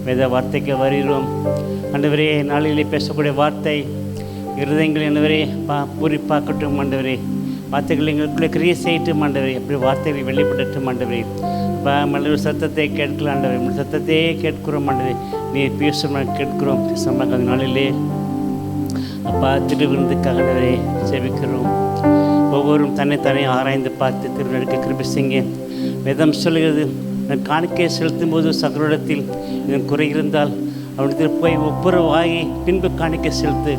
வேத வார்த்தைக்கு வருகிறோம். ஆண்டவரே, நாளிலே பேசக்கூடிய வார்த்தை இருதயங்கள் ஆண்டவரே பூரிப்பாக்கட்டும். ஆண்டவரே, வார்த்தைகள் எங்களுக்குள்ளே கிரியை செய்யட்டும். ஆண்டவரே, அப்படி வார்த்தைகளை வெளிப்படட்டும். ஆண்டவரே, மல்லூர் சத்தத்தை கேட்கலாம். ஆண்டவரே, உங்கள் சத்தத்தையே கேட்கிறோம். ஆண்டவரே, நீ பேசுமாக கேட்கிறோம். பேசுமாக நாளிலே அப்பா திருவிருந்துக்காக ஆண்டவரே செபிக்கிறோம். ஒவ்வொருவரும் தன்னைத்தானே ஆராய்ந்து பார்த்து திருவிழாவுக்கு கிருபை செய்யுங்க. வேதம் சொல்கிறது, நான் காணிக்கை செலுத்தும் போது சகோதரத்தில் இதன் குறை இருந்தால் அவனிடத்தில் போய் ஒவ்வொரு வாயை பின்பு காணிக்கை செலுத்து,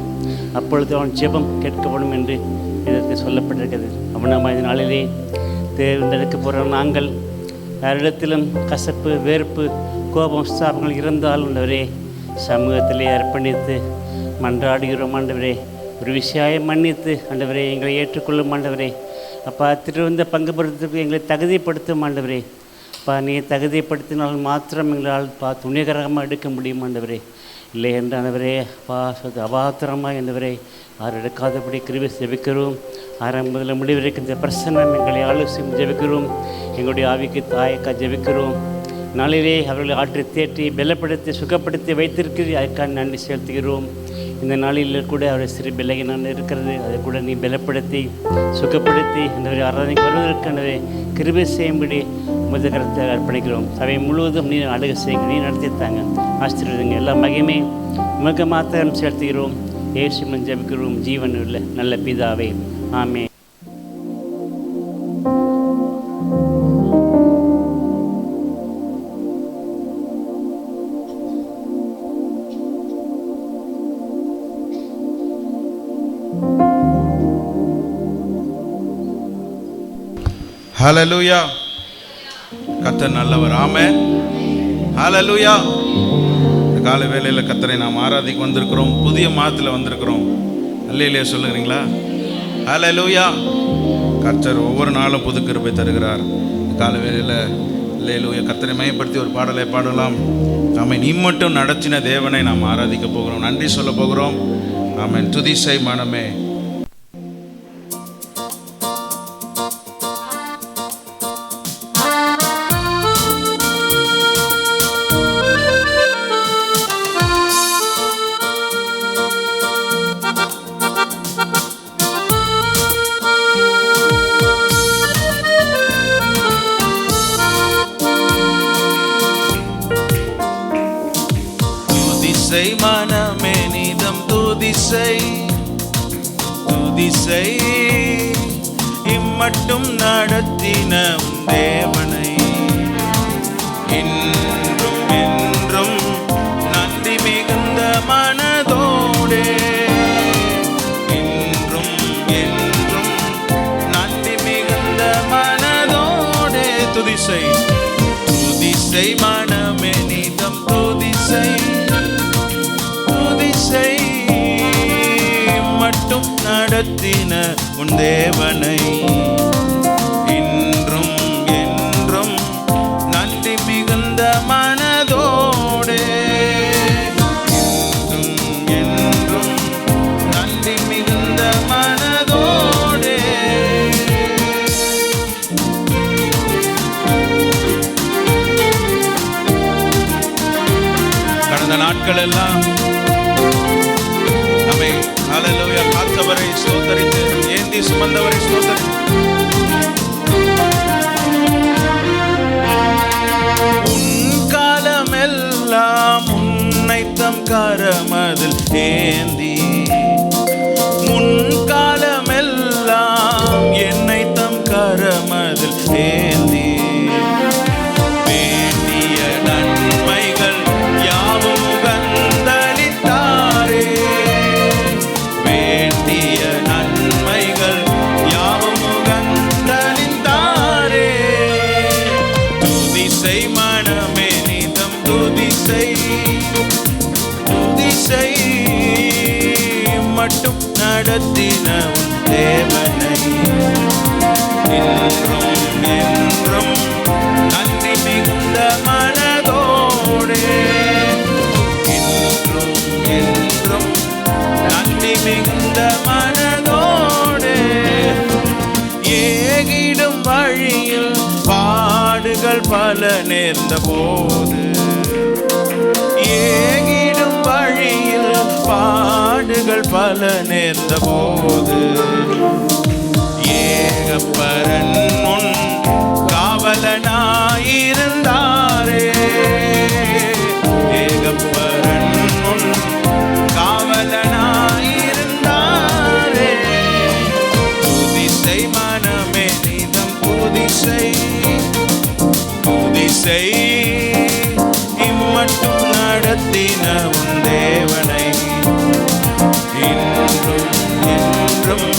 அப்பொழுது அவன் ஜெபம் கேட்கப்படும் என்று இதற்கு சொல்லப்பட்டிருக்கிறது. அவன் நம்ம இந்த நாளிலே தேர்ந்தெடுக்க போகிற நாங்கள் யாரிடத்திலும் கசப்பு, வெறுப்பு, கோபம், சாபங்கள் இருந்தால் ஆண்டவரே சமூகத்திலே அர்ப்பணித்து மன்றாடுகிறோம். ஆண்டவரே, ஒரு விஷயம் மன்னித்து ஆண்டவரே எங்களை ஏற்றுக்கொள்ளும். ஆண்டவரே, அப்பா திருவந்த பங்கு பெறுவதற்கு எங்களை தகுதிப்படுத்தும். ஆண்டவரே, அப்பா நீ தகுதிப்படுத்தினால் மாத்திரம் எங்களால் துணிகரமாக எடுக்க முடியும். ஆண்டவரே, இல்லை என்று ஆண்டவரே அப்பா அபாத்திரமாக ஆண்டவரே யார் எடுக்காதபடி கிருபை ஜெபிக்கிறோம். ஆரம்பத்தில் முடிவரைக்கும் இந்த பிரசன்னம் எங்களை ஆலோசனை ஜெபிக்கிறோம். எங்களுடைய ஆவிக்கு தாயக்கா ஜெபிக்கிறோம். நாளிலே அவர்களை ஆற்றி தேற்றி பலப்படுத்தி சுகப்படுத்தி வைத்திருக்கிறது. அதுக்காக நன்றி செலுத்துகிறோம். இந்த நாளில் கூட அவருடைய சிறு பிள்ளைகள் இருக்கிறது, அதை கூட நீ பலப்படுத்தி சுகப்படுத்தி அந்த ஆராதனைக்கு வருவதற்கு அந்த கிருபை செய்யும்படி முதகரத்தை அர்ப்பணிக்கிறோம். சபை முழுவதும் நீ அழகு செய்யுங்க, நீ நடத்தித்தாங்க, ஆசீர்வதிங்க. எல்லா மகிமை மிக மாத்திரம் செலுத்துகிறோம். இயேசுவின் ஜெபிக்கிறோம் ஜீவன் உள்ள நல்ல பிதாவே, ஆமென். ஹல்லேலூயா. கர்த்தர் நல்லவர். ஆமென். ஹல்லேலூயா. இந்த காலை வேளையில் கர்த்தரை நாம் ஆராதிக்க வந்திருக்கிறோம். புதிய மாதத்தில் வந்திருக்கிறோம். அல்லேலூயா சொல்லுகிறீங்களா? ஹல்லேலூயா. கர்த்தர் ஒவ்வொரு நாளும் புது கிருபை தருகிறார். காலை வேளையில் அல்லேலூயா கர்த்தரை மையப்படுத்தி ஒரு பாடலை பாடலாம். ஆமென். நீ மட்டும் நடத்தின தேவனை நாம் ஆராதிக்க போகிறோம், நன்றி சொல்ல போகிறோம். ஆமென். துதி செய் மனமே. மனமே நீதம் துதிசை துதிசை, இம்மட்டும் நடத்தின தேவனை இன்றும் என்றும் நன்றி மிகுந்த மனதோடே, இன்றும் என்றும் நன்றி மிகுந்த மனதோடே துதிசை துதிசை மனமே நீதம் துதிசை மட்டும் நடத்தின உன் தேவனை இன்றும் என்றும் நன்றி மிகுந்த மனதோடே, இன்றும் என்றும் நன்றி மிகுந்த மனதோடே. கடந்த நாட்கள் எல்லாம் நம்மை ஹல்லேலூயா காத்தவரை ஸ்தோத்தரித்து ஏந்தி சுமந்தவரை ஸ்தோத்தரித்து உன் காலமெல்லாம் உன்னை தம் கரமதில் ஏந்தி, உன் காலமெல்லாம் என்னை தம் கரமதில் ஏந்தி, வேண்டிய நன்மைகள் யாவும் உகந்தளித்தாரே, வேண்டிய நன்மைகள் யாவும் உகந்தளித்தாரே. துதிசை மனமே நீதம் துதிசை துதிசை, மட்டும் நடத்தின உன் தேவனை இன்றும் என்றும் நன்றி மிகுந்த மனதோடே, இன்றும் என்றும் நன்றி மிகுந்த மனதோடே. ஏகிடும் வழியில் பாடுகள் பல நேர்ந்த போது, வாழ நேர்ந்த போது ஏகப்பரன் உன் காவலனாயிருந்தாரே. ஏகப்பரன் உன் காவலனாயிருந்தாரே. துதிசை மனமே நீதம் துதிசை துதிசை இம்மட்டும் நடத்தின உன் தேவனை இன்றும் என்றும்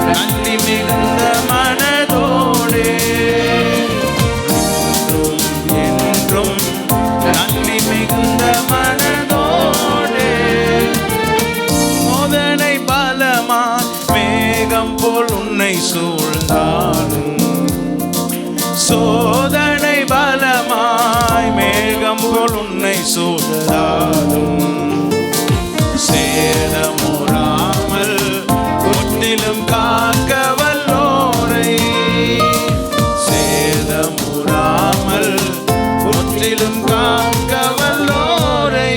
நன்றி மிகுந்த மனதோடு என்றும் நன்றி மிகுந்த மனதோடு மோதனை பலமா மேகம் போல் உன்னை சூழ்ந்தாலும் சோதனை பலமாய் மேகம் போல் உன்னை சூழ்ந்தாலும் சேதமுறாமல் முற்றிலும் காக்க வல்லோரை சேதமுறாமல் முற்றிலும் காக்க வல்லோரை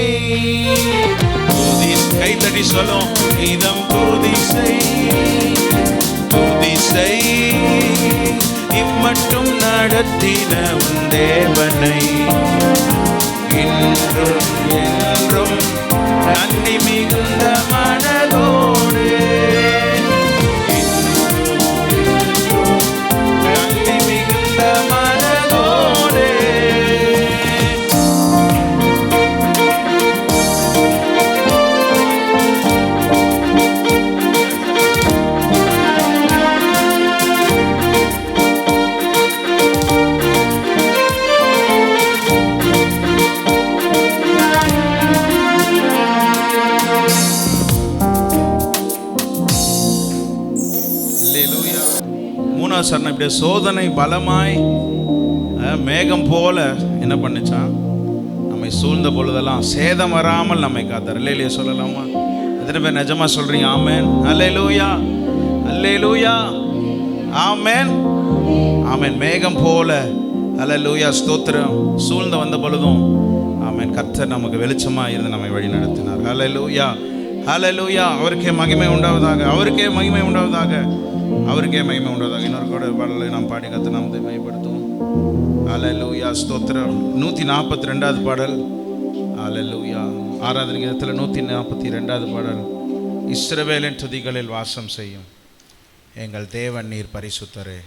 கைத்தடி சொல்லும் இதம் துதிசை துதிசை இம்மட்டும் நடத்தின உன் தேவனை இன்றும் என்றும் நன்றி மிகுந்த மனதோடு நன்றி மிகுந்த மனதோடு மூணாவது சரணம் இப்படி சோதனை பலமாய் மேகம் போல என்ன பண்ணுச்சான் நம்மை சூழ்ந்த பொழுதெல்லாம் சேதம் வராமல் நம்மை காத்தார். இல்லையா சொல்லலாமா? எத்தனை பேர் நிஜமா சொல்றீங்க? ஆமென் அல்லேலூயா அல்லேலூயா ஆமென் ஆமென். மேகம் போல அல்லேலூயா ஸ்தோத்திரம் சூழ்ந்த வந்த பொழுதும் ஆமென் கர்த்தர் நமக்கு வெளிச்சமா இருந்து நம்மை வழி நடத்தினார். அல்லேலூயா அல்லேலூயா. அவருக்கே மகிமை உண்டாவதாக, அவருக்கே மகிமை உண்டாவதாக, அவருக்கே மகிமை உண்டாவதாக. இன்னொரு கூட பாடலை நாம் பாடி கர்த்தர் நாமத்தை மகிமைப்படுத்துவோம். அல்லேலூயா ஸ்தோத்திரம். 142வது பாடல். அல்லேலூயா. ஆராதனை கீதத்தில் 142வது பாடல். இஸ்ரவேலின் துதிகளில் வாசம் செய்யும் எங்கள் தேவன் நீர் பரிசுத்தரே.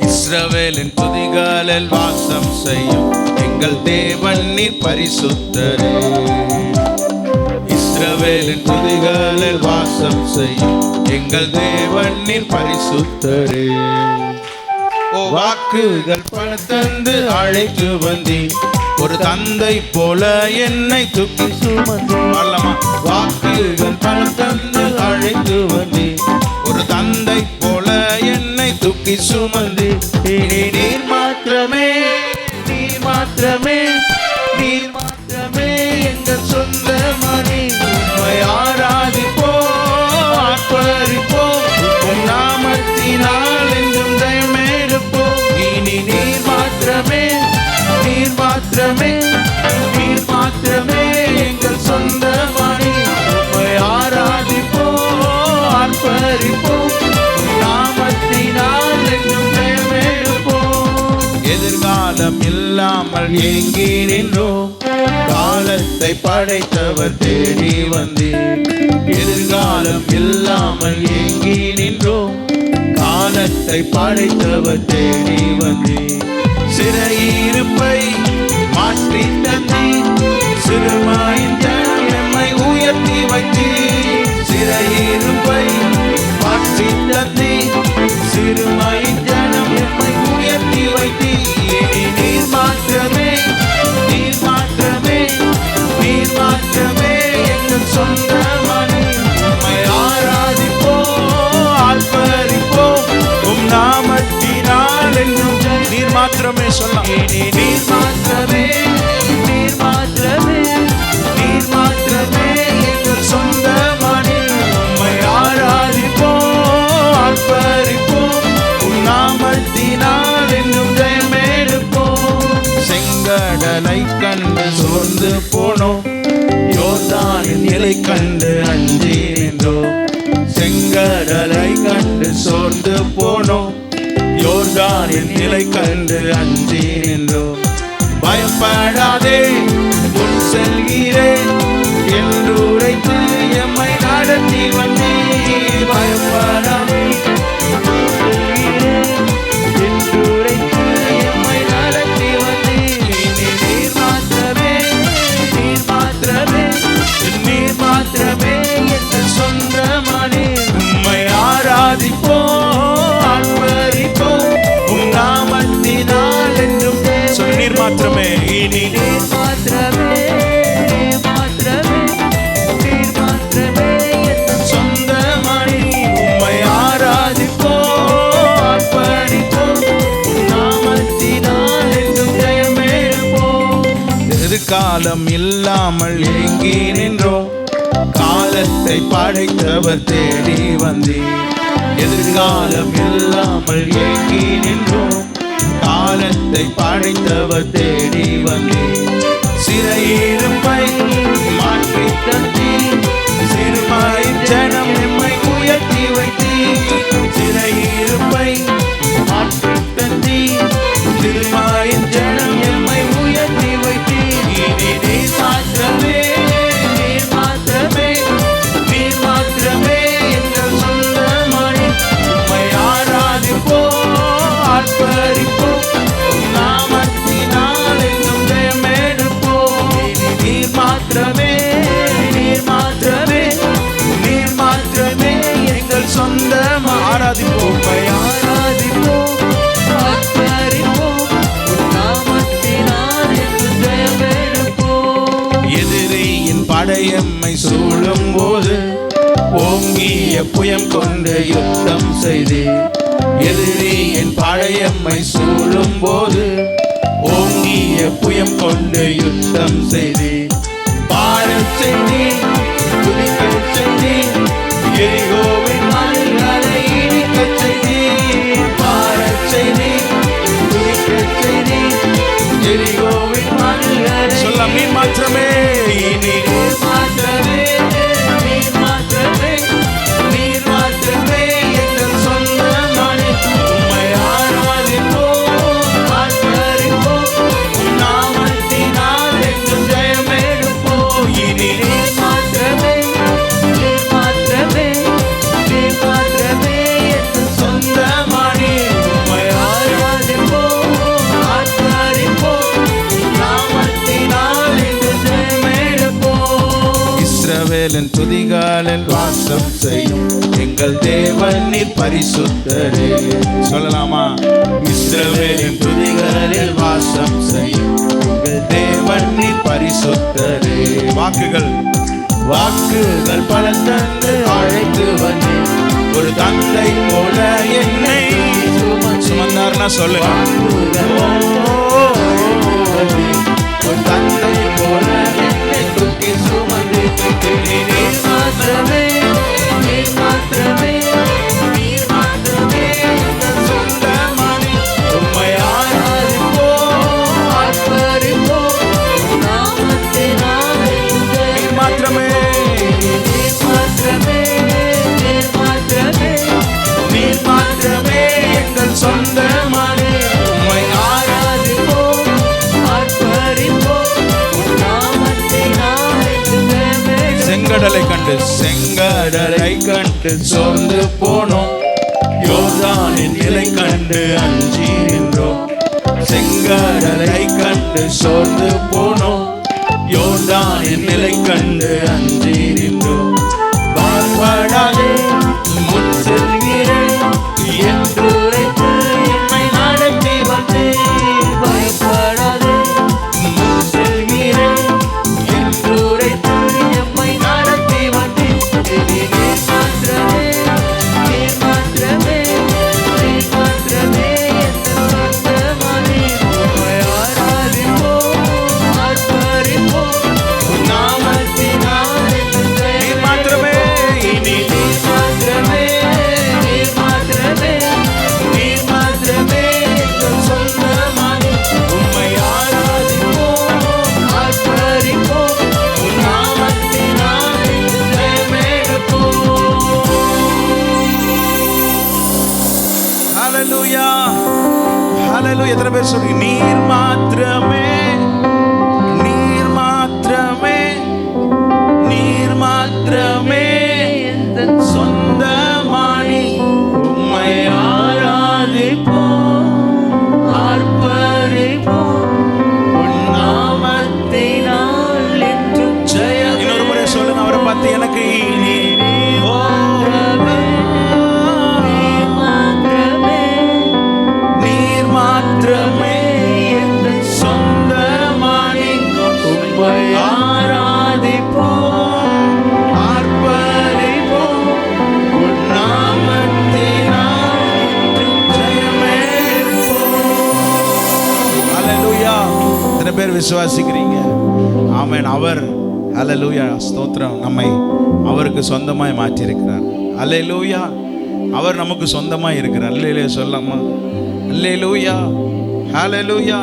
இஸ்ரவேலின் துதிகளில் வாசம் செய்யும் எங்கள் தேவன் நீர் பரிசுத்தரே. இஸ்ரவேலின் துதிகளில் வாசம் செய்யும் எங்கள் தேவன் நீர் பரிசுத்தரே. ஓ வாக்குகள் பல தந்து அழைத்து வந்தி ஒரு தந்தை போல என்னை தூக்கி சுமந்து. வாக்குகள் பல தந்து அழைத்து வந்தி ஒரு தந்தை போல என்னை தூக்கி சுமந்து. நீர் மாத்திரமே நீர் மாத்திரமே நீர் மாத்திரமே எங்கள் சொந்த மணி. ஆராதிப்போ ஆர்ப்பரிப்போ உன் நாமத்தினால் என்றும் தயமேறுப்போ. இனி நீர் மாத்திரமே நீர் மாத்திரமே நீர் மாத்திரமே எங்கள் சொந்த மணி. ஆராதிப்போ ஆர்ப்பரிப்போ நாமத்தினால் என்றும் தயமேறுப்போ. எதிர்காலம் இல்லாமல் ஏங்கி நின்றோம், காலத்தை படைத்தவர் தேடி வந்தீர். எதிர்காலம் இல்லாமல் ஏங்கி நின்றோம், காலத்தை படைத்தவர் தேடி வந்தீர். சிறையிருப்பை மாற்றி தந்தீர், சிறுமாயின் ஜனம் எம்மை உயர்த்தி வைத்தீர். சிறையிருப்பை மாற்றி தந்தீர், சிறுமாயின் ஜனம் எம்மை உயர்த்தி வைத்தீர். நீர் மாத்திரமே நீர் மாத்திரமே நீர் மாத்திரமே எங்கள் சொந்த மணி. உம்மை ஆராதிப்போ ஆர்ப்பரிப்போ உம் நாமத்தினால் என்னும் நீர் மாத்திரமே சொல்லலாம். நீர் சோர்ந்து போனோம், யோர்தானின் நிலை கண்டு அஞ்சி நின்றோம். பயப்படாதே முன் செல்கிறேன் என்று உரைத்து எம்மை நடத்தி வந்தீர். பயப்படாதே முன் செல்கிறேன் என்று உரைத்து எம்மை நடத்தி வந்தீர். நீர் மாத்திரமே, நீர் மாத்திரமே, நீர் மாத்திரமே எங்கள் சொந்தமானே. உம்மை ஆராதிப்போம், ஆர்ப்பரிப்போம் உம் நாமத்தினால் என்றும். சொல் நீர் மாத்திரமே, இனி நீர் மாத்திரமே, நீர் மாத்திரமே, நீர் மாத்திரமே எங்கள் சொந்தமானே. உம்மை ஆராதிப்போம், ஆர்ப்பரிப்போம் உம் நாமத்தினால் என்றும் ஜெயமெடுப்போம். எதிர்காலம் இல்லாமல் ஏங்கி நின்றோம், காலத்தை படைத்தவர் தேடி வந்தீர். எதிர்காலம் இல்லாமல் ஏங்கி நின்றோம், காலத்தை படைத்தவர் தேடி வந்தீர். சிறையிருப்பை மாற்றி தந்தீர், சிறுமாய் ஜனம் எம்மை உயர்த்தி வைத்தீர். சிறையிருப்பை மாற்றி தந்தீர், சிறுமாய் ஜனம் எம்மை உயர்த்தி வைத்தீர். இனி நீர் மாத்திரமே, நீர் மாத்திரமே, நீர் மாத்திரமே எங்கள் சொந்தமானே. உம்மை ஆராதிப்போம், ஆர்ப்பரிப்போம் நாமத்தினால் என்றும் ஜெயமெடுப்போம். நீர் மாத்திரமே, நீர் மாத்திரமே, நீர் மாத்திரமே எங்கள் சொந்தம். ஆராதிப்போம், உம்மை ஆராதிப்போம், ஆர்ப்பரிப்போம் நாமத்தினால் என்றும் ஜெயமெடுப்போம். எதிரியின் படையம்மை சூழும் போது ஓங்கிய புயம் கொண்டு யுத்தம் செய்தீர். எதிரியின் படையம்மை சூழும் போது ஓங்கிய புயம் கொண்டு யுத்தம் செய்தீர். பாடச் செய்தீர், துதிக்கச் செய்தீர், எரிகோவின் மலைகளை இடிக்கச் செய்தீர். பாடச் செய்தீர், துதிக்கச் செய்தீர், எரிகோவின் மலைகளை. சொல்ல நீர் மாத்திரமே, இனி நீர் மாத்திரமே, நீர் மாத்திரமே, நீர் மாத்திரமே எங்கள் சொந்தமானே. உம்மை ஆராதிப்போம், ஆர்ப்பரிப்போம் உம் நாமத்தினால் என்றும் ஜெயமெடுப்போம். இனி நீர் மாத்திரமே, நீர் மாத்திரமே, நீர் மாத்திரமே எங்கள் சொந்தமானே. உம்மை ஆராதிப்போம், ஆர்ப்பரிப்போம் உம் நாமத்தினால் என்றும் ஜெயமெடுப்போம். இஸ்ரவேலின் துதிகாலில் வாசம் செய்யும் எங்கள் தேவன் நீர் பரிசுத்தரே. சொல்லலாமா? இஸ்ரவேலின் துதிகாலில் வாசம் செய்யும் எங்கள் தேவன் நீர் பரிசுத்தரே. வாக்குகள் வாக்குகள் பல தந்து அழைத்து வந்து ஒரு தந்தை போல என்னை சுமந்தார்னா சொல்லு. ஒரு தந்தை போல என்னை தூக்கி சுமந்து. நீர் மாத்திரமே, நீர் மாத்திரமே, நீர் மாத்திரமே எங்கள் சொந்தமானே. உம்மை ஆராதிப்போம், ஆர்ப்பரிப்போம் நாமத்தினால் நீர் மாத்திரமே, நீர் மாத்திரமே, நீர் மாத்திரமே, நீர் மாத்திரமே எங்கள் சொந்தமானே. உம்மை ஆராதிப்போம், ஆர்ப்பரிப்போம் நாமத்தினால் செங்கடலை கண்டு, செங்கடலை கண்டு சோர்ந்து போனோம், யோர்தானின் நிலை கண்டு அஞ்சி நின்றோம். செங்கடலை கண்டு சோர்ந்து போனோம், யோர்தானின் நிலை கண்டு அஞ்சி நின்றோம். பயப்படாதே முன் செல்கிறேன் என்று உரைத்து எம்மை நடத்தி வந்தீர். பயப்படாதே முன் செல்கிறேன் என்று உரைத்து எம்மை நடத்தி வந்தீர். நீர் மாத்திரமே, நீர் மாத்திரமே, நீர் மாத்திரமே எங்கள் சொந்தமானே. உம்மை ஆராதிப்போம், ஆர்ப்பரிப்போம் உம் நாமத்தினால் என்றும் ஹalleluya ஹalleluya. எத்தனை பேர் சொல்றீங்க நீர் மாத்திரமே, நீர் மாத்திரமே, நீர் மாத்திரமே எந்தன் சொந்தமானி, உம்மை ஆராதிப்போம் ஆர்ப்பரிப்போம், உன் நாமத்தினால் என்றும் ஜெயம். இன்னொரு முறை சொல்லுங்க அவரை பார்த்து, எனக்கு இனி நீர் மாத்திரமே எந்தன் சொந்தமானி, உம்மை ஆராதிப்போம் ஆர்ப்பரிப்போம், உன் நாமத்தினால் என்றும் ஜெயமெடுப்போம். ஹalleluya. எத்தனை பேர் விசுவாசிக்கிறீங்க? ஆமென். அவர் ஹalleluya ஸ்தோத்திரம், நம்மை அவருக்கு சொந்தமாய் மாற்றி இருக்கிறார். ஹalleluya. அவர் நமக்கு சொந்தமாய் இருக்கிறார். அல்லேலூயா சொல்லலாமா? அல்லேலூயா ஹalleluya.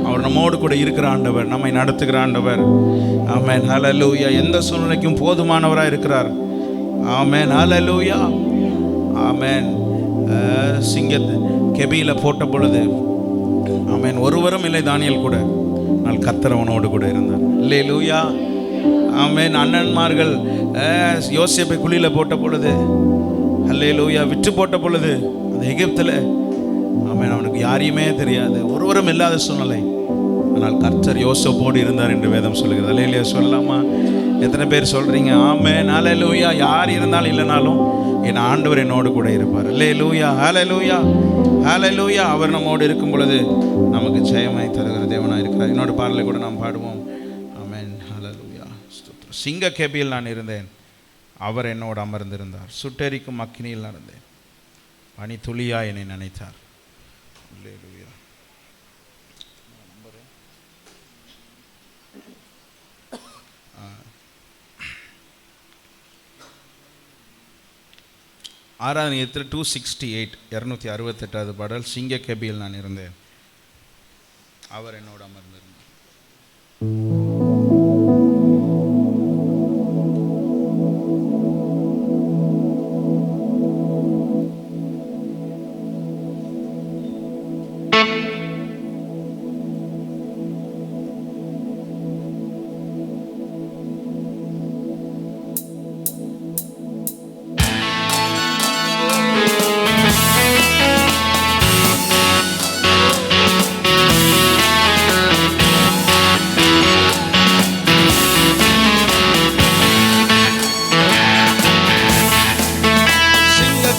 அவர் நம்மோடு கூட இருக்கிற ஆண்டவர், நம்மை நடத்துகிற ஆண்டவர். ஆமென் ஹalleluya. எந்த சூழ்நிலைக்கும் போதுமானவராக இருக்கிறார். ஆமென் ஹalleluya. ஆமென். சிங்க கெபியில போட்ட பொழுது ஆமென் ஒருவரும் இல்லை தானியேல் கூட, ஆனால் கர்த்தர் அவனோடு கூட இருந்தார். அல்லேலூயா. ஆமென். அண்ணன்மார்கள் யோசேப்பை குழியில போட்ட பொழுது அல்லேலூயா விற்று போட்ட பொழுது அந்த எகிப்தில் ஆமென் அவனுக்கு யாரையுமே தெரியாது, ஒருவரும் இல்லாத சூழ்நிலை, ஆனால் கர்த்தர் யோசேப்போடு இருந்தார் என்று வேதம் சொல்லுகிறது. அல்லேலூயா சொல்லலாமா? எத்தனை பேர் சொல்றீங்க? ஆமென் ஹalleluya. யார் இருந்தாலும் இல்லைனாலும் என் ஆண்டவர் என்னோடு கூட இருப்பார். அல்லேலூயா ஹalleluya ஹalleluya. அவர் நம்மோடு இருக்கும் பொழுது நமக்கு ஜெயமாய் தருகிற தேவனாக இருக்கிறார். இன்னொரு பாடலை கூட நாம் பாடுவோம். ஆமென் ஹalleluya. சிங்க கேபியில் நான் இருந்தேன், அவர் என்னோடு அமர்ந்திருந்தார். சுட்டெரிக்கும் அக்கினியில் நடந்தேன், பனி துளியா என்னை நினைத்தார். அல்லேலூயா. ஆராதனையத்தில் 268 268வது பாடல். சிங்க கேபியில் நான் இருந்தேன், அவர் என்னோடு அமர்ந்திருந்தார்.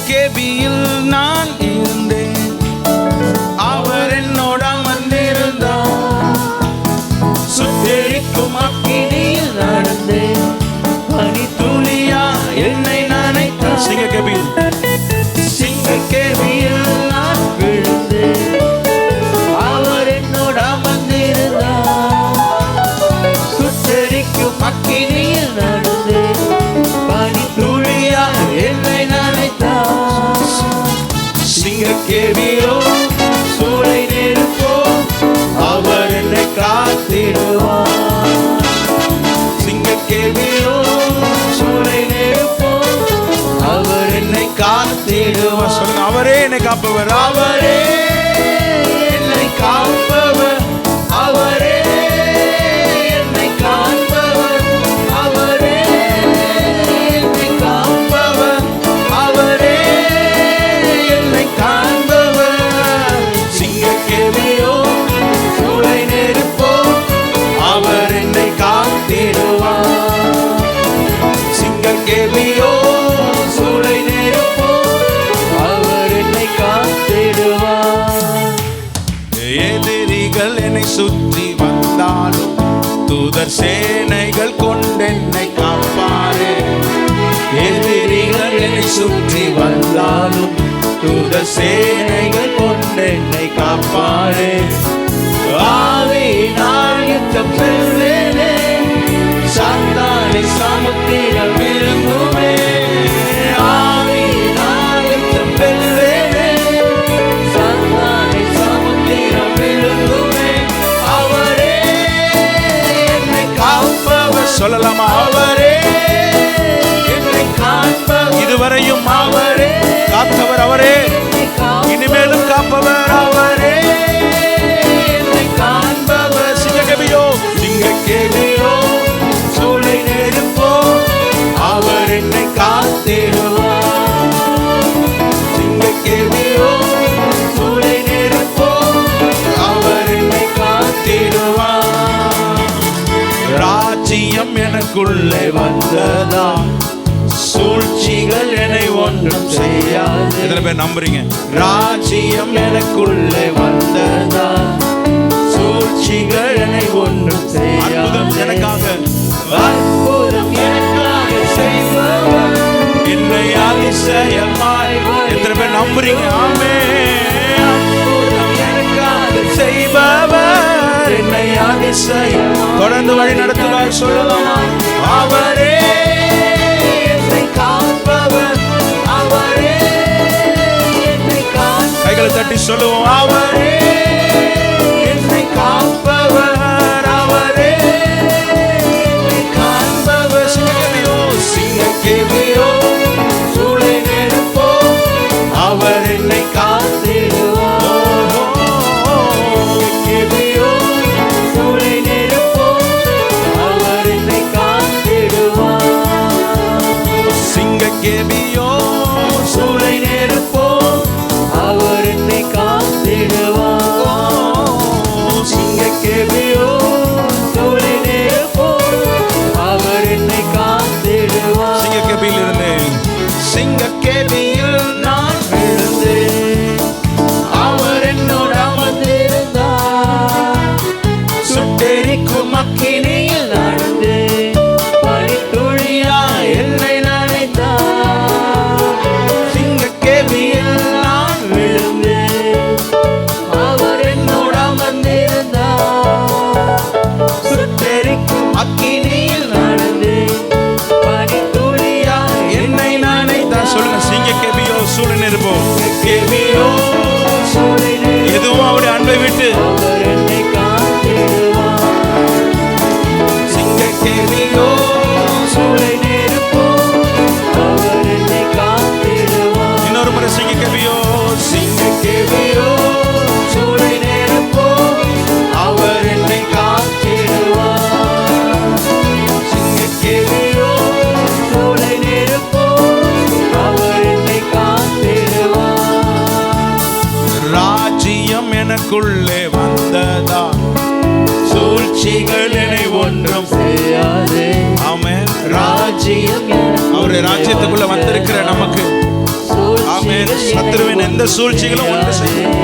கேபியில் நான் இருந்தேன், அவர் என்னோடு அமர்ந்திருந்தார். சுட்டெரிக்கும் அக்கினியில் நடந்தேன், பனி துளியா என்னை நினைத்தார். சிங்க கேபியில், சிங்க கேபியில் நான் விழுந்தேன், அவர் என்னோடு அமர்ந்திருந்தார். சுட்டெரிக்கும் அக்கினியில் நடந்தேன், பனி துளியா என்னை நினைத்தார். சிங்க கேபியோ சூளை நெருப்போ, அவர் என்னை காத்திடுவார். சிங்க கேபியோ சூளை நெருப்போ, அவர் என்னை காத்திடுவார். சொல்லுங்க, அவரே என்னை காப்பவர், அவரே என்னை காப்பவர், அவரே என்னை காப்பவர், அவரே என்னை காப்பவர், அவரே என்னை காண்பவர். சிங்க கேபியோ சூளை நெருப்போ, அவர் என்னை காத்திடுவார். சிங்க கேபியோ சூளை நெருப்போ, அவர் என்னை காத்திடுவார். எதிரிகள் என்னை சுற்றி வந்தாலும், தூதர் சேனைகள் கொண்டென்னை காப்பாரே. எதிரிகள் என்னை சுற்றி வந்தாலும், தூதர் சேனைகள் கொண்டென்னை காப்பாரே. ஆவியினால் யுத்தம் செல்வேனே, சாத்தானை சமுத்திரம் விழுங்குமே. ஆவியினால் யுத்தம் வெல்வேனே, சாத்தானை சமுத்திரம் விழுங்குமே. அவரே என்னை காப்பவர். சொல்லலாமா? அவரே என்னை காப்பவர். இதுவரையும் அவரே காத்தவர், அவரே இனிமே வந்ததா, சூழ்ச்சிகள் என்னை ஒன்றும் செய்யாது. எத்தனை பேர் நம்புறீங்க? ராஜ்யம் எனக்குள்ளே வந்ததா, சூழ்ச்சிகள் என்னை ஒன்றும் செய்யாது. அற்புதம் எனக்காக, அற்புதம் எனக்காக செய்பவர், என்னை அதிசயமாய். எத்தனை பேர் நம்புறீங்க? ஆமென். அற்புதம் எனக்காக செய்பவர், என்னை அதிசயமாய் தொடர்ந்து வழி நடத்துவார். சொல்லலாம், அவரே என்னை காப்பவர், அவரே என்னை காப்பவர். கைகளை தட்டி சொல்லுவோம், அவரே என்னை காப்பவர், அவரே என்னை காப்பவர். சிங்கக்கேபியோ, சிங்கக்கேபியோ, சூளை நெருப்போ, அவர் என்னை காத்திடுவார். சிங்கக்கேபியோ, சூளை நெருப்போ, அவர் என்னை காத்திடுவார். சிங்கக்கேபியோ, சூளை நெருப்போ, அவர் என்னை காத்திடுவார். சிங்கக்கேபியோ, சூளை நெருப்போ, அவர் என்னை காத்திடுவார். சிங்கக்கேபியில் இருந்தேன், சிங்கக்கேபியில் நான் விழுந்தேன், அவர் என்னோடு அமர்ந்திருந்தார். சுட்டெரிக்கும் அக்கினியில் நடந்தேன், பனித்துளியா என்னை நனைத்தார். சிங்கக்கேபியில் நான் விழுந்தேன், அவர் என்னோடு அமர்ந்திருந்தார். சுட்டெரிக்கும் அக்கினியில் நடந்தேன், பனித்துளியா என்னை நனைத்தார். சொல்லுங்க, சிங்கக்கேபியோ, சூளை நெருப்போ, கேபியோ, சூளை நெருப்போ, எதுவும் அவருடைய அன்பை விட்டு அவர் என்னை காத்திடுவார். சிங்கக்கேபியோ, சூளை நெருப்போ, அவர் என்னை காத்திடுவார். இன்னொரு முறை சிங்கக்கேபியோ, சிங்கக்கேபியோ, சூளை நெருப்போ, அவர் என்னை காத்திடுவார். சிங்கக்கேபியோ, சூளை நெருப்போ, அவர் என்னை காத்திடுவார். ராஜ்யம் எனக்குள்ளே வந்ததா, சூழ்ச்சிகள் என்னை ஒன்றும் செய்யாது. ஆமென். ராஜ்யம் அவருடைய ராஜ்யத்துக்குள்ள வந்திருக்கிற நமக்கு, ஆமென், சத்துருவின் எந்த சூழ்ச்சிகளும் ஒன்று செய்யும்.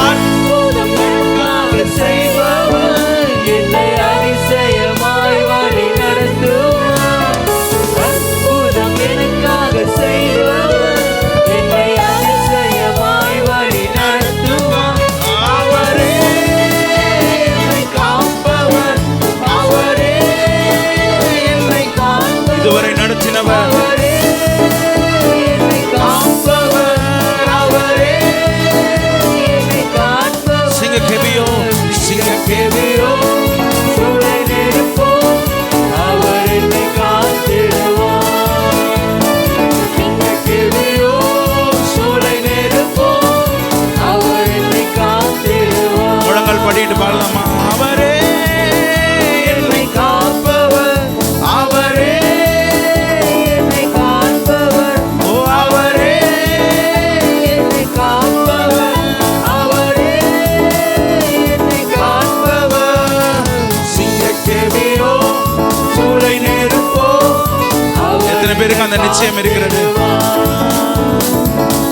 அற்புதம் எனக்காக செய்பவர், என்னை அதிசயமாய் வழி நடத்துவார். அற்புதம் எனக்காக செய்பவர், என்னை அதிசயமாய் வழி நடத்துவார். அவரே என்னை காப்பவர், அவரே என்னை காப்பவர். இதுவரை நடத்தினவர், அவரே என்னை காப்பவர், அவரே என்னை காப்பவர். சிங்கக்கேபியோ, சிங்கக்கேபியோ, சூளை நெருப்போ, அவர் என்னை காத்திடுவார். சிங்கக்கேபியோ, சூளை நெருப்போ, அவர் என்னை காத்திடுவார். முழங்கால் படிட்டு பாடலாமா? அவரே என்னை காப்பவர், அவரே என்னை காப்பவர், ஓ அவரே என்னை காப்பவர், அவரே என்னை காப்பவர். சிங்கக்கேபியோ, சூளை நெருப்போ, எத்தனை பேருக்கு அந்த நிச்சயம் இருக்கிறது?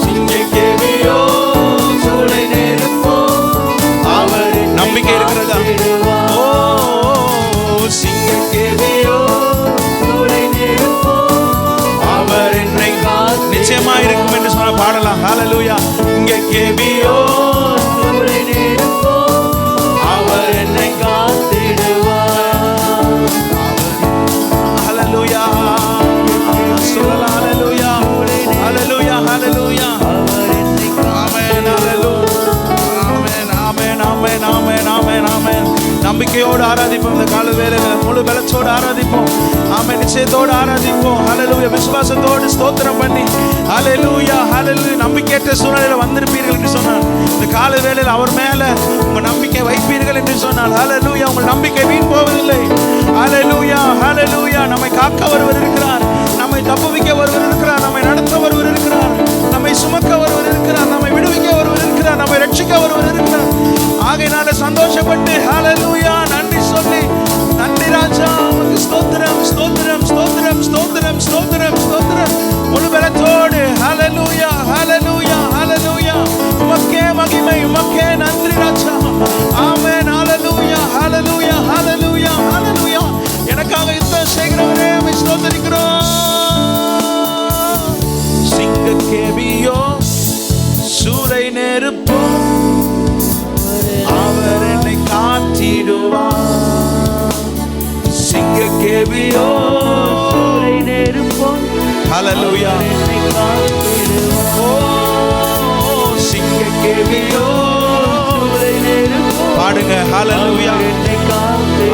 சிங்கக்கேபியோ, சூளை நெருப்போ, அவர் நம்பிக்கை இருக்கிறதா? ஓ சிங்கக்கேபியோ, சூளை நெருப்போ, அவர் என்னை நிச்சயமா இருக்கும் என்று சொன்ன பாடலாம். ஹல்லேலூயா. சிங்கக்கேபியோ, சூளை நெருப்போ, அவர் என்னை காத்திடுவார். ஹல்லேலூயா. சொல்லலாம், ஹல்லேலூயா, ஹல்லேலூயா, ஹல்லேலூயா. ஆமென், ஹல்லேலூயா. ஆமென், ஆமென், ஆமென், ஆமென், ஆமென், ஆமென். நம்பிக்கையோடு ஆராதிப்போம். இந்த கால வேளையில முழு பலத்தோடு ஆராதிப்போம். ஆமென், நிச்சயத்தோடு ஆராதிப்போம். ஹல்லேலூயா. விசுவாசத்தோடு ஸ்தோத்திரம் பண்ணி ஹல்லேலூயா, ஹல்லேலூயா. நம்பிக்கையற்ற சூழ்நிலையில வந்திருப்பீர்கள் என்று சொன்னார். இந்த கால வேளையில அவர் மேல உங்க நம்பிக்கை வைப்பீர்கள் என்று சொன்னால் ஹல்லேலூயா, உங்கள் நம்பிக்கை வீண் போவதில்லை. ஹல்லேலூயா, ஹல்லேலூயா. நம்மை காக்க ஒருவர் இருக்கிறார், நம்மை தப்புவிக்க ஒருவர் இருக்கிறார், நம்மை நடத்த ஒருவர் இருக்கிறார், நம்மை சுமக்க ஒருவர் இருக்கிறார், நம்மை விடுவிக்க ஒருவர் இருக்கிறார், நம்மை ரட்சிக்க ஒருவர் இருக்கிறார். ஆகையினால சந்தோஷப்பட்டு ஹல்லேலூயா நன்றி சொல்லி, நன்றி ராஜா. ஸ்தோத்திரம் ஸ்தோத்திரம் ஸ்தோத்திரம் ஸ்தோத்திரம் ஸ்தோத்திரம் ஸ்தோத்திரம். முழு பலத்தோடு ஹல்லேலூயா ஹல்லேலூயா ஹல்லேலூயா. உமக்கே மகிமை, உமக்கே நன்றி ராஜா. ஆமென். ஹல்லேலூயா ஹல்லேலூயா ஹல்லேலூயா ஹல்லேலூயா. எனக்காக யுத்தம் செய்கிறவரே உம்மை ஸ்தோத்திரிக்கிறோம். சிங்க கேபியோ சூளை நெருப்போ அவர் என்னை காத்திடுவார். சிங்க கேபியோ சூளை நெருப்போ ஹல்லேலூயா ஓ சிங்க கேபியோ சூளை நெருப்போ பாடுங்க ஹல்லேலூயா.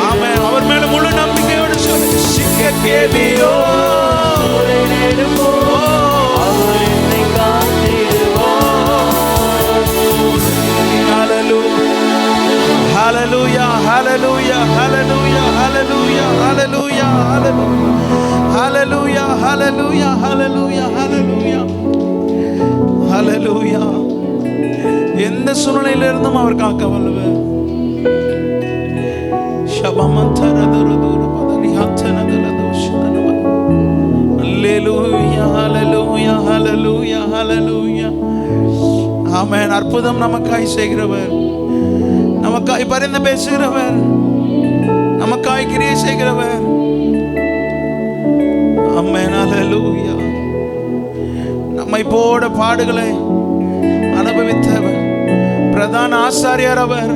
ஆமென். அவர் மேல முழு நம்பிக்கையோடு சொல்லுங்க. சிங்க கேபியோ சூளை நெருப்போ அவர் என்னை காத்திடுவார். ஹல்லேலூயா ஹல்லேலூயா ஹல்லேலூயா ஹல்லேலூயா ஹல்லேலூயா ஹல்லேலூயா ஹல்லேலூயா ஹல்லேலூயா ஹல்லேலூயா ஹல்லேலூயா. எந்த சூழ்நிலையில இருந்தும் அவர் காக்க வல்லவர். ஹல்லேலூயா ஹல்லேலூயா ஹல்லேலூயா ஹல்லேலூயா. ஆமென். அற்புதம் நமக்காய் செய்கிறவர், நமக்காய் பரிந்து பேசுகிறவர், நமக்காய் கிரியை செய்கிறவர். ஆமென். ஹல்லேலூயா. நம்மை போட பாடுகளை அனுபவித்தவர் பிரதான ஆசாரியர் அவர்.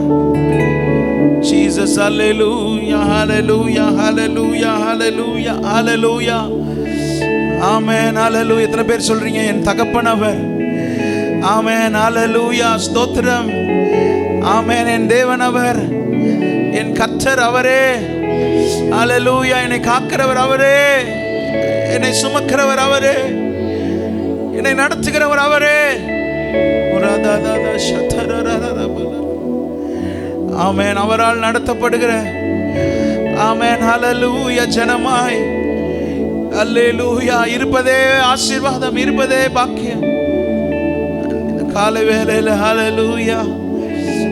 ஜீசஸ். ஹல்லேலூயா ஹல்லேலூயா ஹல்லேலூயா ஹல்லேலூயா ஹல்லேலூயா. ஆமென். ஹல்லேலூயா. எத்தனை பேர் சொல்றீங்க என் தகப்பன் அவர்? ஆமென். ஹல்லேலூயா. ஸ்தோத்திரம். ஆமென். என் தேவன் அவர், என் கர்த்தர் அவரே. ஹல்லேலூயா. என்னை காக்கிறவர் அவரே, என்னை சுமக்கிறவர் அவரே, என்னை நடத்துகிறவர் அவரே. ஆமென். அவரால் நடத்தப்படுகிற ஆமென் ஹல்லேலூயா ஜனமாய் ஹல்லேலூயா இருப்பதே ஆசீர்வாதம், இருப்பதே பாக்கியம். இந்த காலை வேளையில ஹல்லேலூயா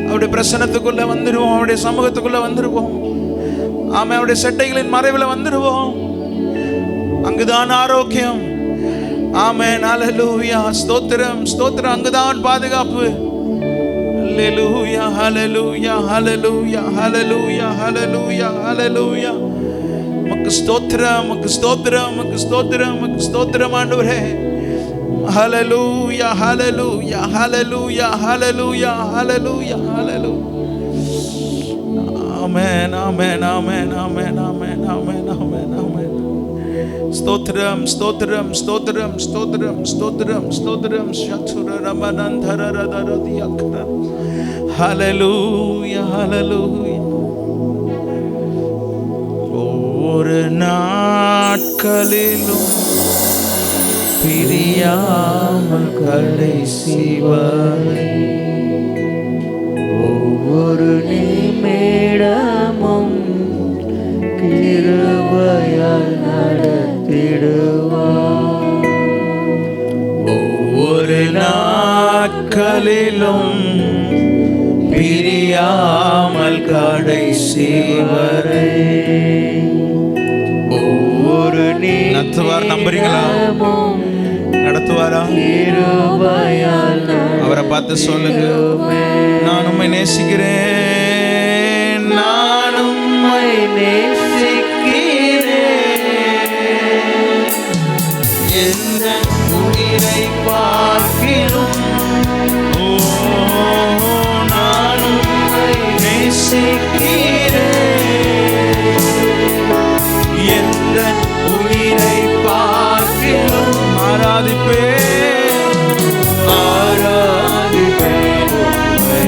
அவருடைய பிரசன்னத்துக்குள்ள வந்துருவோம், அவருடைய சமூகத்துக்குள்ள வந்துருவோம். ஆமென். அவருடைய செட்டைகளின் மறைவில் வந்துருவோம். அங்குதான் ஆரோக்கியம். ஆமென். ஹல்லேலூயா. ஸ்தோத்திரம் ஸ்தோத்திரம். அங்குதான் பாதுகாப்பு. ஹல்லேலூயா ஹல்லேலூயா ஹல்லேலூயா ஹல்லேலூயா ஹல்லேலூயா ஹல்லேலூயா. மக்கு ஸ்தோத்திரம், மக்கு ஸ்தோத்திரம், மக்கு ஸ்தோத்திரம், மக்கு ஸ்தோத்திரம் ஆண்டவரே. ஹல்லேலூயா ஹல்லேலூயா ஹல்லேலூயா ஹல்லேலூயா ஹல்லேலூயா ஹல்லேலூயா. ஆமென் ஆமென் ஆமென் ஆமென் ஆமென் ஆமென் ஆமென் ஆமென். ஸ்தோத்திரம் ஸ்தோத்திரம் ஸ்தோத்திரம் ஸ்தோத்திரம் ஸ்தோத்திரம் ஸ்தோத்திரம். சத்துர ரமனந்தரரதரதியக்ர. ஹல்லேலூயா ஹல்லேலூயா. ஒவ்வொரு நாட்களிலும் பிரியாமல் கடைசி வரை, ஒவ்வொரு நிமிடமும் கிருபையால் நடத்திடுவார். ஒவ்வொரு நாட்களிலும் பிரியாமல் கடைசி வரை, ஒவ்வொரு நடத்துவார். நம்புறீங்களா? நடத்துவாரா? கிருபையால் அவரை பார்த்து சொல்லுங்க, நான் உம்மை நேசிக்கிறேன், நான் உம்மை நேசிக்கிறேன், எந்த உயிரை பார்க்கிறோம். ஓ நான் உம்மை நேசிக்கிறேன், எந்த உயிரை பார்க்கிறோம். ஆராதிப்பேன் ஆராதிப்பேன் உம்மை.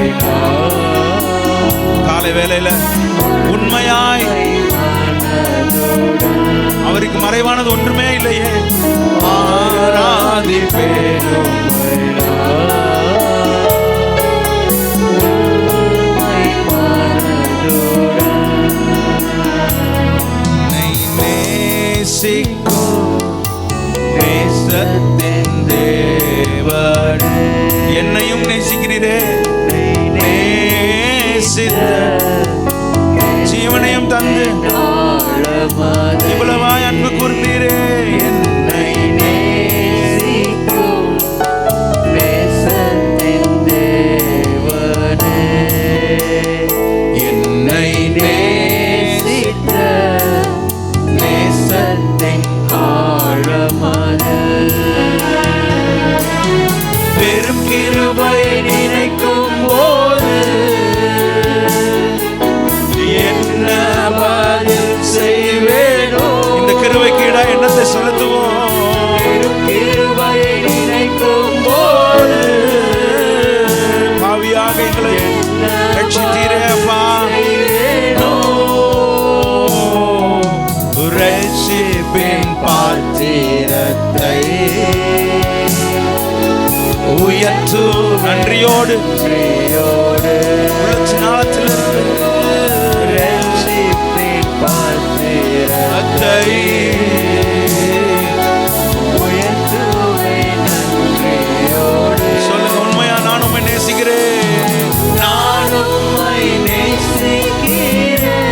காலை வேளையில உண்மையாய் அவருக்கு மறைவானது ஒன்றுமே இல்லையே. ஆராதிப்பேன் உம்மை. நேசத்தின் தேவனே, என்னையும் நேசிக்கிறீரே, நேசித்த ஜீவனையும் தந்து ஆழமாய் இவ்வளவாய் அன்பு கூர்ந்தீரே. என்னை நேசிக்கும் நேசத்தின் தேவனே, என்னை நேசித்த நேசத்தின் ஆழமாய் பெரும் கிருபை நினைக்கும் போது என்ன பதில் செய்வேனோ. இந்த கிருபைக்கு ஈடாய் என்னத்தை செலுத்துவோம்? பெரும் கிருபை நினைக்கும் போது பாவியாக எங்களை ரட்சித்தீரே அப்பா. ரட்சிப்பின் பாத்திரத்தை உயர்த்து நன்றியோடு உள்ளத்தினாலத்திலிருந்து ரட்சிப்பின் பாத்திரத்தை உயர்த்துவேன் நன்றியோடு. சொல்லுங்க, உண்மையா நான் உம்மை நேசிக்கிறேன். நான் உம்மை நேசிக்கிறேன்,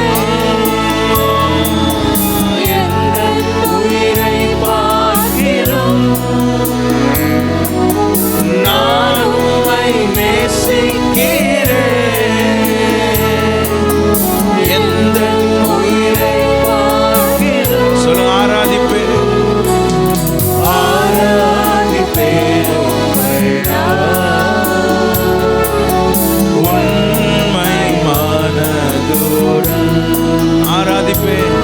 எந்தன் உயிரை பார்க்கிறோம். நான் உம்மை நேசிக்கிறேன், எந்தன் உயிரை பார்க்கிறோம். சொல்லுங்க, ஆராதிப்பேன் ஆராதிப்பேன் உம்மை நான், உண்மை மனதுடன் ஆராதிப்பேன்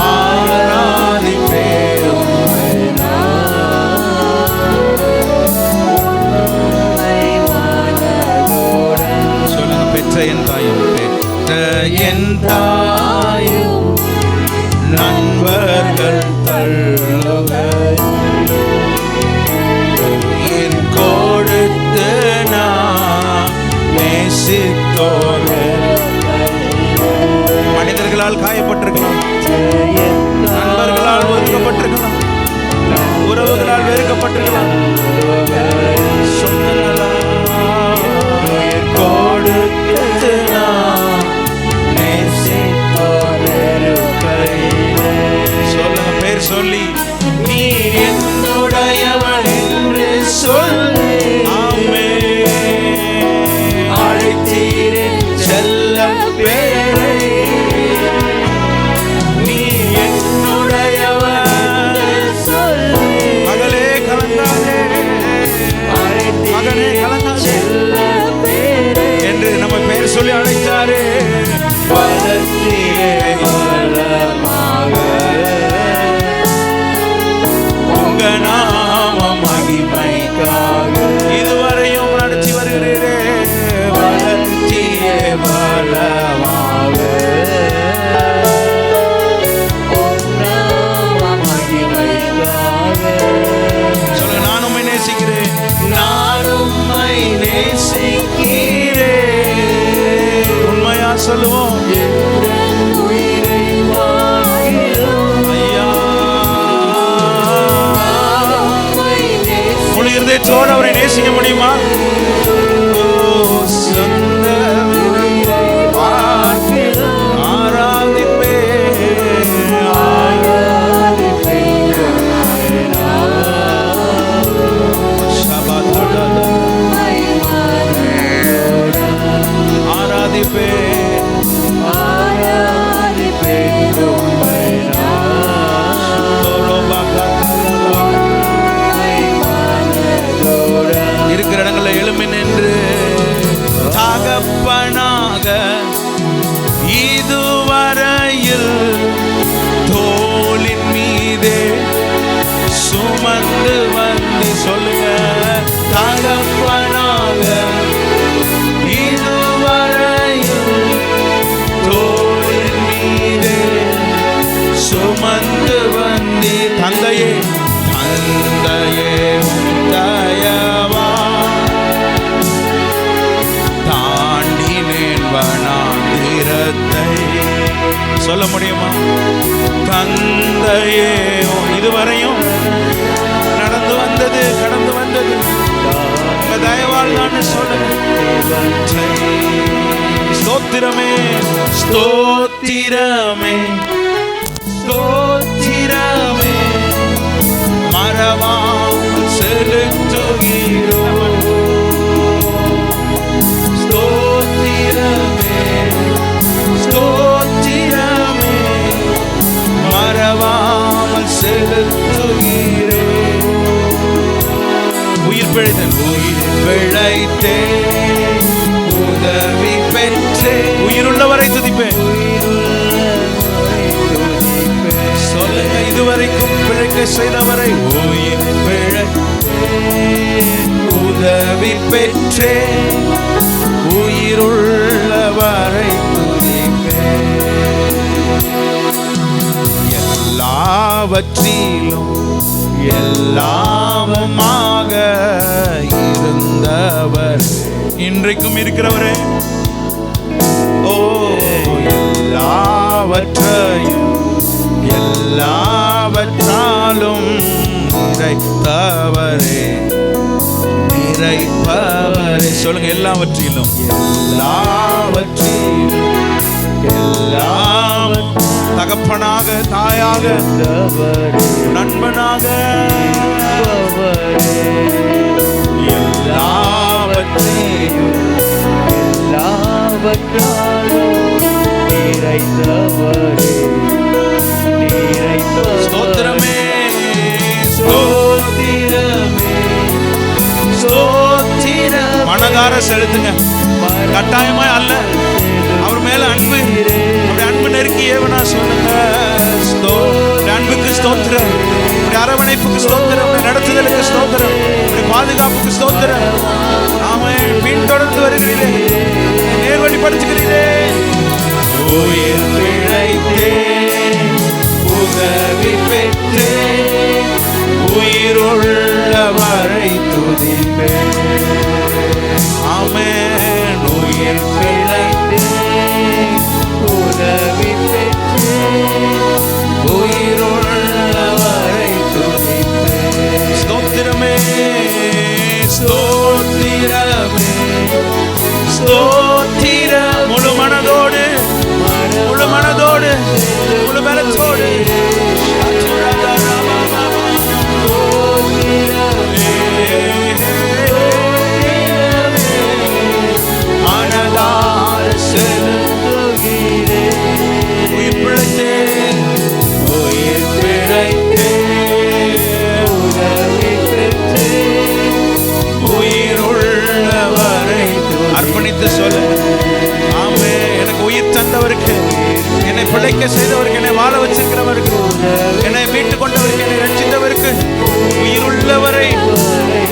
ஆராதிப்பேன் உம்மை நான், உண்மை மனதுடன். சொல்லுங்க, பெற்ற என் தாயும் பெற்ற என் தாயும் நண்பர்கள் தள்ளுக என் கொடுத்து நான் நேசித்தோர்கள். மனிதர்களால் காயப்பட்டிருக்கலாம், நண்பர்களால் ஒதுக்கப்பட்டிருக்கலாம், உறவுகளால் வெறுக்கப்பட்டிருக்கலாம், சொந்தங்களால் கொடுத்து நான் நேசித்தோர்கள் கையிலே. சொல்லுங்க, பேர் சொல்லி நீர் என்னுடையவன் என்று சொல்லி அழைத்தீரே செல்லம் பேரை. நீர் என்னுடையவன் என்று சொல்லி மகளே கலங்காதே, மகனே கலங்காதே செல்லம் பேரை என்று நம்ம பேர் சொல்லி அழைத்தாரே. வளர்த்தீரே வளமாக உங்க நாம மகிமைக்காக இதுவரையும் நடத்தி வருகிறீரே. வளர்த்தீரே வளமாக உங்க நாம மகிமைக்காக. சொல்லுங்க, நான் உம்மை நேசிக்கிறேன். நான் உம்மை நேசிக்கிறேன், உண்மையா சொல்லுவோம் என் உயிரை வாழ்கிறோம். ஐயா. உம்மை முழு இருதயத்தோடு அவரை நேசிக்க முடியுமா? ஓ, சொந்த உயிரை வாழ்கிறோம். ஆராதிப்பேன் ஆராதிப்பேன் உம்மை நான், சபாதடட. உம்மை மனதுடன் ஆராதிப்பேன் ஆராதிப்பேன் உம்மை நான், உம்மை மனதுடன். இருக்கிற இடங்கள்ல எழும்பி நின்று தகப்பனாக இதுவரையில் தோளின் மீதே சுமந்து வந்து சொல்லுங்க, தகப்பனாக இதுவரையில் தோளின் மீதே சுமந்து வந்து தந்தையே தந்தையே தயவா தாண்டினேன் வனாந்திரத்தை. சொல்ல முடியுமா? தந்தையே இதுவரையும் நடந்து வந்தது கடந்து வந்தது உங்க தயவால் தான் சொல்லுங்க. ஸ்தோத்திரமே ஸ்தோத்திரமே ஸ்தோத்திரமே மறவாமல் செலுத்துகிறோம். ஸ்தோத்திரமே ஸ்தோத்திரமே மறவாமல் செலுத்துகிறோம். உயிர் பிழைத்தேன் உதவி பெற்றேன். உயிருள்ளவரை துதிப்பேன். சொல்லுங்க, இதுவரைக்கும் பிழைக்க செய்தவரை. உயிர் பிழைத்தேன் உதவி பெற்றேன். உயிருள்ளவரை துதிப்பேன். எல்லாவற்றிலும் எல்லாமுமாக இருந்தவர் இன்றைக்கும் இருக்கிறவரே. ஓ, எல்லாவற்றையும் எல்லாவற்றாலும் நிறைத்தவரே நிறைப்பவரே. சொல்லுங்க, எல்லாவற்றிலும் எல்லாவற்றிலும் எல்லாம் தகப்பனாக தாயாக நண்பனாக எல்லாவற்றையும் ஸ்தோத்திரமே ஸ்தோத்திரமே ஸ்தோத்திரம். மனதார செலுத்துங்க, கட்டாயமாய் அல்ல. அவர் மேல அன்பு, அப்படி அன்பு நெருக்கி ஏவனா சொல்லுங்க. அன்புக்கு ஸ்தோத்திரம், அரவணைப்புக்கு ஸ்தோத்திரம், நடத்துதலுக்கு ஸ்தோத்திரம், பாதுகாப்புக்கு ஸ்தோத்திரம். ஆமென். பின்தொடர்ந்து வருகிறீரே, நேர்வழிப்படுத்துகிறீரே. உயிர் பிழைத்தேன் உதவி பெற்றேன். உயிருள்ளவரை துதிப்பேன். ஆமென். உயிர் பிழைத்தேன் உதவி பெற்றேன். உயிருள்ளவரை துதிப்பேன். ஸ்தோத்திரமே ஸ்தோத்திரமே ஸ்தோத்திரம். முழு மனதோடு முழு மனதோடு முழு பலத்தோடு மனதால் செலுத்துகிறேன். உயிர் பிழைத்தேன் உயிர் பிழைத்தேன் உதவி பெற்றேன். உயிருள்ளவரை அர்ப்பணித்து சொல்ல. ஆமே. எனக்கு உயிர் தந்தவருக்கு, என்னை பிழைக்க செய்தவருக்கு, என்னை வாழ வச்சிருக்கிறவருக்கு, என்னை மீட்டு கொண்டவருக்கு, என்னை ரட்சித்தவருக்கு, உயிருள்ளவரை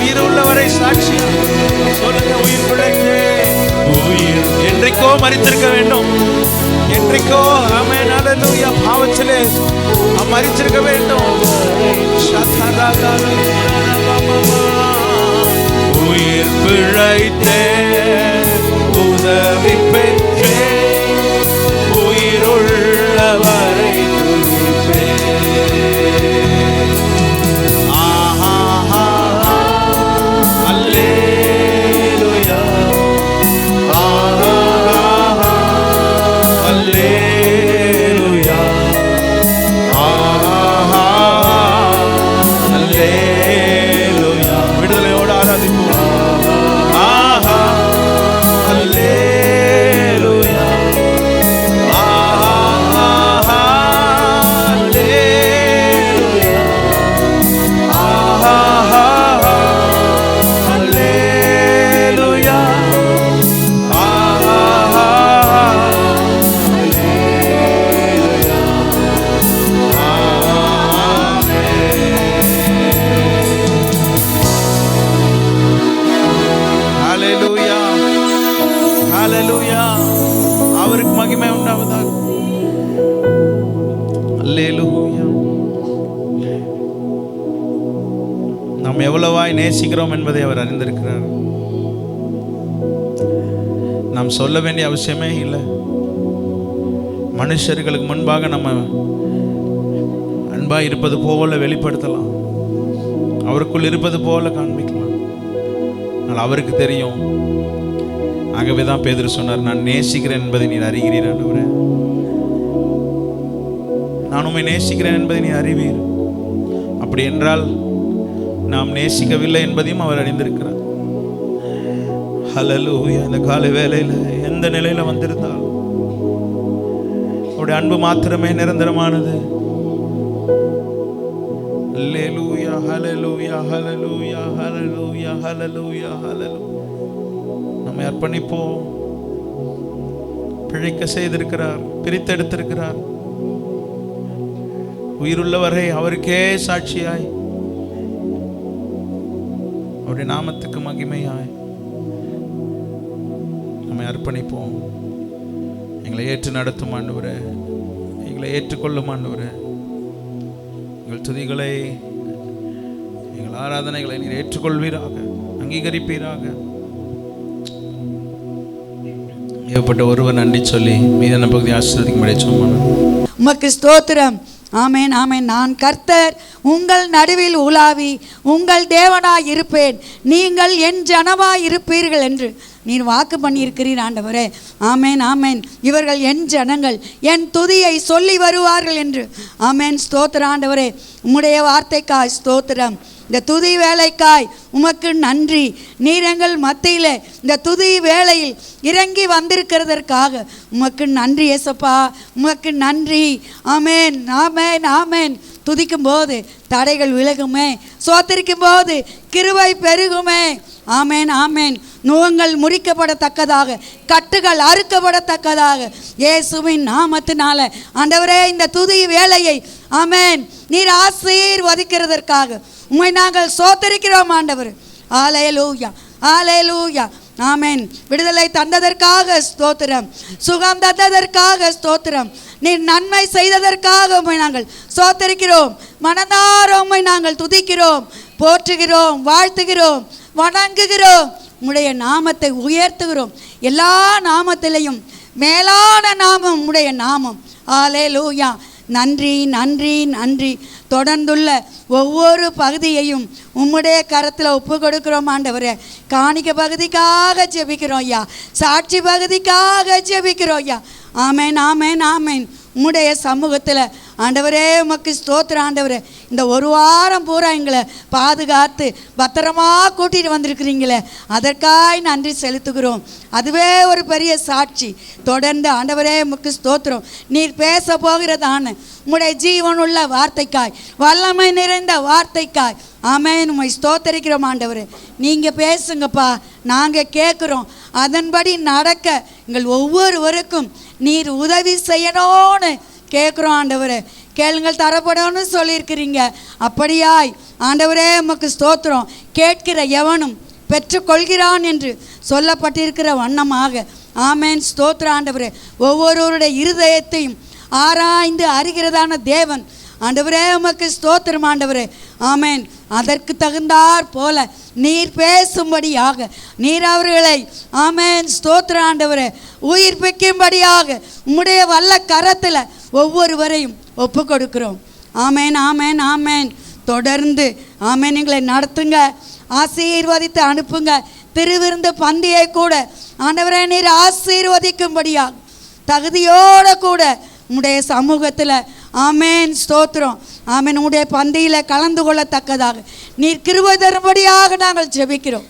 உயிருள்ளவரை சாட்சி சொல்லுங்க. உயிர் பிழைத்தே. உயிர் என்றைக்கோ மரித்திருக்க வேண்டும், என்றைக்கோ ஆமென் அல்லேலூயா பாவத்திலே மரித்திருக்க வேண்டும். உயிர் பிழைத்தே உதவி பெற்றேன். உயிருள்ளவரை துதிப்பேன். ஆஹா அல்லேலூயா ஆஹா அல்லேலூயா ஆஹா அல்லேலூயா. விடுதலையோடு ஆராதிப்போம். ஆஹா அல்லேலூயா ஆஹா அல்லேலூயா ஆஹா அல்லேலூயா ஆஹா அல்லேலூயா. ஹல்லேலூயா ஹல்லேலூயா. அவருக்கு மகிமை உண்டாவதாக. அல்லேலூயா. நாம் எவ்வளவாய் நேசிக்கிறோம் என்பதை அவர் அறிந்திருக்கிறார். நாம் சொல்ல வேண்டிய அவசியமே இல்லை. மனுஷர்களுக்கு முன்பாக நம்ம அன்பாய் இருப்பது போல வெளிப்படுத்தலாம், அவருக்குள் இருப்பது போல காண்பிக்கலாம். ஆனால் அவருக்கு தெரியும். ஆகவே தான் பேதுரு சொன்னார், நான் நேசிக்கிறேன் என்பதை நீர் அறிகிறீர் ஆண்டவரே. நான் உம்மை நேசிக்கிறேன் என்பதை நீ அறிவீர். அப்படி என்றால் நாம் நேசிக்கவில்லை என்பதையும் அவர் அறிந்திருக்கிறார். ஹல்லேலூயா. இந்த காலை வேளையில் எந்த நிலையில் வந்திருந்தால் அவருடைய அன்பு மாத்திரமே நிரந்தரமானது. ஹல்லேலூயா, ஹல்லேலூயா, ஹல்லேலூயா, ஹல்லேலூயா, ஹல்லேலூயா, ஹல்லேலூயா. நம்மை அர்ப்பணிப்போம். பிழைக்க செய்திருக்கிறார், பிரித்தெடுத்திருக்கிறார். உயிருள்ளவரை அவருக்கே சாட்சியாய், அவருடைய நாமத்துக்கு மகிமையாய் நம்மை அர்ப்பணிப்போம். எங்களை ஏற்று நடத்தும் ஆண்டவரே, எங்களை ஏற்றுக்கொள்ளும் ஆண்டவரே. எங்கள் துதிகளை, எங்கள் ஆராதனைகளை நீர் ஏற்றுக்கொள்வீராக, அங்கீகரிப்பீராக. ஏற்பட்ட ஒருவர் நன்றி சொல்லி மீதான பகுதி ஆசீர்வதிக்கும்படி சொன்னான். உமக்கு ஸ்தோத்திரம். ஆமேன், ஆமேன். நான் கர்த்தர் உங்கள் நடுவில் உலாவி உங்கள் தேவனாய் இருப்பேன், நீங்கள் என் ஜனமாய் இருப்பீர்கள் என்று நீர் வாக்கு பண்ணியிருக்கிறீர் ஆண்டவரே. ஆமேன், ஆமேன். இவர்கள் என் ஜனங்கள், என் துதியை சொல்லி வருவார்கள் என்று. ஆமேன், ஸ்தோத்திரம் ஆண்டவரே. உம்முடைய வார்த்தைக்காய் ஸ்தோத்திரம். இந்த துதி வேலைக்காய் உமக்கு நன்றி. நீர் எங்கள் மத்தியில் இந்த துதி வேளையில் இறங்கி வந்திருக்கிறதற்காக உமக்கு நன்றி ஏசப்பா, உமக்கு நன்றி. ஆமேன், ஆமேன், ஆமேன். துதிக்கும் போது தடைகள் விலகுமே, சோத்தரிக்கும் போது கிருபை பெருகுமே. ஆமேன், ஆமேன். நுகங்கள் முறிக்கப்படத்தக்கதாக, கட்டுகள் அறுக்கப்படத்தக்கதாக இயேசுவின் நாமத்தினால ஆண்டவரே இந்த துதி வேளையை ஆமேன் நீர் ஆசீர்வதிக்கிறதற்காக உம்மை நாங்கள் சோத்தரிக்கிறோம் ஆண்டவர். ஹல்லேலூயா, ஹல்லேலூயா. ஆமேன். விடுதலை தந்ததற்காக ஸ்தோத்திரம், சுகம் தந்ததற்காக ஸ்தோத்திரம், நீர் நன்மை செய்ததற்காக உம்மை நாங்கள் சோத்தரிக்கிறோம். மனதார உம்மை நாங்கள் துதிக்கிறோம், போற்றுகிறோம், வாழ்த்துகிறோம், வணங்குகிறோம். உம்முடைய நாமத்தை உயர்த்துகிறோம். எல்லா நாமத்திலையும் மேலான நாமம் உம்முடைய நாமம். ஹல்லேலூயா. நன்றி, நன்றி, நன்றி. தொடர்ந்துள்ள ஒவ்வொரு பகுதியையும் உம்முடைய கரத்தில் ஒப்பு கொடுக்கிறோம் ஆண்டவரே. காணிக்க பகுதிக்காக ஜெபிக்கிறோம் ஐயா, சாட்சி பகுதிக்காக ஜெபிக்கிறோம் ஐயா. ஆமேன், ஆமேன், ஆமேன். உம்முடைய சமூகத்தில் ஆண்டவரே உமக்கு ஸ்தோத்திரம் ஆண்டவரே. இந்த ஒரு வாரம் பூரா எங்களை பாதுகாத்து பத்திரமா கூட்டிகிட்டு வந்திருக்கிறீங்களே, அதற்காய் நன்றி செலுத்துகிறோம். அதுவே ஒரு பெரிய சாட்சி. தொடர்ந்து ஆண்டவரே உமக்கு ஸ்தோத்திரம். நீர் பேச போகிறதான உம்முடைய ஜீவனுள்ள வார்த்தைக்காய், வல்லமை நிறைந்த வார்த்தைக்காய் ஆமேன் உம்மை ஸ்தோத்தரிக்கிறோம் ஆண்டவரே. நீங்கள் பேசுங்கப்பா, நாங்கள் கேட்குறோம். அதன்படி நடக்க எங்கள் ஒவ்வொருவருக்கும் நீர் உதவி செய்யணும்னு கேட்குறோம் ஆண்டவரே. கேளுங்கள் தரப்படணும்னு சொல்லியிருக்கிறீங்க. அப்படியாய் ஆண்டவரே உமக்கு ஸ்தோத்திரம். கேட்கிற எவனும் பெற்றுக்கொள்கிறான் என்று சொல்லப்பட்டிருக்கிற வண்ணமாக ஆமேன் ஸ்தோத்திரம் ஆண்டவரே. ஒவ்வொருவருடைய இருதயத்தையும் ஆராய்ந்து அறிகிறதான தேவன் ஆண்டவரே உமக்கு ஸ்தோத்திரம் ஆண்டவரே. ஆமேன். அதற்கு தகுந்தாற் போல நீர் பேசும்படியாக, நீர் அவர்களை ஆமேன் ஸ்தோத்திரம் ஆண்டவரே உயிர்ப்பிக்கும்படியாக உம்முடைய வல்ல கரத்தில் ஒவ்வொருவரையும் ஒப்பு கொடுக்கிறோம். ஆமேன், ஆமேன், ஆமேன். தொடர்ந்து ஆமேன் எங்களை நடத்துங்க, ஆசீர்வதித்து அனுப்புங்க. திருவிருந்து பந்தியை கூட ஆண்டவரே நீர் ஆசீர்வதிக்கும்படியாக தகுதியோடு கூட உம்முடைய சமூகத்தில் ஆமேன் ஸ்தோத்திரம் ஆமேன் உம்முடைய பந்தியில் கலந்து கொள்ளத்தக்கதாக நீர் கிருபை தரும்படியாக நாங்கள் ஜெபிக்கிறோம்.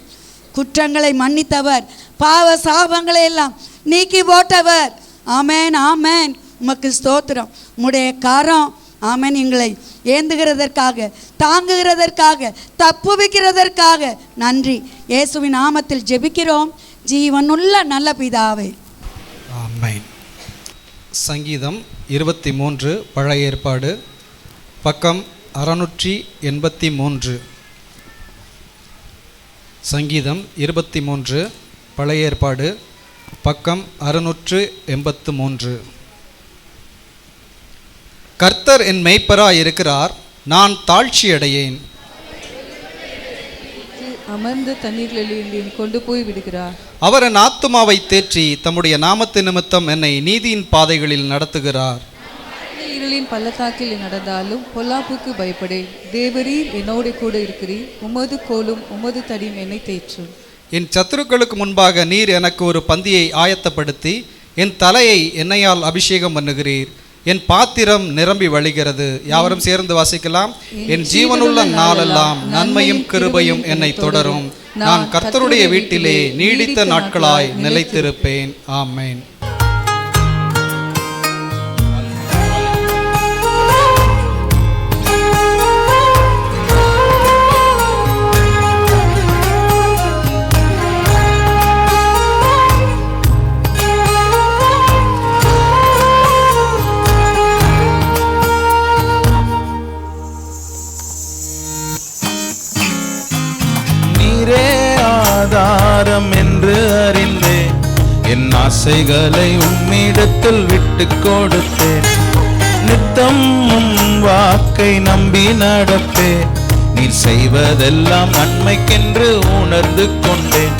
குற்றங்களை மன்னித்தவர், பாவ சாபங்களை எல்லாம் நீக்கி போட்டவர். ஆமேன், ஆமேன். உமக்கு ஸ்தோத்திரம். உம்முடைய கரம் ஆமேன் எங்களை ஏந்துகிறதற்காக, தாங்குகிறதற்காக, தப்புவிக்கிறதற்காக நன்றி. இயேசுவின் நாமத்தில் ஜெபிக்கிறோம் ஜீவனுள்ள நல்ல பிதாவே. ஆமென். சங்கீதம் 23 பழைய ஏற்பாடு, பக்கம் 683. சங்கீதம் 23 பழைய ஏற்பாடு, பக்கம் 683. கர்த்தர் என் மேய்ப்பராய் இருக்கிறார், நான் தாழ்ச்சியடையேன். அமர்ந்த தண்ணீர்களில் கொண்டு போய் விடுகிறார். அவர் என் ஆத்துமாவை தேற்றி தம்முடைய நாமத்து நிமித்தம் என்னை நீதியின் பாதைகளில் நடத்துகிறார். இருளின் பள்ளத்தாக்கில் நடந்தாலும் பொல்லாப்புக்கு பயப்படேன். தேவரீர் என்னோடு கூட இருக்கிறீர். உமது கோலும் உமது தடியும் என்னை தேற்றும். என் சத்துருக்களுக்கு முன்பாக நீர் எனக்கு ஒரு பந்தியை ஆயத்தப்படுத்தி என் தலையை எண்ணெயால் அபிஷேகம் பண்ணுகிறீர். என் பாத்திரம் நிரம்பி வழிகிறது. யாவரும் சேர்ந்து வாசிக்கலாம். என் ஜீவனுள்ள நாளெல்லாம் நன்மையும் கிருபையும் என்னை தொடரும். நான் கர்த்தருடைய வீட்டிலே நீடித்த நாட்களாய் நிலைத்திருப்பேன். ஆமென். ஆதாரம் என்று அறிந்தேன், என் ஆசைகளை உம்மிடத்தில் விட்டு கொடுத்தேன். நித்தம் உம் வாக்கை நம்பி நடப்பேன். நீர் செய்வதெல்லாம் நன்மைக்கென்று உணர்ந்து கொண்டேன்.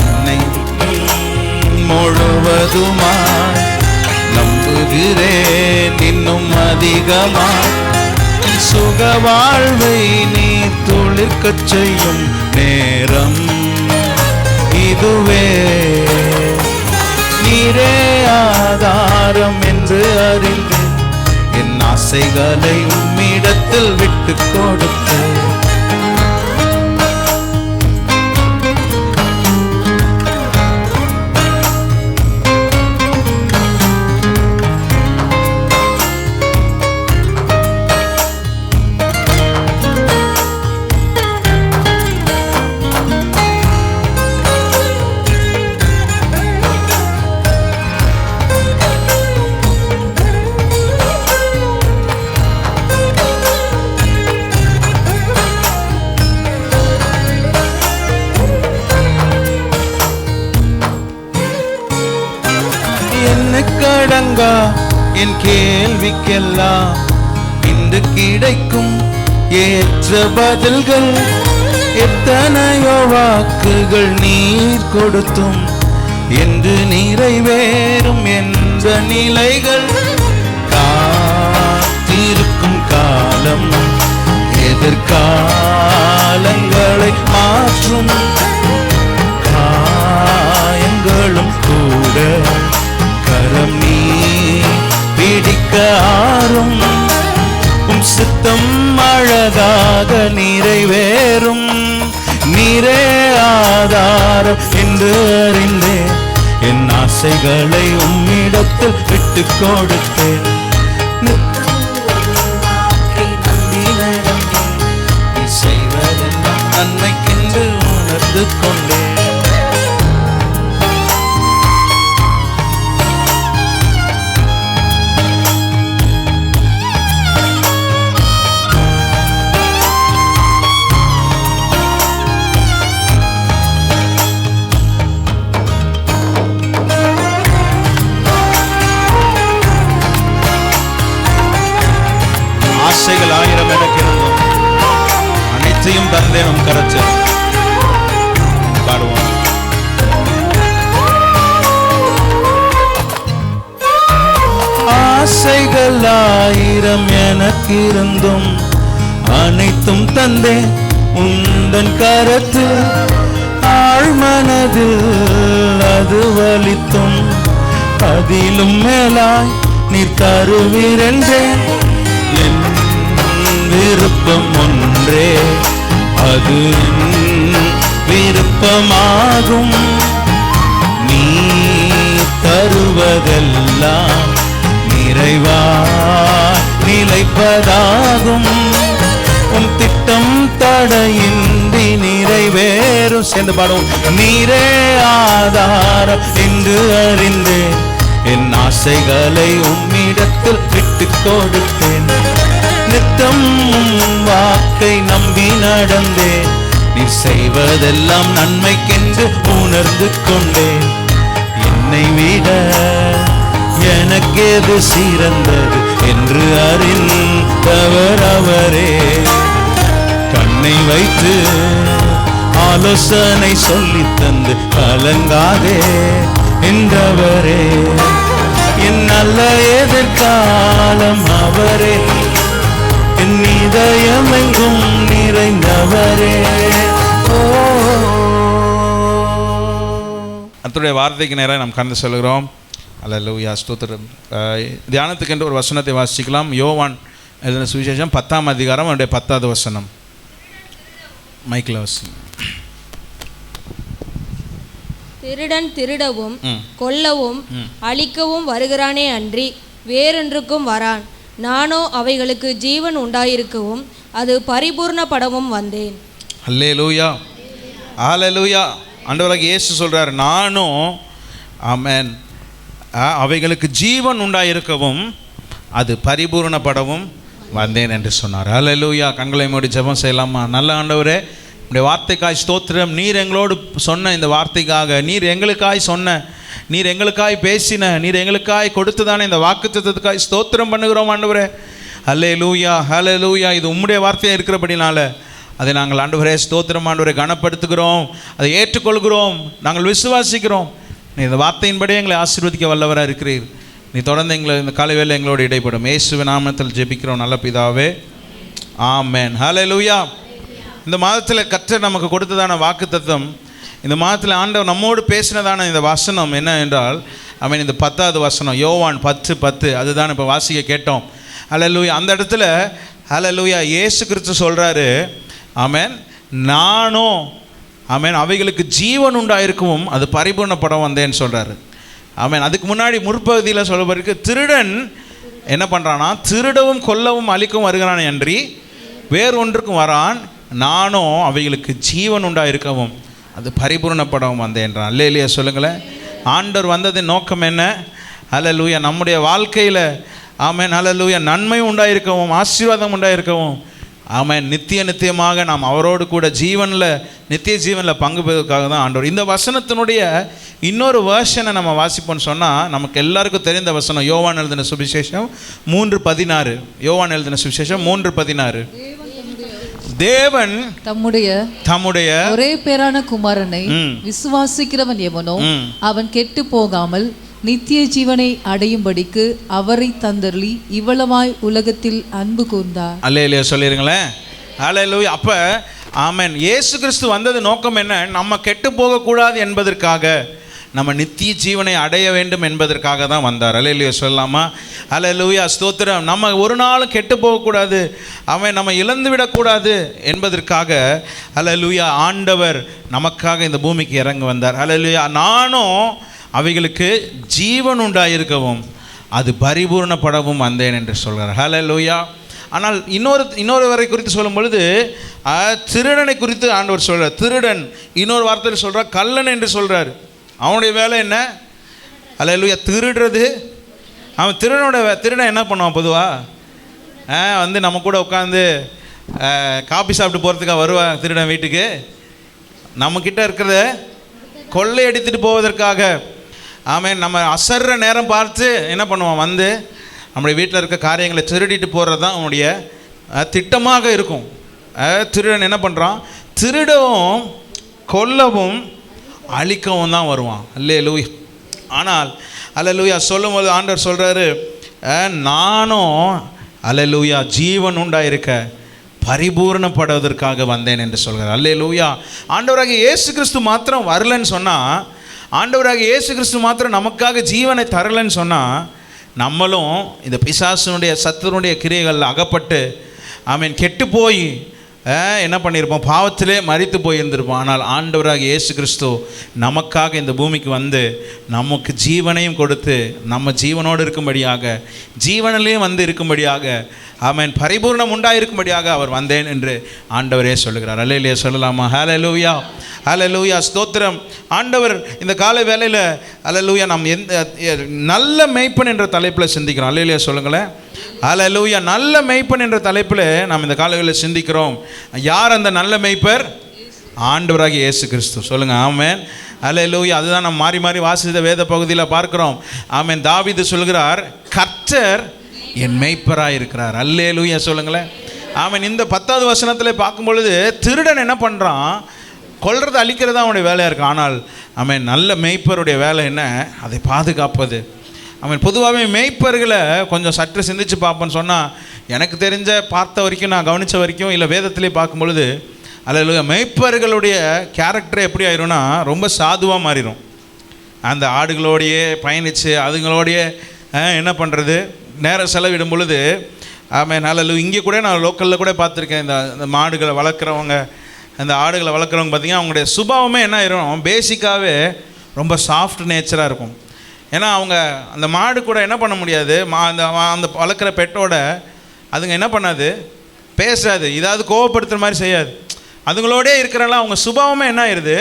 என்னை முழுவதுமாய் நம்புகிறேன், இன்னும் அதிகமாய் சுக வாழ்வை நீ துளிர்க்கச் செய்யும் நேரம் இதுவே. நீரே ஆதாரம் என்று அறிந்தேன், என் ஆசைகளை உம்மிடத்தில் விட்டு கொடுத்தேன். கடங்கா என் கேள்விக்கெல்லாம் இன்று கிடைக்கும் ஏற்ற பதில்கள். எத்தனையோ வாக்குகள் நீர் கொடுத்தும் என்று நிறைவேறும் என்ற நிலைகள். காத்திருக்கும் காலம் எதிர்காலங்களை மாற்றும். காயங்களும் கூட கரம் நீ பிடிக்க ஆறும். உம் சித்தம் அழகாக நிறைவேறும். நீரே ஆதாரம் என்று அறிந்தேன், என் ஆசைகளை உம்மிடத்தில் விட்டு கொடுத்தேன். நீ செய்வதெல்லாம் நன்மைக்கென்று உணர்ந்து கொண்டேன். ஆசைகள் ஆயிரம் எனக்கு இருந்தோம், அனைத்தையும் தந்தேன் உம் கரத்தில். பாடுவோம். ஆசைகள் ஆயிரம் எனக்கு இருந்தும் அனைத்தும் தந்தேன் உந்தன் கரத்தில். ஆழ்மனதில் அது வலித்தும் அதிலும் மேலாய் நீர் தருவீரென்றேன். என் விருப்பம் ஒன்றே, அது விருப்பமாகும். நீ தருவதெல்லாம் நிறைவாய் நிலைப்பதாகும். உன் திட்டம் தடையின்றி நிறைவேறும். சேர்ந்து பாடுவோம். நீரே ஆதாரம் என்று அறிந்தேன், என் ஆசைகளை உம்மிடத்தில் விட்டு கொடுத்தேன். நித்தம் வாக்கை நம்பி நடந்தேன். நீ செய்வதெல்லாம் நன்மைக்கென்று உணர்ந்து கொண்டேன். என்னை விட எனக்கேது சிறந்தது என்று அறிந்தவர் அவரே. கண்ணை வைத்து ஆலோசனை சொல்லி தந்து கலங்காதே என்றவரே. என் நல்ல எதிர்காலம் அவரே, என் இதயம் எங்கும் நிறைந்தவரே. கர்த்தருடைய வார்த்தைக்கு நேராக நாம் கடந்து சொல்கிறோம். அல்லேலூயா ஸ்தோத்திரம். தியானத்துக்கென்று ஒரு வசனத்தை வாசிக்கலாம். யோவான் எழுதின சுவிசேஷம் 10ஆம் அதிகாரம் அவருடைய 10வது வசனம். மைக்கில் வசனம். திருடன் திருடவும் கொல்லவும் அழிக்கவும் வருகிறானே அன்றி வேறொன்றுக்கும் வரான். நானோ அவைகளுக்கு ஜீவன் உண்டாயிருக்கவும் அது பரிபூர்ணப்படவும் வந்தேன். அல்லேலூயா அல்லேலூயா. ஆண்டவராகிய இயேசு சொல்றார், நானும் ஆமென் அவைகளுக்கு ஜீவன் உண்டாயிருக்கவும் அது பரிபூர்ணப்படவும் வந்தேன் என்று சொன்னார். அல்லேலூயா. கண்களை மூடி ஜெபம் செய்யலாமா? நல்ல ஆண்டவரே, உடைய வார்த்தைக்காய் ஸ்தோத்திரம். நீர் எங்களோடு சொன்ன இந்த வார்த்தைக்காக, நீர் எங்களுக்காய் சொன்ன, நீர் எங்களுக்காய் பேசின, நீர் எங்களுக்காய் கொடுத்துதானே இந்த வாக்குத்தத்தத்துக்காய் ஸ்தோத்திரம் பண்ணுகிறோம் ஆண்டவரே. அல்லேலூயா அல்லேலூயா. இது உம்முடைய வார்த்தையாக இருக்கிறபடினால அதை நாங்கள் ஆண்டவரே ஸ்தோத்திரம் ஆண்டவரை கனப்படுத்துகிறோம், அதை ஏற்றுக்கொள்கிறோம், நாங்கள் விசுவாசிக்கிறோம். நீ இந்த வார்த்தையின்படி எங்களை ஆசீர்வதிக்க வல்லவராக இருக்கிறீர். நீ தொடர்ந்து எங்களை இந்த காலை வேளை எங்களோடு இடைப்படும். இயேசுவின் நாமத்தில் ஜெபிக்கிறோம் நல்ல பிதாவே, ஆமென். ஹல்லேலூயா. இந்த மாதத்தில் கர்த்தர் நமக்கு கொடுத்ததான வாக்குத்தத்தம், இந்த மாதத்தில் ஆண்டவர் நம்மோடு பேசினதான இந்த வசனம் என்ன என்றால், ஆமென், இந்த 10வது வசனம் யோவான் 10:10 அதுதான் இப்போ வாசிக்க கேட்டோம். ஹல்லேலூயா. அந்த இடத்துல ஹல்லேலூயா இயேசு கிறிஸ்து சொல்கிறாரு, ஆமென், நானும் ஆமென் அவைகளுக்கு ஜீவன் உண்டாயிருக்கவும் அது பரிபூர்ணப்படம் வந்தேன்னு சொல்கிறாரு. ஆமென். அதுக்கு முன்னாடி முற்பகுதியில் சொல்லப்பட்டிருக்கு, திருடன் என்ன பண்ணுறான்னா திருடவும் கொல்லவும் அழிக்கவும் வருகிறான் அன்றி வேறொன்றுக்கும் வரான். நானும் அவைகளுக்கு ஜீவன் உண்டாயிருக்கவும் அது பரிபூர்ணப்படவும் வந்தேன்றான். அல்லேலூயா சொல்லுங்களேன். ஆண்டவர் வந்ததின் நோக்கம் என்ன? அல்லேலூயா நம்முடைய வாழ்க்கையில் ஆமென் அல்லேலூயா நன்மை உண்டாயிருக்கவும் ஆசீர்வாதம் உண்டாயிருக்கவும் ஆமென் நித்தியமாக நாம் அவரோடு கூட ஜீவனில் நித்திய ஜீவனில் பங்கு பெறுவதற்காக தான் ஆண்டவர். இந்த வசனத்தினுடைய இன்னொரு வேர்ஷனை நம்ம வாசிப்போம்னு சொன்னால் நமக்கு எல்லாருக்கும் தெரிந்த வசனம் யோவான் எழுதின சுவிசேஷம் 3:16. யோவான் எழுதின சுவிசேஷம் 3:16. தேவன் தம்முடைய ஒரே பேரான குமாரனை விசுவாசிக்கிறவன் எவனோ அவன் கெட்டு போகாமல் நித்திய ஜீவனை அடையும்படிக்கு அவரை தந்தருளி இவ்வளவாய் உலகத்தில் அன்பு கூர்ந்தார். அல்லேலூயா சொல்லிருங்களேன். அல்லேலூயா. அப்ப ஆமென் இயேசு கிறிஸ்து வந்தது நோக்கம் என்ன? நம்ம கெட்டு போகக்கூடாது என்பதற்காக, நம்ம நித்திய ஜீவனை அடைய வேண்டும் என்பதற்காக தான் வந்தார். அல்லேலூயா சொல்லலாமா? அல்லேலூயா ஸ்தோத்திரம். நம்ம ஒரு நாளும் கெட்டு போகக்கூடாது, அவன் நம்ம இழந்து விடக்கூடாது என்பதற்காக அல்லேலூயா ஆண்டவர் நமக்காக இந்த பூமிக்கு இறங்கி வந்தார். அல்லேலூயா. நானும் அவைகளுக்கு ஜீவன் உண்டாயிருக்கவும் அது பரிபூர்ணப்படவும் வந்தேன் என்று சொல்கிறார். ஹல்லேலூயா. ஆனால் இன்னொருவரை குறித்து சொல்லும் பொழுது திருடனை குறித்து ஆண்டவர் சொல்கிறார். திருடன் இன்னொரு வார்த்தையில் சொல்கிறார் கள்ளன் என்று சொல்கிறார். அவனுடைய வேலை என்ன? ஹல்லேலூயா திருடுறது. அவன் திருடன் என்ன பண்ணுவான்? பொதுவாக வந்து நம்ம கூட உட்காந்து காபி சாப்பிட்டு போகிறதுக்காக வருவான் திருடன் வீட்டுக்கு. நம்மக்கிட்ட இருக்கிறத கொள்ளை அடித்துட்டு போவதற்காக. ஆமென். நம்ம அசர்ற நேரம் பார்த்து என்ன பண்ணுவான்? வந்து நம்முடைய வீட்டில் இருக்க காரியங்களை திருடிட்டு போகிறது தான் அவனுடைய திட்டமாக இருக்கும். திருடன் என்ன பண்ணுறான்? திருடவும் கொல்லவும் அழிக்கவும் தான் வருவான். அல்லேலூயா. ஆனால் அல்லேலூயா சொல்லும்போது ஆண்டவர் சொல்கிறாரு, நானும் அல்லேலூயா ஜீவன் உண்டாயிருக்க பரிபூர்ணப்படுவதற்காக வந்தேன் என்று சொல்கிறார். அல்லேலூயா. ஆண்டவராகிய இயேசு கிறிஸ்து மாத்திரம் வரலன்னு சொன்னால், ஆண்டவராகிய இயேசு கிறிஸ்து மாத்திரம் நமக்காக ஜீவனை தரலன்னு சொன்னால், நம்மளும் இந்த பிசாசுனுடைய சத்துருடைய கிரியைகளில் அகப்பட்டு ஆமென் கெட்டு போய் என்ன பண்ணியிருப்போம்? பாவத்திலே மரித்து போயிருந்திருப்போம். ஆனால் ஆண்டவராகிய இயேசு கிறிஸ்து நமக்காக இந்த பூமிக்கு வந்து நமக்கு ஜீவனையும் கொடுத்து நம்ம ஜீவனோடு இருக்கும்படியாக, ஜீவனிலையும் வந்து இருக்கும்படியாக, ஆமென் பரிபூர்ணம் உண்டாயிருக்கும்படியாக அவர் வந்தேன் என்று ஆண்டவரே சொல்லுகிறார். அல்லேலூயா சொல்லலாமா? ஹல்லேலூயா ஹல்லேலூயா ஸ்தோத்திரம். ஆண்டவர் இந்த காலை வேளையில் அல்லேலூயா நாம் நல்ல மேய்ப்பன் என்ற தலைப்பில் சிந்திக்கிறோம். அல்லேலூயா சொல்லுங்களேன். ஹல்லேலூயா. நல்ல மேய்ப்பன் என்ற தலைப்பில் நாம் இந்த காலையில் சிந்திக்கிறோம். யார் அந்த நல்ல மேய்ப்பர்? ஆண்டவராகிய இயேசு கிறிஸ்து. சொல்லுங்கள் ஆமென். அல்லேலூயா. அதுதான் நம்ம மாறி மாறி வாசித்த வேத பகுதியில் பார்க்கிறோம். ஆமென். தாவீது சொல்கிறார், கர்த்தர் என் மேய்ப்பராக இருக்கிறார். அல்லேலூயா சொல்லுங்களேன். ஆமென். இந்த 10வது வசனத்தில் பார்க்கும் பொழுது திருடன் என்ன பண்ணுறான்? கொல்றது அழிக்கிறது தான் அவனுடைய வேலையாக இருக்கு. ஆனால் ஆமென் நல்ல மேய்ப்பருடைய வேலை என்ன? அதை பாதுகாப்பது. ஆமென். பொதுவாகவே மேய்ப்பர்களை கொஞ்சம் சற்று சிந்திச்சு பார்ப்போன்னு சொன்னால், எனக்கு தெரிஞ்ச பார்த்த வரைக்கும், நான் கவனித்த வரைக்கும், இல்லை வேதத்திலே பார்க்கும் பொழுது அல்லேலூயா மேய்ப்பர்களுடைய கேரக்டர் எப்படி ஆயிரும்னா ரொம்ப சாதுவாக மாறிடும். அந்த ஆடுகளோடையே பயணித்து அதுங்களோடையே என்ன பண்ணுறது நேரம் செலவிடும் பொழுது ஆமென் ஹல்லேலூயா. இங்கே கூட நான் லோக்கலில் கூட பார்த்துருக்கேன். இந்த மாடுகளை வளர்க்குறவங்க, அந்த ஆடுகளை வளர்க்குறவங்க பார்த்திங்கன்னா அவங்களுடைய சுபாவமே என்ன ஆயிரும், பேசிக்காகவே ரொம்ப சாஃப்ட் நேச்சராக இருக்கும். ஏன்னா அவங்க அந்த மாடு கூட என்ன பண்ண முடியாது, அந்த வளர்க்குற பெட்டோட அதுங்க என்ன பண்ணாது, பேசாது, இதாவது கோவப்படுத்துகிற மாதிரி செய்யாது. அதுங்களோடே இருக்கிறனால அவங்க சுபாவமே என்ன ஆயிடுது,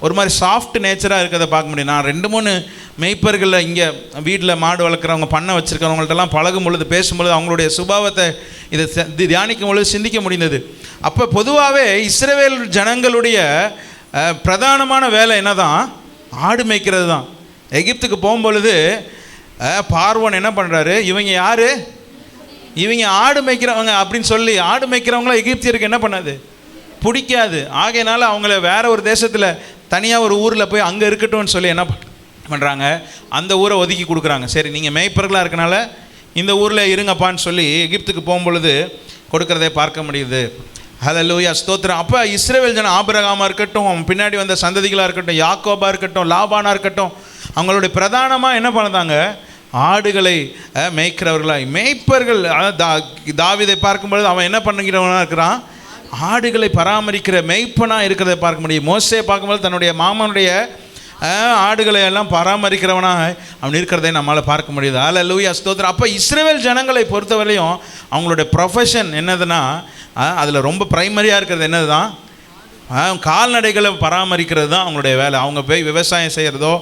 ஒரு மாதிரி சாஃப்ட் நேச்சராக இருக்கிறத பார்க்க முடியும். நான் 2-3 மெய்ப்பர்களில் இங்கே வீட்டில் மாடு வளர்க்குறவங்க பண்ண வச்சுருக்கிறவங்கள்ட்டெல்லாம் பழகும் பொழுது பேசும்பொழுது அவங்களுடைய சுபாவத்தை இதை தியானிக்கும் பொழுது சிந்திக்க முடிந்தது. அப்போ பொதுவாகவே இஸ்ரவேல் ஜனங்களுடைய பிரதானமான வேலை என்ன தான், ஆடு மேய்க்கிறது தான். எகிப்துக்கு போகும்பொழுது பார்வோன் என்ன பண்ணுறாரு, இவங்க யார், இவங்க ஆடு மேய்க்கிறவங்க அப்படின்னு சொல்லி ஆடு மேய்க்கிறவங்களாம் எகிப்தியருக்கு என்ன பண்ணாது, பிடிக்காது. ஆகையினால அவங்கள வேற ஒரு தேசத்தில் தனியாக ஒரு ஊரில் போய் அங்கே இருக்கட்டும்னு சொல்லி என்ன பண்ணுறாங்க, அந்த ஊரை ஒதுக்கி கொடுக்குறாங்க. சரி நீங்கள் மேய்ப்பர்களாக இருக்கனால இந்த ஊரில் இருங்கப்பான்னு சொல்லி எகிப்துக்கு போகும்பொழுது கொடுக்குறதே பார்க்க முடியுது. ஹல்லேலூயா, ஸ்தோத்திரம். அப்போ இஸ்ரவேல் ஜனம், ஆபிரகாமாக இருக்கட்டும், அவன் பின்னாடி வந்த சந்ததிகளாக இருக்கட்டும், யாக்கோபாக இருக்கட்டும், லாபானாக இருக்கட்டும், அவங்களுடைய பிரதானமாக என்ன பண்ணுறாங்க, ஆடுகளை மேய்க்கிறவர்களாய் மேய்ப்பர்கள். தாவீதை பார்க்கும்பொழுது அவன் என்ன பண்ணுகிறவனாக இருக்கிறான், ஆடுகளை பராமரிக்கிற மேய்ப்பனாக இருக்கிறத பார்க்க முடியும். மோசே பார்க்கும்போது தன்னுடைய மாமனுடைய ஆடுகளை எல்லாம் பராமரிக்கிறவனாக அவன் இருக்கிறதை நம்மளால் பார்க்க முடியுது. ஹல்லேலூயா, ஸ்தோத்திரம். அப்போ இஸ்ரவேல் ஜனங்களை பொறுத்தவரையும் அவங்களுடைய ப்ரொஃபஷன் என்னதுன்னா, அதில் ரொம்ப ப்ரைமரியாக இருக்கிறது என்னது தான், கால்நடைகளை பராமரிக்கிறது தான் அவங்களுடைய வேலை. அவங்க போய் விவசாயம் செய்கிறதோ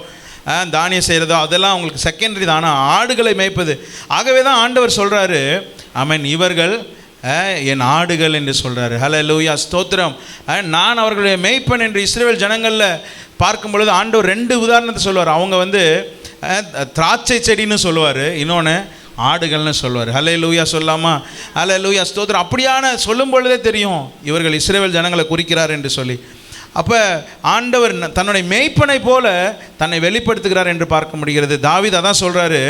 தானியம் செய்கிறதோ அதெல்லாம் அவங்களுக்கு செகண்டரி தான். ஆனால் ஆடுகளை மேய்ப்பது. ஆகவே தான் ஆண்டவர் சொல்கிறாரு, ஆமென், இவர்கள் என் ஆடுகள் என்று சொல்கிறாரு. ஹல்லேலூயா, ஸ்தோத்திரம். நான் அவர்களுடைய மேய்ப்பன் என்று இஸ்ரவேல் ஜனங்களில் பார்க்கும் பொழுது ஆண்டவர் 2 உதாரணத்தை சொல்லுவார். அவங்க திராட்சை செடின்னு சொல்லுவார், இன்னொன்று ஆடுகள்னு சொல்லுவார். ஹல்லேலூயா சொல்லாமா? ஹல்லேலூயா, ஸ்தோத்திரம். அப்படியான சொல்லும் பொழுதே தெரியும் இவர்கள் இஸ்ரவேல் ஜனங்களை குறிக்கிறார் என்று சொல்லி. அப்போ ஆண்டவர் தன்னுடைய மேய்ப்பனை போல தன்னை வெளிப்படுத்துகிறார் என்று பார்க்க முடிகிறது. தாவீது அதான் சொல்கிறாரு,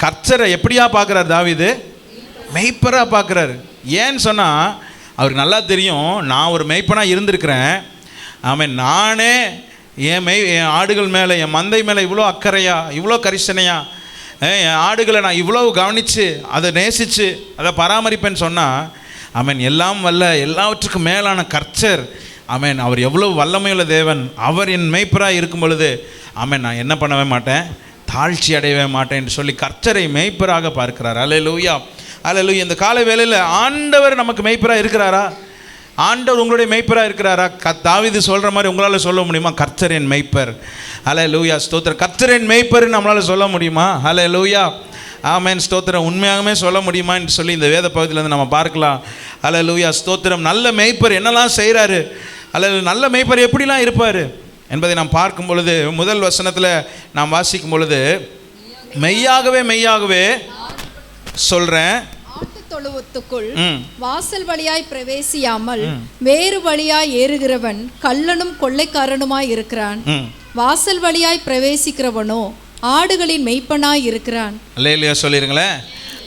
கர்த்தரை எப்படியா பார்க்குறார் தாவீது, மெய்ப்பராக பார்க்குறாரு. ஏன்னு சொன்னால் அவருக்கு நல்லா தெரியும், நான் ஒரு மெய்ப்பனாக இருந்திருக்கிறேன். ஆமாம், நானே என் ஆடுகள் மேலே, என் மந்தை மேலே இவ்வளோ அக்கறையாக, இவ்வளோ கரிசனையாக, என் ஆடுகளை நான் இவ்வளோ கவனித்து அதை நேசித்து அதை பராமரிப்பேன்னு சொன்னால், ஆமென், எல்லாம் வல்ல எல்லாவற்றுக்கும் மேலான கர்த்தர், ஆமென், அவர் எவ்வளோ வல்லமையுள்ள தேவன், அவர் என் மெய்ப்பராக இருக்கும் பொழுது, ஆமென், நான் என்ன பண்ணவே மாட்டேன், தாழ்ச்சி அடையவே மாட்டேன் என்று சொல்லி கர்த்தரை மெய்ப்பராக பார்க்கிறார். ஹல்லேலூயா, ஹல்லேலூயா. இந்த காலை வேளையில் ஆண்டவர் நமக்கு மெய்ப்பராக இருக்கிறாரா? ஆண்டவர் உங்களுடைய மெய்ப்பராக இருக்கிறாரா? தாவீது சொல்கிற மாதிரி உங்களால் சொல்ல முடியுமா, கர்த்தர் என் மெய்ப்பர்? ஹல்லேலூயா, ஸ்தோத்திரம். கர்த்தர் என் மெய்ப்பர்னு நம்மளால் சொல்ல முடியுமா? ஹல்லேலூயா, ஆமென், ஸ்தோத்திரம். உண்மையாகவே சொல்ல முடியுமா என்று சொல்லி இந்த வேத பகுதியிலேருந்து நம்ம பார்க்கலாம். ஹல்லேலூயா, ஸ்தோத்திரம். நல்ல மெய்ப்பர் என்னெல்லாம் செய்கிறாரு, அல்லது நல்ல மெய்ப்பர் எப்படிலாம் இருப்பார் என்பதை நாம் பார்க்கும் பொழுது, முதல் வசனத்தில் நாம் வாசிக்கும் பொழுது, மெய்யாகவே மெய்யாகவே சொல்கிறேன், தொழுவத்துக்குள் வாசல் வழியாய் பிரவேசியாமல் வேறு வழியாய் ஏறுகிறவன் கள்ளனும் கொள்ளைக்காரனுமாய் இருக்கிறான். வாசல் வழியாய் பிரவேசிக்கிறவனோ ஆடுகளின் மெய்ப்பனாய் இருக்கிறான். அல்லேலூயா சொல்லிருங்களேன்.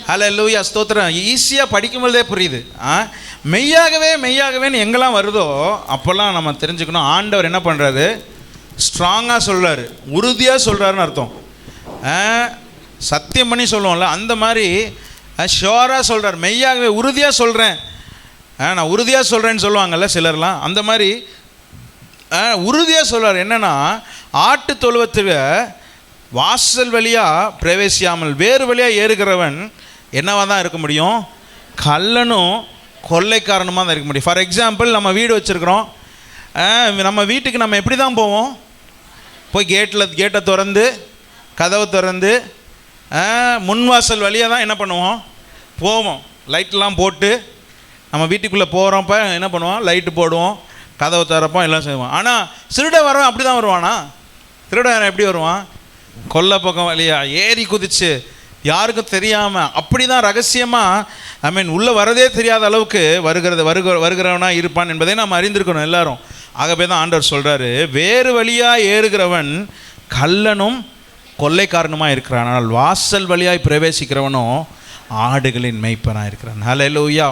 ஹல்லேலூயா, ஸ்தோத்திரம். ஈஸியாக படிக்கும்போதே புரியுது. மெய்யாகவே மெய்யாகவேன்னு எங்கெல்லாம் வருதோ அப்போல்லாம் நம்ம தெரிஞ்சுக்கணும், ஆண்டவர் என்ன பண்ணுறாரு, ஸ்ட்ராங்காக சொல்கிறாரு, உறுதியாக சொல்கிறாருன்னு அர்த்தம். சத்தியம் பண்ணி சொல்லுவோம்ல, அந்த மாதிரி ஷோராக சொல்கிறார். மெய்யாகவே உறுதியாக சொல்கிறேன், நான் உறுதியாக சொல்கிறேன்னு சொல்லுவாங்கள்ல சிலர்லாம், அந்த மாதிரி உறுதியாக சொல்கிறார். என்னென்னா, ஆட்டு தொழுவத்தில் வாசல் வழியாக பிரவேசியாமல் வேறு வழியாக ஏறுகிறவன் என்னவாக தான் இருக்க முடியும், கள்ளனும் கொள்ளைக்காரனுமாக தான் இருக்க முடியும். ஃபார் எக்ஸாம்பிள், நம்ம வீடு வச்சுருக்குறோம். நம்ம வீட்டுக்கு நம்ம எப்படி தான் போவோம், போய் கேட்டை திறந்து கதவை திறந்து முன்வாசல் வழியாக தான் என்ன பண்ணுவோம், போவோம். லைட்லாம் போட்டு நம்ம வீட்டுக்குள்ளே போகிறோம்ப்ப என்ன பண்ணுவோம், லைட்டு போடுவோம், கதவை திறப்போம், எல்லாம் செய்வோம். ஆனால் திருடன் வரவன் அப்படி தான் வருவானா? திருடன் எப்படி வருவான், கொல்லை பக்கம் வழியாக ஏறி குதிச்சு யாருக்கும் தெரியாமல் அப்படி தான் ரகசியமாக உள்ளே வரதே தெரியாத அளவுக்கு வருகிறவனாக இருப்பான் என்பதை நாம் அறிந்திருக்கணும் எல்லாரும். ஆகவே தான் ஆண்டவர் சொல்கிறாரு, வேறு வழியாக ஏறுகிறவன் கள்ளனும் கொள்ளைக்காரனுமாக இருக்கிறான், ஆனால் வாசல் வழியாய் பிரவேசிக்கிறவனும் ஆடுகளின் மெய்ப்பனாக இருக்கிறான். ஹல்லேலூயா,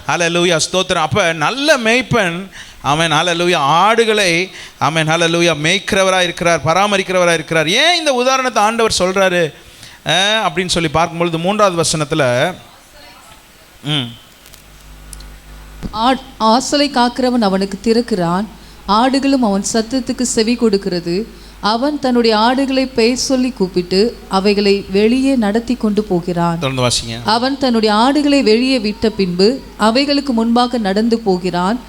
ஹல்லேலூயா, ஸ்தோத்திரம். அப்போ நல்ல மெய்ப்பன் ஆமென் ஹல்லேலூயா. ஆடுகளை ஆமென் ஹல்லேலூயா மேய்க்கிறவராக இருக்கிறார், பராமரிக்கிறவராக இருக்கிறார். ஏன் இந்த உதாரணத்தை ஆண்டவர் சொல்கிறாரு அப்படின்னு சொல்லி பார்க்கும்பொழுது 3வது வசனத்தில் ஆசலை காக்கிறவன் அவனுக்கு திறக்கிறான், ஆடுகளும் அவன் சத்தத்துக்கு செவி கொடுக்கிறது. அவன் தன்னுடைய ஆடுகளை பெயர் சொல்லி கூப்பிட்டு அவைகளை வெளியே நடத்தி கொண்டு போகிறான். தொடர்ந்து வாசிங்க. அவன் தன்னுடைய ஆடுகளை வெளியே விட்ட பின்பு அவைகளுக்கு முன்பாக நடந்து போகிறான்.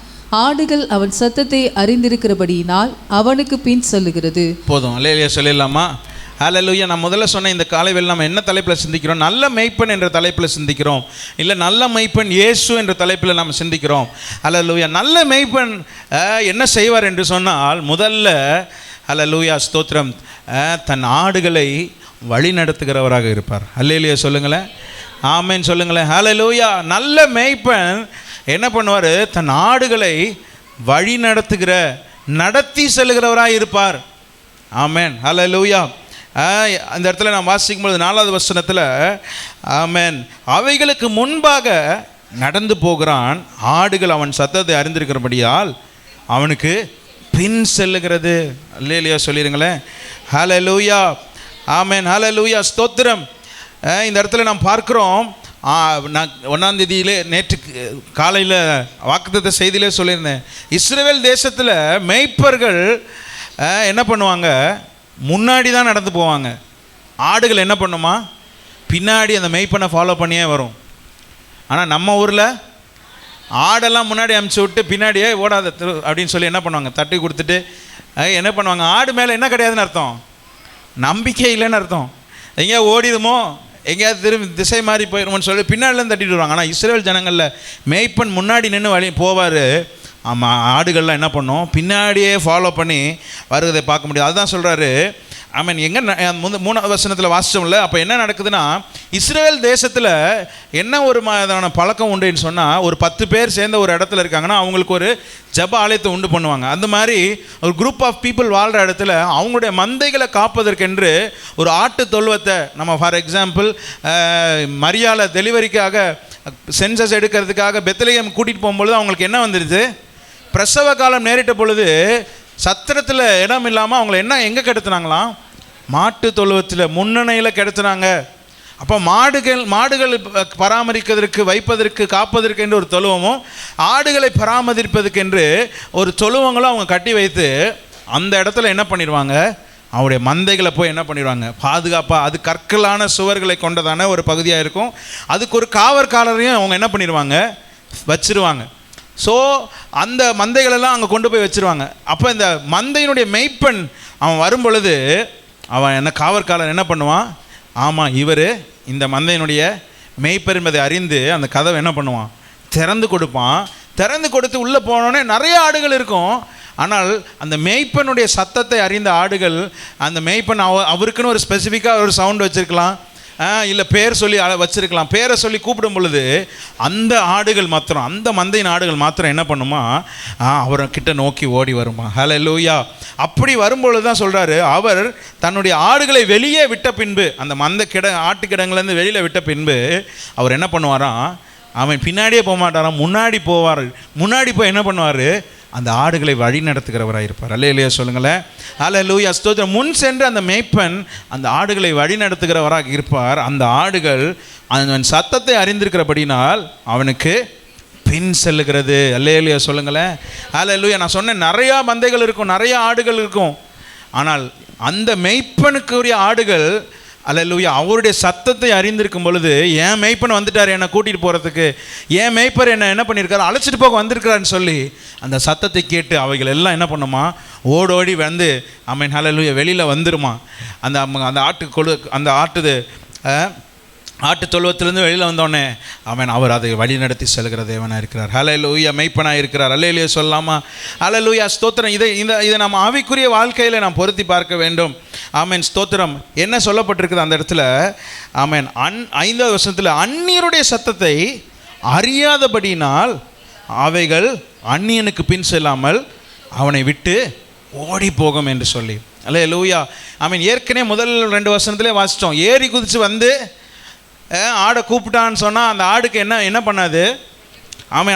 ஆடுகள் அவன் சத்தத்தை அறிந்திருக்கிறபடியினால் அவனுக்கு பின் செல்லுகிறது. போதும், அல்லேலூயா சொல்லிடலாமா? ஹல்லேலூயா. நான் முதல்ல சொன்ன இந்த காலையில் நம்ம என்ன தலைப்பில் சிந்திக்கிறோம்? நல்ல மெய்ப்பன் என்ற தலைப்பில் சிந்திக்கிறோம், இல்லை நல்ல மெய்ப்பன் இயேசு என்ற தலைப்பில் நம்ம சிந்திக்கிறோம். ஹல்லேலூயா. நல்ல மெய்ப்பன் என்ன செய்வார் என்று சொன்னால், முதல்ல ஹல்லேலூயா ஸ்தோத்திரம், தன் ஆடுகளை வழி நடத்துகிறவராக இருப்பார். அல்லேலூயா சொல்லுங்களேன், ஆமென் சொல்லுங்களேன். ஹல்லேலூயா. நல்ல மெய்ப்பன் என்ன பண்ணுவார்? தன் ஆடுகளை வழி நடத்தி செல்லுகிறவராக இருப்பார். ஆமென் ஹல்லேலூயா. அந்த இடத்துல நான் வாசிக்கும்போது 4வது வசனத்தில் ஆமென், அவைகளுக்கு முன்பாக நடந்து போகிறான், ஆடுகள் அவன் சத்தத்தை அறிந்திருக்கிறபடியால் அவனுக்கு பின் செல்லுகிறது. அல்லேலூயா சொல்லிடுங்களேன். ஹல்லேலூயா. ஆமென் ஹல்லேலூயா ஸ்தோத்திரம். இந்த இடத்துல நாம் பார்க்குறோம், நான் 1ஆம் தேதியிலே நேற்று காலையில் வாக்குத்தத்த செய்தியிலே சொல்லியிருந்தேன், இஸ்ரவேல் தேசத்தில் மேய்ப்பர்கள் என்ன பண்ணுவாங்க? முன்னாடி தான் நடந்து போவாங்க. ஆடுகள் என்ன பண்ணுமா? பின்னாடி அந்த மேய்ப்பனை ஃபாலோ பண்ணியே வரும். ஆனால் நம்ம ஊரில் ஆடெல்லாம் முன்னாடி அமுச்சு விட்டு பின்னாடியே ஓடாத அப்படின்னு சொல்லி என்ன பண்ணுவாங்க? தட்டி கொடுத்துட்டு என்ன பண்ணுவாங்க? ஆடு மேலே என்ன கிடையாதுன்னு அர்த்தம்? நம்பிக்கை இல்லைன்னு அர்த்தம். எங்கேயா ஓடிடுமோ, எங்கேயாவது திரும்பி திசை மாறி போயிடுமோன்னு சொல்லி பின்னாடிலாம் தட்டிட்டு வருவாங்க. ஆனால் இஸ்ரேல் ஜனங்களில் மேய்ப்பன் முன்னாடி நின்று வழி போவார். ஆமாம், ஆடுகள்லாம் என்ன பண்ணோம்? பின்னாடியே ஃபாலோ பண்ணி வருவதை பார்க்க முடியாது. அதுதான் சொல்கிறாரு. ஆமென். எங்கே 3வது வசனத்தில் வாசிச்சோம்ல, அப்போ என்ன நடக்குதுன்னா, இஸ்ரேல் தேசத்தில் என்ன ஒரு மாதிரியான பழக்கம் உண்டுன்னு சொன்னால், ஒரு 10 பேர் சேர்ந்த ஒரு இடத்துல இருக்காங்கன்னா அவங்களுக்கு ஒரு ஜப ஆலயத்தை உண்டு பண்ணுவாங்க. அந்த மாதிரி ஒரு குரூப் ஆஃப் பீப்புள் வாழ்கிற இடத்துல அவங்களுடைய மந்தைகளை காப்பதற்கென்று ஒரு ஆட்டு தொழுவத்தை, நம்ம ஃபார் எக்ஸாம்பிள் மரியாதை டெலிவரிக்காக சென்சஸ் எடுக்கிறதுக்காக பெத்லகேம் கூட்டிகிட்டு போகும்பொழுது அவங்களுக்கு என்ன வந்துடுது? பிரசவ காலம் நேரிட்ட பொழுது சத்திரத்தில் இடம் இல்லாமல் அவங்கள எங்கே கிடத்துனாங்களாம்? மாட்டு தொழுவத்தில் முன்னணையில் கிடத்துனாங்க. அப்போ மாடுகள் பராமரிக்கிறதுக்கு, வைப்பதற்கு, காப்பதற்கு என்று ஒரு தொழுவமும், ஆடுகளை பராமரிப்பதற்கென்று ஒரு தொழுவங்களும் அவங்க கட்டி வைத்து அந்த இடத்துல என்ன பண்ணிடுவாங்க? அவருடைய மந்தைகளை போய் என்ன பண்ணிடுவாங்க? பாதுகாப்பாக, அது கற்களான சுவர்களை கொண்டதான ஒரு பகுதியாக இருக்கும். அதுக்கு ஒரு காவற்காலரையும் அவங்க என்ன பண்ணிடுவாங்க? வச்சிருவாங்க. ஸோ அந்த மந்தைகளெல்லாம் அங்கே கொண்டு போய் வச்சுருவாங்க. அப்போ இந்த மந்தையினுடைய மெய்ப்பன் அவன் வரும் பொழுது அவன் என்ன காவற்காலன் என்ன பண்ணுவான்? ஆமாம், இவர் இந்த மந்தையினுடைய மெய்ப்பர் என்பதை அறிந்து அந்த கதவை என்ன பண்ணுவான்? திறந்து கொடுப்பான். திறந்து கொடுத்து உள்ளே போனோடனே நிறைய ஆடுகள் இருக்கும். ஆனால் அந்த மேய்ப்பனுடைய சத்தத்தை அறிந்த ஆடுகள், அந்த மேய்ப்பன் அவருக்குன்னு ஒரு ஸ்பெசிஃபிக்காக ஒரு சவுண்ட் வச்சுருக்கலாம், இல்லை பேர் சொல்லி வச்சுருக்கலாம். பேரை சொல்லி கூப்பிடும் பொழுது அந்த ஆடுகள் மாத்திரம், அந்த மந்தையின் ஆடுகள் மாத்திரம் என்ன பண்ணுமா? அவர்கிட்ட நோக்கி ஓடி வருமா? ஹல்லேலூயா. அப்படி வரும்பொழுது தான் சொல்கிறாரு, அவர் தன்னுடைய ஆடுகளை வெளியே விட்ட பின்பு, அந்த ஆட்டுக்கிடங்கள்லேருந்து வெளியில் விட்ட பின்பு அவர் என்ன பண்ணுவாராம்? அவன் பின்னாடியே போக மாட்டாராம், முன்னாடி போவார். முன்னாடி போய் என்ன பண்ணுவார்? அந்த ஆடுகளை வழி நடத்துகிறவராக இருப்பார். அல்லேலூயா சொல்லுங்களேன். அல்லேலூயா ஸ்தோத்திரம். முன் சென்று அந்த மேய்ப்பன் அந்த ஆடுகளை வழி நடத்துகிறவராக இருப்பார். அந்த ஆடுகள் அவன் சத்தத்தை அறிந்திருக்கிறபடினால் அவனுக்கு பின் செல்லுகிறது. அல்லேலூயா சொல்லுங்களேன். அல்லேலூயா. நான் சொன்னேன், நிறையா மந்தைகள் இருக்கும், நிறையா ஆடுகள் இருக்கும். ஆனால் அந்த மேய்ப்பனுக்குரிய ஆடுகள் அல்லேலூயா அவருடைய சத்தத்தை அறிந்திருக்கும் பொழுது, என் மேய்ப்பன் வந்துட்டார் என்னை கூட்டிகிட்டு போகிறதுக்கு, என் மேய்ப்பர் என்ன பண்ணியிருக்காரு, அழைச்சிட்டு போக வந்திருக்கிறான்னு சொல்லி அந்த சத்தத்தை கேட்டு அவைகள் எல்லாம் என்ன பண்ணுமா? ஓடோடி வந்து ஆமென் ஹல்லேலூயா வெளியில் வந்துருமா? அந்த ஆட்டு தொழுவத்திலேருந்து வெளியில் வந்தோடனே அவன் அவர் அதை வழி நடத்தி செல்கிற தேவனாக இருக்கிறார். ஹல்லேலூயா. மெய்ப்பனாக இருக்கிறார். அல்லேலூயா சொல்லலாமா? ஹல்லேலூயா ஸ்தோத்திரம். இதை நம்ம ஆவிக்குரிய வாழ்க்கையில் நாம் பொருத்தி பார்க்க வேண்டும். ஆமென் ஸ்தோத்திரம். என்ன சொல்லப்பட்டிருக்குது அந்த இடத்துல? ஆமென் 5வது வசனத்தில், அந்நியருடைய சத்தத்தை அறியாதபடியினால் அவைகள் அந்நியனுக்கு பின் செல்லாமல் அவனை விட்டு ஓடி போகும் என்று சொல்லி. அல்லேலூயா. ஆமென். ஏற்கனவே முதல் 2 வசனத்திலே வாசித்தோம். ஏறி குதித்து வந்து ஆடை கூப்பிட்டான்னு சொன்னால் அந்த ஆடுக்கு என்ன பண்ணாது?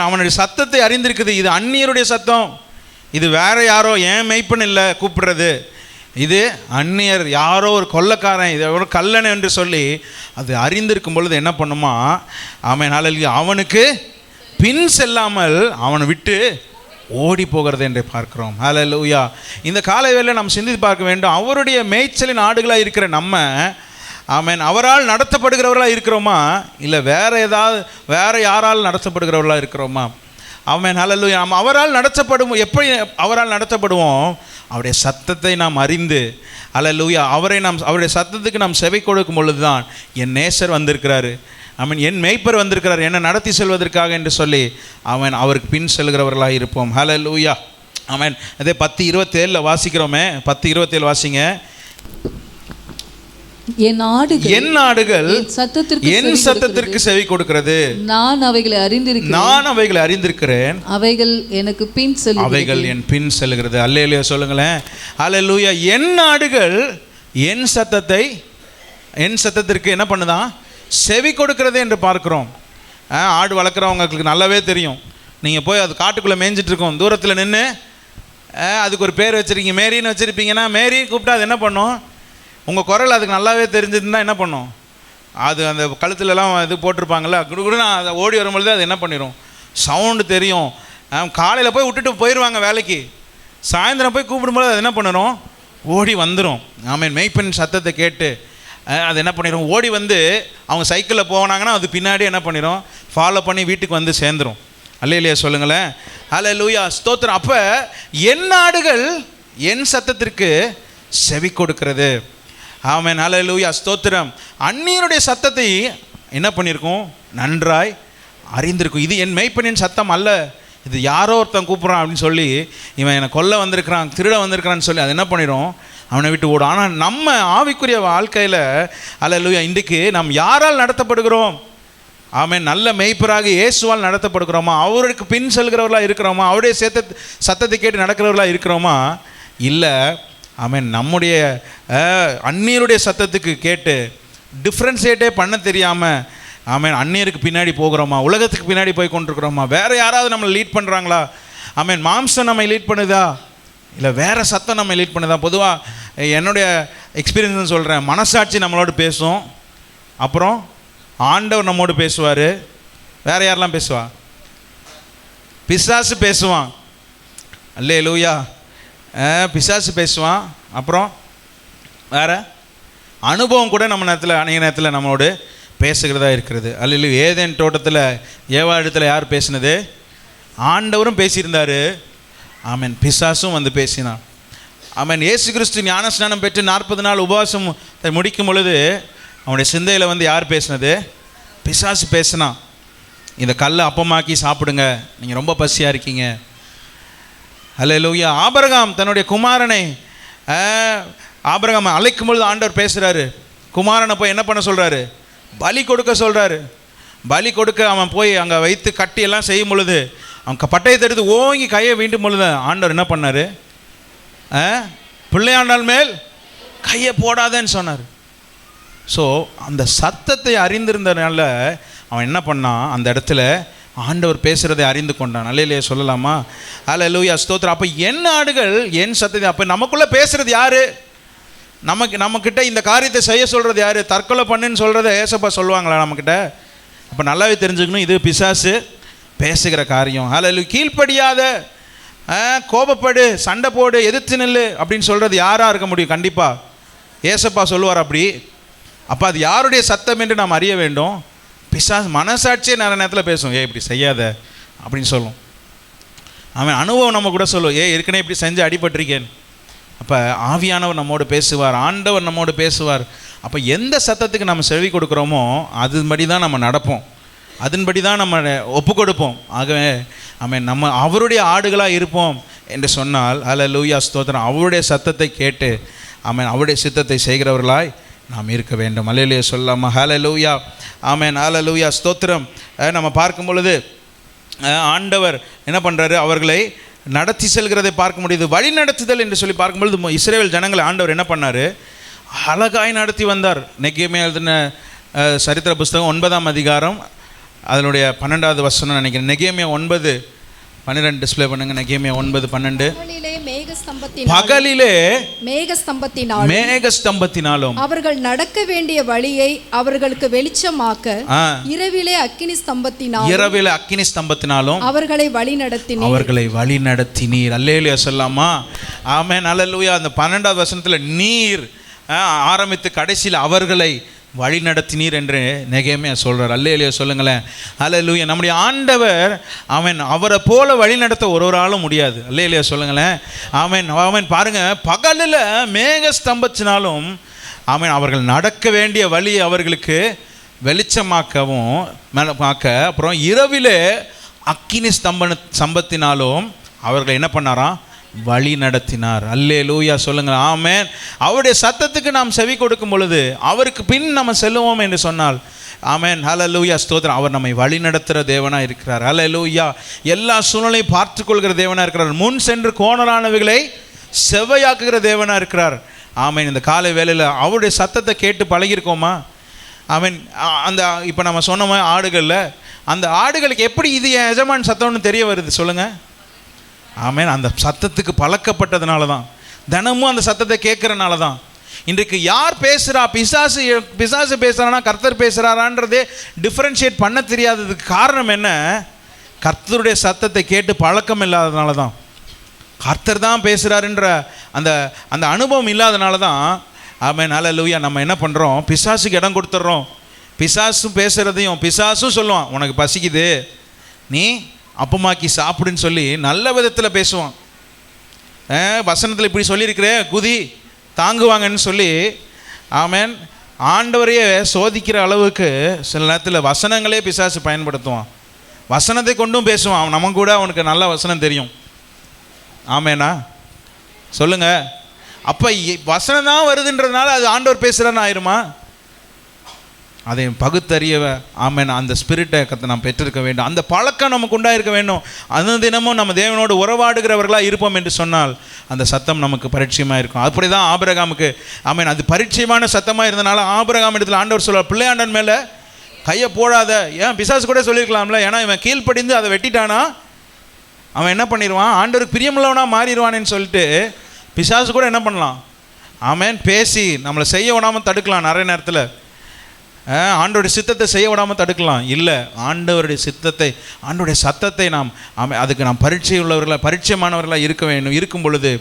அவனுடைய சத்தத்தை அறிந்திருக்குது. இது அந்நியருடைய சத்தம், இது வேற யாரோ ஏன் மெய்ப்பன் இல்லை கூப்பிடுறது, இது அந்நியர் யாரோ ஒரு கொள்ளைக்காரன், இது ஒரு கல்லன் என்று சொல்லி அது அறிந்திருக்கும் பொழுது என்ன பண்ணுமா, ஆமென் ஹல்லேலூயா, அவனுக்கு பின் செல்லாமல் அவனை விட்டு ஓடி போகிறது என்று பார்க்கிறோம். ஹல்லேலூயா. இந்த காலை வேளையில நாம் சிந்தித்து பார்க்க வேண்டும், அவருடைய மேய்ச்சலின் ஆடுகளாக இருக்கிற நம்ம, ஆமென், அவரால் நடத்தப்படுகிறவர்களாக இருக்கிறோமா, இல்லை வேற யாரால் நடத்தப்படுகிறவர்களாக இருக்கிறோமா? ஆமென் ஹல்லேலூயா. நாம் அவரால் எப்படி அவரால் நடத்தப்படுவோம்? அவருடைய சத்தத்தை நாம் அறிந்து, ஹல்லேலூயா, அவருடைய சத்தத்துக்கு நாம் செவி கொடுக்கும் பொழுது தான் என் நேசர் வந்திருக்கிறாரு, ஆமென், என் மேய்ப்பர் வந்திருக்கிறார் என்னை நடத்தி செல்வதற்காக என்று சொல்லி அவருக்கு பின் செல்கிறவர்களாக இருப்போம். ஹல்லேலூயா. ஆமென். அதே 10:27 வாசிக்கிறோமே, 10:27 வாசிங்க. என் ஆடுகள் என் சத்தத்திற்கு செவி கொடுக்கிறது, நான் அவைகளை அறிந்திருக்கிறேன், அவைகள் எனக்கு பின் செல்லுகிறது, அவைகள் என் பின் செல்கிறது. அல்லேலூயா சொல்லுங்களேன். அல்லேலூயா. என் ஆடுகள் என் சத்தத்திற்கு என்ன பண்ணுதான், செவி கொடுக்கிறது என்று பார்க்கிறோம். ஆடு வளர்க்குறவங்களுக்கு நல்லாவே தெரியும். நீங்கள் போய் அது காட்டுக்குள்ளே மேய்ஞ்சிட்டு இருக்கோம், தூரத்தில் நின்று அதுக்கு ஒரு பேர் வச்சுருக்கீங்க, மேரின்னு வச்சுருப்பீங்கன்னா, மேரி கூப்பிட்டா அது என்ன பண்ணும், உங்கள் குரல் அதுக்கு நல்லாவே தெரிஞ்சிருந்தால் என்ன பண்ணும், அது அந்த கழுத்துலலாம் இது போட்டிருப்பாங்கள்ல, குடுகுடுன்னு அதை ஓடி வரும்பொழுது அது என்ன பண்ணிடும், சவுண்டு தெரியும். காலையில் போய் விட்டுட்டு போயிடுவாங்க வேலைக்கு, சாயந்தரம் போய் கூப்பிடும்போது அது என்ன பண்ணிடும், ஓடி வந்துடும். ஆமென். மெய்ப்பெண் சத்தத்தை கேட்டு அது என்ன பண்ணிடும், ஓடி வந்து அவங்க சைக்கிளில் போனாங்கன்னா அது பின்னாடி என்ன பண்ணிடும், ஃபாலோ பண்ணி வீட்டுக்கு வந்து சேர்ந்துடும். அல்லேலூயா சொல்லுங்களேன். அல்லேலூயா ஸ்தோத்திரம். அப்போ என் ஆடுகள் என் சத்தத்திற்கு செவி கொடுக்கிறது. ஆமென். அல்லேலூயா ஸ்தோத்திரம். அந்நியருடைய சத்தத்தை என்ன பண்ணியிருக்கும், நன்றாய் அறிந்திருக்கும். இது என் மெய்ப்பெண்ணின் சத்தம் அல்ல, இது யாரோ ஒருத்தன் கூப்பிட்றான் அப்படின்னு சொல்லி, இவன் என்னை கொல்ல வந்திருக்கிறான், திருட வந்திருக்கிறான்னு சொல்லி அது என்ன பண்ணிடும், அவனை விட்டு ஓடும். ஆனால் நம்ம ஆவிக்குரிய வாழ்க்கையில் அல்லேலூயா இன்றைக்கு நாம் யாரால் நடத்தப்படுகிறோம்? ஆமென். நல்ல மெய்ப்பராக இயேசுவால் நடத்தப்படுகிறோமா? அவருக்கு பின் செல்கிறவர்களாக இருக்கிறோமா? அவருடைய சத்தத்தை கேட்டு நடக்கிறவர்களாக இருக்கிறோமா? இல்லை, ஆமென், நம்முடைய அந்நியருடைய சத்தத்துக்கு கேட்டு டிஃப்ரென்ஷியேட்டே பண்ண தெரியாமல், ஆமென், அந்நியருக்கு பின்னாடி போகிறோமா? உலகத்துக்கு பின்னாடி போய் கொண்டிருக்கிறோமா? வேறு யாராவது நம்மளை லீட் பண்ணுறாங்களா? ஆமென். மாம்சம் நம்மை லீட் பண்ணுதா, இல்லை வேறு சத்தம் நம்ம லீட் பண்ணுதா? பொதுவாக என்னுடைய எக்ஸ்பீரியன்ஸ் சொல்கிறேன், மனசாட்சி நம்மளோடு பேசும், அப்புறம் ஆண்டவர் நம்மோடு பேசுவார். வேறு யாரெல்லாம் பேசுவா? பிசாசு பேசுவான். அல்லேலூயா. பிசாசு பேசுவான். அப்புறம் வேறு அனுபவம் கூட நம்ம அநேக நேரத்தில் நம்மளோடு பேசுகிறதா இருக்கிறது. அல்லேலூயா. ஏதேன் தோட்டத்தில் ஏவா இடத்துல யார் பேசினது? ஆண்டவரும் பேசியிருந்தார். ஆமென். பிசாசும் வந்து பேசினான். ஆமென். இயேசு கிறிஸ்து ஞானஸ்நானம் பெற்று 40 நாள் உபவாசம் முடிக்கும் பொழுது அவனுடைய சிந்தையில் வந்து யார் பேசினது? பிசாசு பேசினான். இந்த கல்லை அப்பமாக்கி சாப்பிடுங்க, நீங்கள் ரொம்ப பசியாக இருக்கீங்க. அல்லேலூயா. ஆபிரகாம் தன்னுடைய குமாரனை ஆபிரகாம் அழைக்கும் பொழுது ஆண்டவர் பேசுகிறாரு. குமாரனை போய் என்ன பண்ண சொல்கிறாரு? பலி கொடுக்க சொல்கிறாரு. பலி கொடுக்க அவன் போய் அங்கே வைத்து கட்டி எல்லாம் செய்யும் பொழுது அவன் பட்டையை எடுத்து ஓங்கி கையை வீண்டும் பொழுது ஆண்டவர் என்ன பண்ணார்? பிள்ளையாண்டால் மேல் கையை போடாதேன்னு சொன்னார். ஸோ அந்த சத்தத்தை அறிந்திருந்தனால அவன் என்ன பண்ணான், அந்த இடத்துல ஆண்டவர் பேசுகிறதை அறிந்து கொண்டான். அல்லேலூயா சொல்லலாமா? அல்லேலூயா ஸ்தோத்திரம். அப்போ என் ஆடுகள் என் சத்தத்தை, அப்போ நமக்குள்ளே பேசுகிறது யார்? நம்மக்கிட்ட இந்த காரியத்தை செய்ய சொல்கிறது யார்? தற்கொலை பண்ணுன்னு சொல்கிறத ஏசப்பா சொல்லுவாங்களா நம்மக்கிட்ட? அப்போ நல்லாவே தெரிஞ்சுக்கணும், இது பிசாசு பேசுகிற காரியம். அல்லேலூயா. கீழ்ப்படியாத, கோபப்படு, சண்டை போடு, எதிர்த்து நில்லு அப்படின்னு சொல்கிறது யாராக இருக்க முடியும்? கண்டிப்பாக ஏசப்பா சொல்லுவார் அப்படி. அப்போ அது யாருடைய சத்தம் என்று நாம் அறிய வேண்டும். பிசாசு மனசாட்சியே நிறைய நேரத்தில் பேசும், இப்படி செய்யாத அப்படின்னு சொல்லும். அவன் அனுபவம் நம்ம கூட சொல்லும், ஏற்கனவே இப்படி செஞ்சு அடிபட்டிருக்கேன். அப்போ ஆவியானவர் நம்மோடு பேசுவார், ஆண்டவர் நம்மோடு பேசுவார். அப்போ எந்த சத்தத்துக்கு நம்ம செவி கொடுக்குறோமோ அதுபடி தான் நம்ம நடப்போம், அதன்படி தான் நம்ம ஒப்பு கொடுப்போம். ஆகவே நம்ம அவருடைய ஆடுகளாக இருப்போம் என்று சொன்னால் அல்லேலூயா ஸ்தோத்திரம், அவருடைய சத்தத்தை கேட்டு அவருடைய சித்தத்தை செய்கிறவர்களாய் நாம் இருக்க வேண்டும். அல்லேலூயா சொல்லாமா? ஹல்லேலூயா. ஆமென். ஹல்லேலூயா ஸ்தோத்திரம். நம்ம பார்க்கும் பொழுது ஆண்டவர் என்ன பண்ணுறாரு? அவர்களை நடத்தி செல்கிறதை பார்க்க முடியுது. வழி நடத்துதல் என்று சொல்லி பார்க்கும்பொழுது இஸ்ரவேல் ஜனங்களை ஆண்டவர் என்ன பண்ணார்? அழகாய் நடத்தி வந்தார். நெகேமியா எழுதின சரித்திர புஸ்தகம் 9ஆம் அதிகாரம் அதனுடைய 12வது வசனம் நினைக்கிறேன். நெகேமியா 9 12 டிஸ்ப்ளே பண்ணுங்க. நெகேமியா 9:12. பகலிலே மேகஸ்தம்பத்தினாலும் மேகஸ்தம்பத்தினாலும் அவர்கள் நடக்க வேண்டிய வழியை அவர்களுக்கு வெளிச்சமாக்க இரவிலே அக்கினி ஸ்தம்பத்தினாலும் அவர்களை வழி நடத்தினீர். அல்லேலூயா சொல்லாமா? ஆமென், அல்லேலூயா. அந்த 12வது வசனத்துல நீர் ஆரம்பித்து கடைசியில் அவர்களை வழி நடத்தினீர் என்று நெகேமியா சொல்றார். அல்லேலூயா சொல்லுங்களேன். அல்லேலூயா. நம்முடைய ஆண்டவர் ஆமென் அவரை போல வழி நடத்த ஒரு ஆளும் முடியாது. அல்லேலூயா சொல்லுங்களேன். ஆமென் ஆமென். பாருங்க, பகலில் மேகஸ்தம்பத்தினாலும் ஆமென் அவர்கள் நடக்க வேண்டிய வழி அவர்களுக்கு வெளிச்சமாக்கவும் அப்புறம் இரவிலே அக்கினி ஸ்தம்பத்தினாலும் அவர்களை என்ன பண்ணாராம்? வழி நடத்தினார். அல்லேலூயா சொல்லுங்க. ஆமென். அவருடைய சத்தத்துக்கு நாம் செவி கொடுக்கும் பொழுது அவருக்கு பின் நம்ம செல்லுவோம் என்று சொன்னால் ஆமென், ஹல்லேலூயா, ஸ்தோத்திரம். அவர் நம்மை வழி நடத்துகிற தேவனாக இருக்கிறார். ஹல்லேலூயா. எல்லா சூழ்நிலையும் பார்த்து கொள்கிற தேவனாக இருக்கிறார். முன் சென்று கோணலானவைகளை செவ்வையாக்குகிற தேவனாக இருக்கிறார். ஆமென். இந்த காலை வேளையில் அவருடைய சத்தத்தை கேட்டு பழகிருக்கோமா? ஆமென். அந்த இப்போ நம்ம சொன்னோமா ஆடுகளில், அந்த ஆடுகளுக்கு எப்படி இது என் எஜமான் சத்தம்னு தெரிய வருது சொல்லுங்கள்? ஆமென். அந்த சத்தத்துக்கு பழக்கப்பட்டதுனால தான், தினமும் அந்த சத்தத்தை கேட்கறனால தான். இன்றைக்கு யார் பேசுகிறா? பிசாசு பேசுகிறானா கர்த்தர் பேசுகிறாரான்றதே டிஃப்ரென்ஷியேட் பண்ண தெரியாததுக்கு காரணம் என்ன? கர்த்தருடைய சத்தத்தை கேட்டு பழக்கம் இல்லாததுனால தான். கர்த்தர் தான் பேசுகிறாருன்ற அந்த அந்த அனுபவம் இல்லாதனால தான். ஆமென், ஹல்லேலூயா. நம்ம என்ன பண்ணுறோம்? பிசாசுக்கு இடம் கொடுத்துட்றோம். பிசாசும் பேசுகிறதையும் பிசாசும் சொல்லுவான், உனக்கு பசிக்குது நீ அப்பமாக்கி சாப்பிடுன்னு சொல்லி நல்ல விதத்தில் பேசுவான். வசனத்தில் இப்படி சொல்லியிருக்கிறே குதி தாங்குவாங்கன்னு சொல்லி ஆமென் ஆண்டவரையே சோதிக்கிற அளவுக்கு சில நேரத்தில் வசனங்களே பிசாசு பயன்படுத்துவான். வசனத்தை கொண்டும் பேசுவான். நம்ம கூட அவனுக்கு நல்ல வசனம் தெரியும். ஆமேனா சொல்லுங்க. அப்போ வசனம் தான் வருதுன்றதுனால அது ஆண்டவர் பேசுகிறான்னு ஆயிருமா? அதை பகுத்தறிய ஆமென் அந்த ஸ்பிரிட்டை நாம் பெற்றிருக்க வேண்டும். அந்த பழக்கம் நமக்கு உண்டாயிருக்க வேண்டும். அந்த தினமும் நம்ம தேவனோடு உறவாடுகிறவர்களாக இருப்போம் என்று சொன்னால் அந்த சத்தம் நமக்கு பரிச்சயமாக இருக்கும். அப்படி தான் ஆபிரகாமுக்கு ஆமென் அது பரிச்சயமான சத்தமாக இருந்தனால ஆபிரகாம் இடத்துல ஆண்டவர் சொல்வார், பிள்ளையாண்டன் மேலே கையை போடாத. ஏன் பிசாசு கூட சொல்லியிருக்கலாம்ல, ஏன்னா இவன் கீழ்ப்படிந்து அதை வெட்டிட்டானா அவன் என்ன பண்ணிடுவான்? ஆண்டவருக்கு பிரியமுள்ளவனாக மாறிடுவானேன்னு சொல்லிட்டு பிசாசு கூட என்ன பண்ணலாம்? ஆமென் பேசி நம்மளை செய்ய விடாமல் தடுக்கலாம். நிறைய நேரத்தில் ஆண்டவருடைய சித்தத்தை செய்ய விடாமல் தடுக்கலாம். இல்லை, ஆண்டவருடைய சித்தத்தை ஆண்டவருடைய சத்தத்தை நாம் அதுக்கு நாம் பரிச்சயமானவர்களாக இருக்க வேண்டும். இருக்கும் பொழுது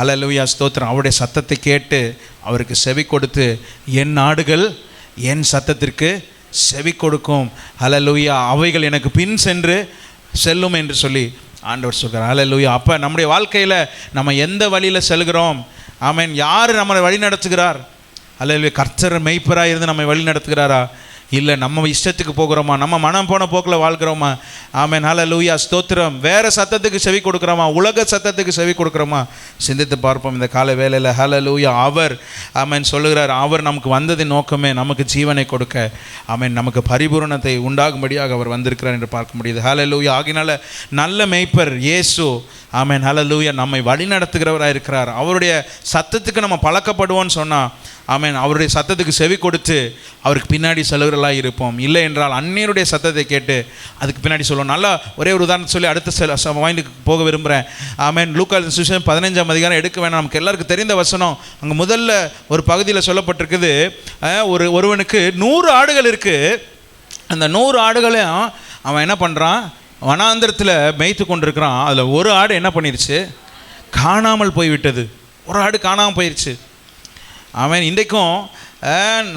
அல்லேலூயா ஸ்தோத்திரம் அவருடைய சத்தத்தை கேட்டு அவருக்கு செவி கொடுத்து என் ஆடுகள் என் சத்தத்திற்கு செவி கொடுக்கும், அல்லேலூயா அவைகள் எனக்கு பின் சென்று செல்லும் என்று சொல்லி ஆண்டவர் சொல்கிறார். அல்லேலூயா. அப்போ நம்முடைய வாழ்க்கையில் நம்ம எந்த வழியில் செல்கிறோம்? ஆமென். யார் நம்மளை வழி நடத்துகிறார்? அல்லேலூயா. கர்த்தர் மெய்ப்பராக இருந்து நம்மை வழி நடத்துகிறாரா? இல்லை நம்ம இஷ்டத்துக்கு போகிறோமா? நம்ம மனம் போன போக்கில் வாழ்கிறோமா? ஆமென், ஹல்லேலூயா ஸ்தோத்திரம். வேறு சத்தத்துக்கு செவி கொடுக்குறோமா? உலக சத்தத்துக்கு செவி கொடுக்குறோமா? சிந்தித்து பார்ப்போம் இந்த கால வேளையில். ஹல்லேலூயா. அவர் ஆமென் சொல்லுகிறார், அவர் நமக்கு வந்ததின் நோக்கமே நமக்கு ஜீவனை கொடுக்க, ஆமென் நமக்கு பரிபூரணத்தை உண்டாகும்படியாக அவர் வந்திருக்கிறார் என்று பார்க்க முடியுது. ஹல்லேலூயா. ஆகினால நல்ல மேய்ப்பர் இயேசு ஆமென் ஹல்லேலூயா நம்மை வழி நடத்துகிறவராக இருக்கிறார். அவருடைய சத்தத்துக்கு நம்ம பழக்கப்படுவோன்னு சொன்னால் ஆமென் அவருடைய சத்தத்துக்கு செவி கொடுத்து அவருக்கு பின்னாடி செல்கிறவர்களாக இருப்போம். இல்லை என்றால் அந்நியருடைய சத்தத்தை கேட்டு அதுக்கு பின்னாடி சொல்லுவோம். நல்லா ஒரே ஒரு உதாரணத்தை சொல்லி அடுத்த பாயிண்ட்டுக்கு போக விரும்புகிறேன். ஆமென். லூக்கா சுவிசேஷம் 15ஆம் அதிகாரம் எடுக்க வேணாம், நமக்கு எல்லாருக்கும் தெரிந்த வசனம். அங்கே முதல்ல ஒரு பகுதியில் சொல்லப்பட்டிருக்குது, ஒருவனுக்கு 100 ஆடுகள் இருக்குது. அந்த 100 ஆடுகளையும் அவன் என்ன பண்ணுறான்? வனாந்திரத்தில் மேய்த்து கொண்டிருக்கிறான். அதில் ஒரு ஆடு என்ன பண்ணிருச்சு? காணாமல் போய்விட்டது. ஒரு ஆடு காணாமல் போயிடுச்சு. அவன் இன்றைக்கும்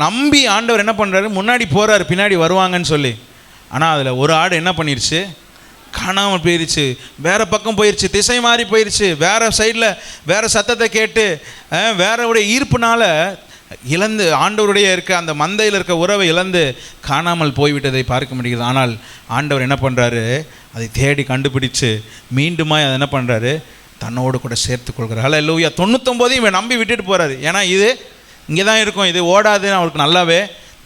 நம்பி ஆண்டவர் என்ன பண்ணுறாரு? முன்னாடி போகிறாரு, பின்னாடி வருவாங்கன்னு சொல்லி. ஆனால் அதில் ஒரு ஆடு என்ன பண்ணிருச்சு? காணாமல் போயிடுச்சு. வேறு பக்கம் போயிடுச்சு, திசை மாறி போயிடுச்சு. வேறு சைடில் வேறு சத்தத்தை கேட்டு வேறவுடைய ஈர்ப்புனால் இழந்து ஆண்டவருடைய இருக்க அந்த மந்தையில் இருக்க உறவை இழந்து காணாமல் போய்விட்டதை பார்க்க முடிகிறது. ஆனால் ஆண்டவர் என்ன பண்ணுறாரு? அதை தேடி கண்டுபிடிச்சு மீண்டுமாய் அதை என்ன பண்ணுறாரு? தன்னோடு கூட சேர்த்து கொள்கிறார். ஹல்லேலூயா. 99 இவன் நம்பி விட்டுட்டு போகிறாரு. ஏன்னா இது இங்கே தான் இருக்கும், இது ஓடாதுன்னு அவருக்கு நல்லாவே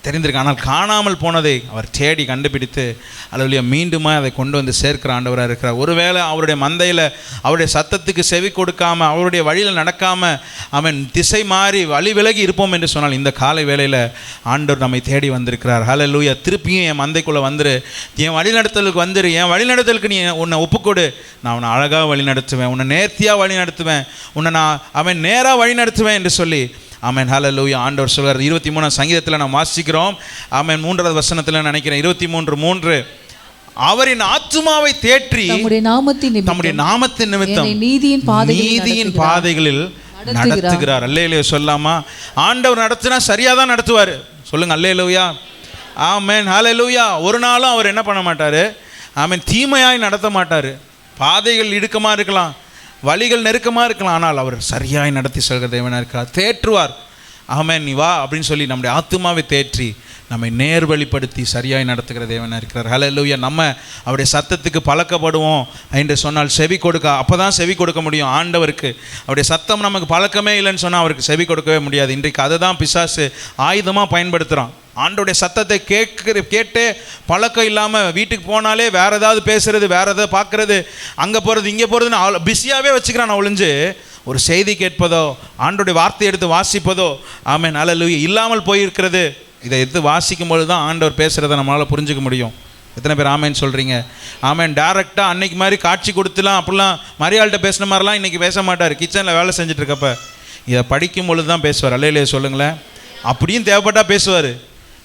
தெரிந்திருக்கு. ஆனால் காணாமல் போனதை அவர் தேடி கண்டுபிடித்து அல்ல மீண்டுமா அதை கொண்டு வந்து சேர்க்கிற ஆண்டவராக இருக்கிறார். ஒருவேளை அவருடைய மந்தையில் அவருடைய சத்தத்துக்கு செவி கொடுக்காமல் அவருடைய வழியில் நடக்காமல் அவன் திசை மாறி வழி விலகி இருப்போம் என்று சொன்னால் இந்த காலை வேளையில் ஆண்டவர் நம்மை தேடி வந்திருக்கிறார். ஹல்லேலூயா. திருப்பியும் என் மந்தைக்குள்ளே வந்துரு, என் வழிநடத்தலுக்கு வந்துரு, என் வழிநடத்தலுக்கு நீ உன்னை ஒப்புக்கொடு, நான் உன்னை அழகாக வழி நடத்துவேன், உன்னை நேர்த்தியாக வழி நடத்துவேன், உன்னை நான் அவன் நேராக வழி நடத்துவேன் என்று சொல்லி ஆமென். ஹல்லேலூயா. ஆண்டவர் சொல்கிறார். 23 சங்கீதத்தில் நாம் வாசிக்கிறோம். ஆமென். 3வது வசனத்தில் நினைக்கிறேன், 23:3, அவரின் ஆத்துமாவை தேற்றி நம்முடைய நாமத்தின் நிமித்தம் நீதியின் பாதைகளில் நடத்துகிறார். அல்லேலூயா சொல்லாமா? ஆண்டவர் நடத்தினா சரியாக தான் நடத்துவார். சொல்லுங்க அல்லேலூயா. ஆமென். ஹல்லேலூயா. ஒரு நாளும் அவர் என்ன பண்ண மாட்டார்? ஆமென். தீமையாய் நடத்த மாட்டார். பாதைகள் இடுக்கமாக இருக்கலாம், வழிகள் நெருக்கமாக இருக்கலாம், ஆனால் அவர் சரியாய் நடத்தி செல்கிற தேவனாக இருக்கிறார். தேற்றுவார். ஆமென். நீ வா அப்படின்னு சொல்லி நம்முடைய ஆத்துமாவை தேற்றி நம்மை நேர்வழிப்படுத்தி சரியாய் நடத்துகிற தேவனாக இருக்கிறார். ஹல்லேலூயா. நம்ம அவருடைய சத்தத்துக்கு பழக்கப்படுவோம் என்று சொன்னால் செவி கொடுக்க, அப்போ தான் செவி கொடுக்க முடியும் ஆண்டவருக்கு. அவருடைய சத்தம் நமக்கு பழக்கமே இல்லைன்னு சொன்னால் அவருக்கு செவி கொடுக்கவே முடியாது. இன்றைக்கு அதை தான் பிசாசு ஆயுதமாக பயன்படுத்துகிறான். ஆண்டோடைய சத்தத்தை கேட்டே பழக்கம் இல்லாமல் வீட்டுக்கு போனாலே வேறு ஏதாவது பேசுகிறது, வேறு ஏதாவது பார்க்குறது, அங்கே போகிறது இங்கே போகிறதுன்னு பிஸியாகவே வச்சுக்கிறான். ஒழிஞ்சு ஒரு செய்தி கேட்பதோ ஆண்டோடைய வார்த்தை எடுத்து வாசிப்பதோ ஆமென் ஹல்லேலூயா இல்லாமல் போயிருக்கிறது. இதை எடுத்து வாசிக்கும் பொழுது தான் ஆண்டவர் பேசுகிறத நம்மளால் புரிஞ்சுக்க முடியும். எத்தனை பேர் ஆமேன்னு சொல்கிறீங்க? ஆமேன். டேரெக்டாக அன்னைக்கு மாதிரி காட்சி கொடுத்துலாம் அப்படிலாம் மரியாள்கிட்ட பேசின மாதிரிலாம் இன்றைக்கி பேச மாட்டார். கிச்சனில் வேலை செஞ்சுட்ருக்கப்ப இதை படிக்கும் பொழுது தான் பேசுவார். அல்லையிலே சொல்லுங்களேன். அப்படியும் தேவைப்பட்டால் பேசுவார்.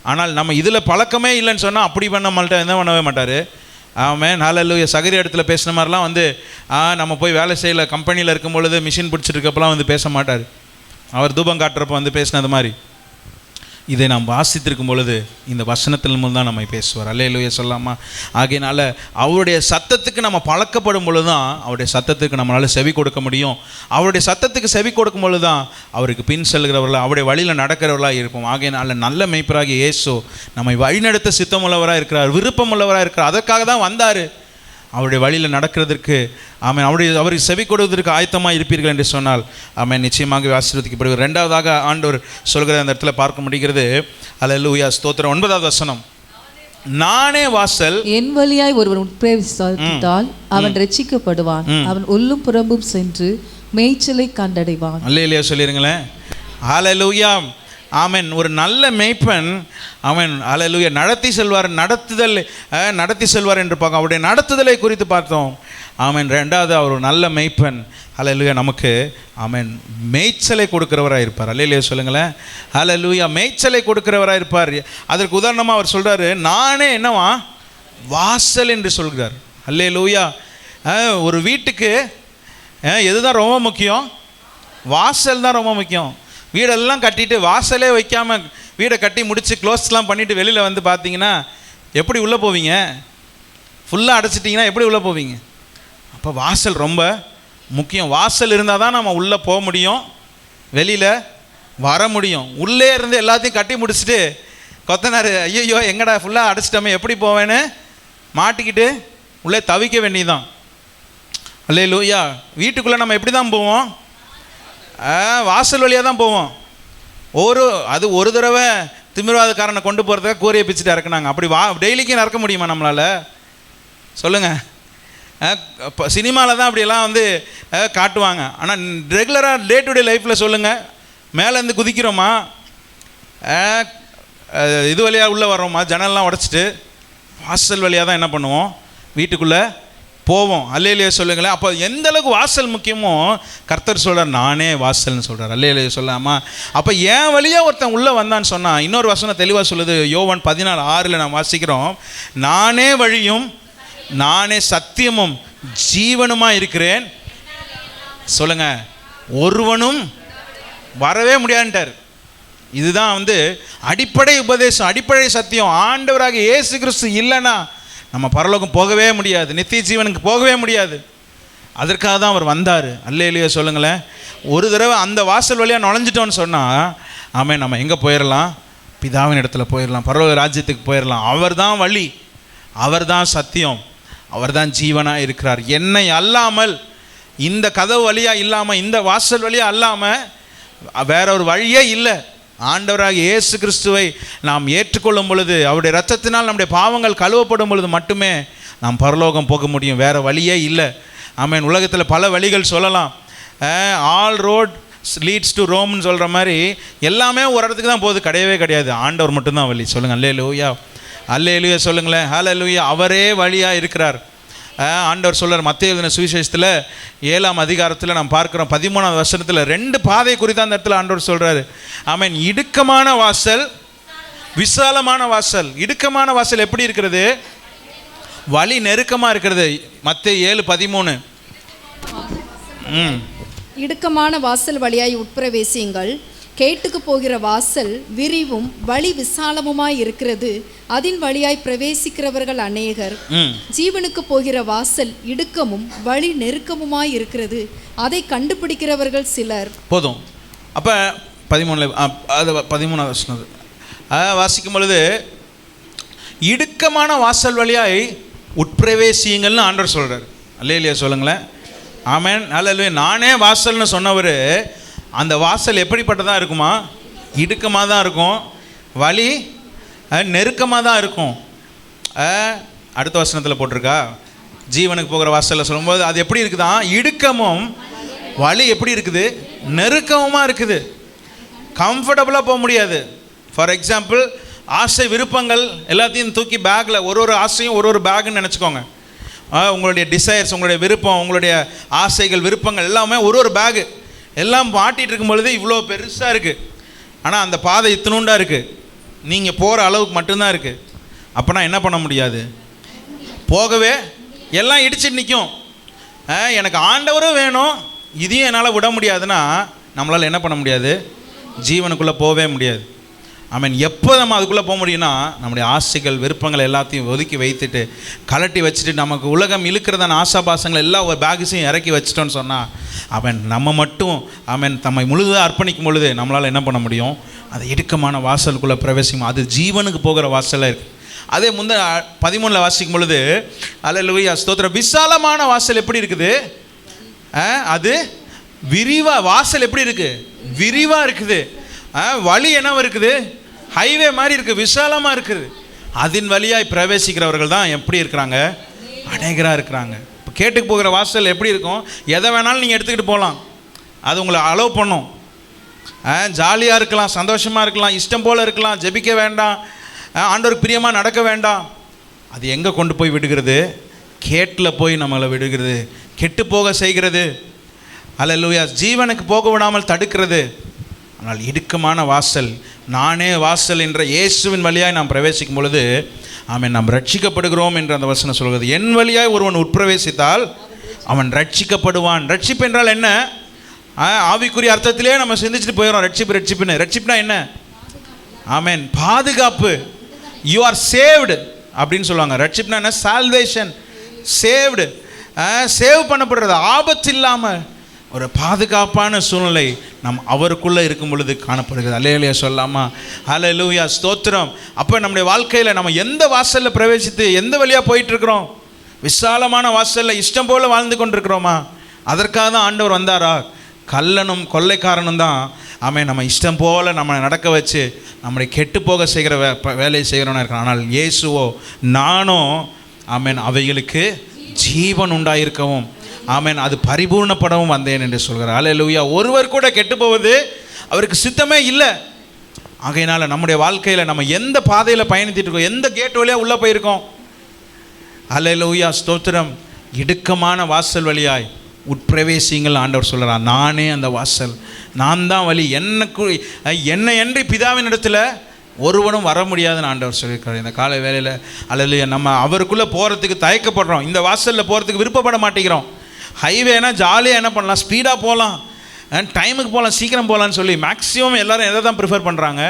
ஆனால் நம்ம இதில் பழக்கமே இல்லைன்னு சொன்னால் அப்படி பண்ண மாட்டேன், என்ன பண்ணவே மாட்டார். ஆமென் ஹல்லேலூயா. சகரி இடத்துல பேசின மாதிரிலாம் வந்து நம்ம போய் வேலை செய்யல கம்பெனியில் இருக்கும் பொழுது மிஷின் பிடிச்சிருக்கப்பெல்லாம் வந்து பேச மாட்டார். அவர் தூபம் காட்டுறப்ப வந்து பேசினது மாதிரி இதை நாம் வாசித்திருக்கும் பொழுது இந்த வசனத்தின் மூலம் தான் நம்ம பேசுவார். அல்லேலூயா சொல்லாமா? ஆகையினால அவருடைய சத்தத்துக்கு நம்ம பழக்கப்படும் பொழுது தான் அவருடைய சத்தத்துக்கு நம்மளால் செவி கொடுக்க முடியும். அவருடைய சத்தத்துக்கு செவி கொடுக்கும் பொழுது தான் அவருக்கு பின் செல்கிறவர்களாக அவருடைய வழியில் நடக்கிறவர்களாக இருப்போம். ஆகையினால நல்ல மேய்ப்பராகிய இயேசு நம்மை வழிநடத்த சித்தமுள்ளவராக இருக்கிறார், விருப்பமுள்ளவராக இருக்கிறார். அதற்காக தான் வந்தார். அவருடைய வழியில் நடக்கிறதுக்கு ஆமென். அவருக்கு செவி கொடுவதற்கு ஆயத்தமாக இருப்பீர்கள் என்று சொன்னால் ஆமென் நிச்சயமாக ஆசீர்வதிக்கப்படுவார். இரண்டாவதாக ஆண்டவர் சொல்கிற அந்த இடத்துல பார்க்க முடிகிறது. அல்லேலூயா ஸ்தோத்திரம். 9வது வசனம், நானே வாசல், என் வழியாய் ஒருவன் உட்பிரவேசித்தால் அவன் ரட்சிக்கப்படுவான், அவன் உள்ளும் புறம்பும் சென்று மேய்ச்சலை கண்டடைவான். அல்லேலூயா சொல்லிருங்களேன். அல்லேலூயா. ஆமென். ஒரு நல்ல மேய்ப்பன் அவன் அல்லேலூயா நடத்தி செல்வார் என்று பார்க்க அவருடைய நடத்துதலை குறித்து பார்த்தோம். ஆமென். ரெண்டாவது அவர் ஒரு நல்ல மேய்ப்பன் அல்லேலூயா நமக்கு ஆமென் மேய்ச்சலை கொடுக்கிறவராக இருப்பார். அல்லேலூயா சொல்லுங்களேன். அல்லேலூயா மேய்ச்சலை கொடுக்கிறவராக இருப்பார். அதற்கு உதாரணமாக அவர் சொல்கிறாரு, நானே என்னவா வாசல் என்று சொல்கிறார். அல்லேலூயா. ஒரு வீட்டுக்கு எதுதான் ரொம்ப முக்கியம்? வாசல் தான் ரொம்ப முக்கியம். வீடெல்லாம் கட்டிட்டு வாசலே வைக்காமல் வீடை கட்டி முடித்து க்ளோஸ்லாம் பண்ணிவிட்டு வெளியில் வந்து பார்த்தீங்கன்னா எப்படி உள்ளே போவீங்க? ஃபுல்லாக அடைச்சிட்டிங்கன்னா எப்படி உள்ளே போவீங்க? அப்போ வாசல் ரொம்ப முக்கியம். வாசல் இருந்தால் தான் நம்ம உள்ளே போக முடியும், வெளியில் வர முடியும். உள்ளே இருந்து எல்லாத்தையும் கட்டி முடிச்சுட்டு கொத்தனார் ஐயோ எங்கடா ஃபுல்லாக அடைச்சிட்டோமே எப்படி போவேன்னு மாட்டிக்கிட்டு உள்ளே தவிக்க வேண்டியதுதான். அல்லேலூயா. வீட்டுக்குள்ளே நம்ம எப்படி தான் போவோம்? வாசல் வழியாக தான் போவோம். ஒரு தடவை திமிர்வாதக்காரனை கொண்டு போகிறதுக்காக கூரையை பிச்சுட்டு இறக்குனாங்க. அப்படி டெய்லிக்கும் இறக்க முடியுமா நம்மளால்? சொல்லுங்கள். சினிமாவில் தான் அப்படியெல்லாம் வந்து காட்டுவாங்க. ஆனால் ரெகுலராக டே டு டே லைஃப்பில் சொல்லுங்கள், மேலேருந்து குதிக்கிறோமா, இது வழியாக உள்ளே வரோமா, ஜன்னல்லாம் உடச்சிட்டு வாசல் வழியாக தான் என்ன பண்ணுவோம்? வீட்டுக்குள்ளே போவோம். அல்லேலூயா சொல்லுங்களேன். அப்போ எந்த அளவுக்கு வாசல் முக்கியமோ கர்த்தர் சொல்கிறார், நானே வாசல்னு சொல்கிறார். அல்லேலூயா சொல்லாமா? அப்போ ஏன் வழியாக ஒருத்தன் உள்ளே வந்தான்னு சொன்னால் இன்னொரு வசனம் தெளிவாக சொல்லுது. யோவான் 14:6 நாம் வாசிக்கிறோம், நானே வழியும் நானே சத்தியமும் ஜீவனுமாக இருக்கிறேன். சொல்லுங்க, ஒருவனும் வரவே முடியாதுன்ட்டார். இதுதான் வந்து அடிப்படை உபதேசம், அடிப்படை சத்தியம். ஆண்டவராக இயேசு கிறிஸ்து இல்லைன்னா நம்ம பரலோகம் போகவே முடியாது, நித்திய ஜீவனுக்கு போகவே முடியாது. அதற்காக தான் அவர் வந்தார். அல்லேலூயா சொல்லுங்களேன். ஒரு தடவை அந்த வாசல் வழியாக நுழைஞ்சிட்டோன்னு சொன்னால் ஆமென் நம்ம எங்கே போயிடலாம்? பிதாவின் இடத்துல போயிடலாம், பரலோக ராஜ்யத்துக்கு போயிடலாம். அவர் தான் வழி, அவர் தான் சத்தியம், அவர் தான் ஜீவனாக இருக்கிறார். என்னை அல்லாமல், இந்த கதவு வழியாக இல்லாமல், இந்த வாசல் வழியாக அல்லாமல் வேற ஒரு வழியே இல்லை. ஆண்டவராக இயேசு கிறிஸ்துவை நாம் ஏற்றுக்கொள்ளும் பொழுது, அவருடைய இரத்தத்தினால் நம்முடைய பாவங்கள் கழுவப்படும் பொழுது மட்டுமே நாம் பரலோகம் போக முடியும். வேறு வழியே இல்லை. ஆமென். உலகத்தில் பல வழிகள் சொல்லலாம். ஆல் ரோட் லீட்ஸ் டு ரோம்னு சொல்கிற மாதிரி எல்லாமே ஒரு இடத்துக்கு தான் போகுது, கிடையவே கிடையாது. ஆண்டவர் மட்டும்தான் வழி. சொல்லுங்கள் அல்லேலூயா, அல்லேலூயா சொல்லுங்களேன், ஹல்லேலூயா. அவரே வழியாக இருக்கிறார். ஆண்டவர் சொல்கிறார் மத்தேயு எழுதின சுவிசேஷத்தில் 7ஆம் அதிகாரத்தில் நாம் பார்க்குறோம் 13ஆவது வசனத்தில் 2 பாதை குறித்து அந்த இடத்துல ஆண்டவர் சொல்கிறாரு. ஆமென். இடுக்கமான வாசல், விசாலமான வாசல். இடுக்கமான வாசல் எப்படி இருக்கிறது? வழி நெருக்கமாக இருக்கிறது. மத்தேயு 7:13. இடுக்கமான வாசல் வழியாய் உட்பிரவேசியுங்கள். கேட்டுக்கு போகிற வாசல் விரிவும் வழி விசாலமுமாய் இருக்கிறது, அதன் வழியாய் பிரவேசிக்கிறவர்கள் அநேகர். ஜீவனுக்கு போகிற வாசல் இடுக்கமும் வழி நெருக்கமுமாய் இருக்கிறது, அதை கண்டுபிடிக்கிறவர்கள் சிலர். போதும். அப்போ 13 வருஷம் வாசிக்கும் பொழுது இடுக்கமான வாசல் வழியாய் உட்பிரவேசியுங்கள்னு ஆண்டவர் சொல்கிறார். அல்லேலூயா சொல்லுங்களேன். ஆமென். அல்லேலூயா. நானே வாசல்னு சொன்னவர், அந்த வாசல் எப்படிப்பட்டதாக இருக்குமா? இடுக்கமாக தான் இருக்கும், வழி நெருக்கமாக தான் இருக்கும். அடுத்த வசனத்தில் போட்டிருக்கா, ஜீவனுக்கு போகிற வாசலில் சொல்லும்போது அது எப்படி இருக்குதா? இடுக்கமும் வழி எப்படி இருக்குது? நெருக்கமாக இருக்குது. கம்ஃபர்டபுளாக போக முடியாது. ஃபார் எக்ஸாம்பிள், ஆசை விருப்பங்கள் எல்லாத்தையும் தூக்கி பேக்கில், ஒரு ஆசையும் ஒரு பேக்குன்னு நினச்சிக்கோங்க. உங்களுடைய டிசைர்ஸ், உங்களுடைய விருப்பம், உங்களுடைய ஆசைகள், விருப்பங்கள் எல்லாமே ஒரு பேகு எல்லாம் மாட்டிகிட்டு இருக்கும் பொழுது இவ்வளோ பெருசாக இருக்குது. ஆனால் அந்த பாதை இத்தினூண்டாக இருக்குது, நீங்கள் போகிற அளவுக்கு மட்டும்தான் இருக்குது. அப்போனா என்ன பண்ண முடியாது? போகவே எல்லாம் இடிச்சிட்டு நிற்கும். எனக்கு ஆண்டவரும் வேணும், இதையும் என்னால் விட முடியாதுன்னா நம்மளால் என்ன பண்ண முடியாது? ஜீவனுக்குள்ளே போகவே முடியாது. ஆமென். எப்போ நம்ம அதுக்குள்ளே போக முடியும்னா, நம்முடைய ஆசைகள் விருப்பங்கள் எல்லாத்தையும் ஒதுக்கி வைத்துட்டு கலட்டி வச்சுட்டு நமக்கு உலகம் இழுக்கிறதான ஆசாபாசங்கள் எல்லா ஒரு பேக்ஸையும் இறக்கி வச்சிட்டோன்னு சொன்னால், அவன் நம்ம மட்டும் அவன் தம்மை முழுதாக அர்ப்பணிக்கும் பொழுது நம்மளால் என்ன பண்ண முடியும்? அது இடுக்கமான வாசலுக்குள்ளே பிரவேசிக்கும். அது ஜீவனுக்கு போகிற வாசலாக இருக்குது. அதே 13 வாசிக்கும் பொழுது அல்லேலூயா ஸ்தோத்திரம், விசாலமான வாசல் எப்படி இருக்குது? அது விரிவாக, வாசல் எப்படி இருக்குது? விரிவாக இருக்குது. வழி என்னவா இருக்குது? ஹைவே மாதிரி இருக்குது, விசாலமாக இருக்குது. அதன் வழியாய் பிரவேசிக்கிறவர்கள் தான் எப்படி இருக்கிறாங்க? அநேகராக இருக்கிறாங்க. இப்போ கேட்டுக்கு போகிற வாசல் எப்படி இருக்கும்? எதை வேணாலும் நீங்கள் எடுத்துக்கிட்டு போகலாம், அது உங்களை அலோவ் பண்ணும். ஜாலியாக இருக்கலாம், சந்தோஷமாக இருக்கலாம், இஷ்டம் போல் இருக்கலாம், ஜெபிக்க வேண்டாம், ஆண்டவருக்கு பிரியமாக நடக்க வேண்டாம். அது எங்கே கொண்டு போய் விடுகிறது? கேட்டில் போய் நம்மளை விடுகிறது, கெட்டு போக செய்கிறது. அல்லேலூயா. ஜீவனுக்கு போக விடாமல் தடுக்கிறது. ஆனால் இடுக்கமான வாசல், நானே வாசல் என்ற இயேசுவின் வழியாய் நாம் பிரவேசிக்கும் பொழுது ஆமென், நாம் ரட்சிக்கப்படுகிறோம் என்று அந்த வசனம் சொல்கிறது. என் வழியாய் ஒருவன் உட்பிரவேசித்தால் அவன் ரட்சிக்கப்படுவான். ரட்சிப்பு என்றால் என்ன? ஆவிக்குரிய அர்த்தத்திலே நம்ம சிந்திச்சுட்டு போயிடும். ரட்சிப்புன்னு, ரட்சிப்புனா என்ன? ஆமென், பாதுகாப்பு. யூ ஆர் சேவ்டு அப்படின்னு சொல்லுவாங்க. ரட்சிப்புனா என்ன? சால்வேஷன், சேவ்டு, சேவ் பண்ணப்படுறது. ஆபத்து இல்லாமல் ஒரு பாதுகாப்பான சூழ்நிலை நம் அவருக்குள்ளே இருக்கும் பொழுது காணப்படுகிறது. அல்லேலூயா சொல்லாமா? அல்லேலூயா ஸ்தோத்திரம். அப்போ நம்முடைய வாழ்க்கையில் நம்ம எந்த வாசலில் பிரவேசித்து எந்த வழியாக போயிட்டுருக்குறோம்? விசாலமான வாசலில் இஷ்டம் போல் வாழ்ந்து கொண்டிருக்கிறோமா? அதற்காக தான் ஆண்டவர் வந்தாரா? கள்ளனும் கொள்ளைக்காரனும் தான் ஆமென் நம்ம இஷ்டம் போல் நம்ம நடக்க வச்சு நம்மளை கெட்டு போக செய்கிற வேலையை செய்கிறோன்னு இருக்கிறோம். ஆனால் இயேசுவோ நானும் ஆமென் அவைகளுக்கு ஜீவன் உண்டாயிருக்கவும் ஆமென் அது பரிபூர்ணப்படவும் வந்தேன் என்று சொல்கிறார். அல்லேலூயா. ஒருவர் கூட கெட்டு போவது அவருக்கு சித்தமே இல்லை. ஆகையினால் நம்முடைய வாழ்க்கையில் நம்ம எந்த பாதையில் பயணித்துட்டு இருக்கோம், எந்த கேட் வழியாக உள்ளே போயிருக்கோம்? அல்லேலூயா ஸ்தோத்திரம். இடுக்கமான வாசல் வழியாய் உட்பிரவேசிங்கள் ஆண்டவர் சொல்கிறார். நானே அந்த வாசல், நான் தான் வழி, என்னை என்று பிதாவின் இடத்துல ஒருவனும் வர முடியாதுன்னு ஆண்டவர் சொல்லியிருக்காரு. இந்த காலை வேளையில் அல்லேலூயா நம்ம அவருக்குள்ளே போகிறதுக்கு தயக்கப்படுறோம். இந்த வாசலில் போகிறதுக்கு விருப்பப்பட மாட்டேங்கிறோம். ஹைவேனா ஜாலியாக என்ன பண்ணலாம், ஸ்பீடாக போகலாம், டைமுக்கு போகலாம், சீக்கிரம் போகலான்னு சொல்லி மேக்ஸிமம் எல்லோரும் எதை தான் ப்ரிஃபர் பண்ணுறாங்க?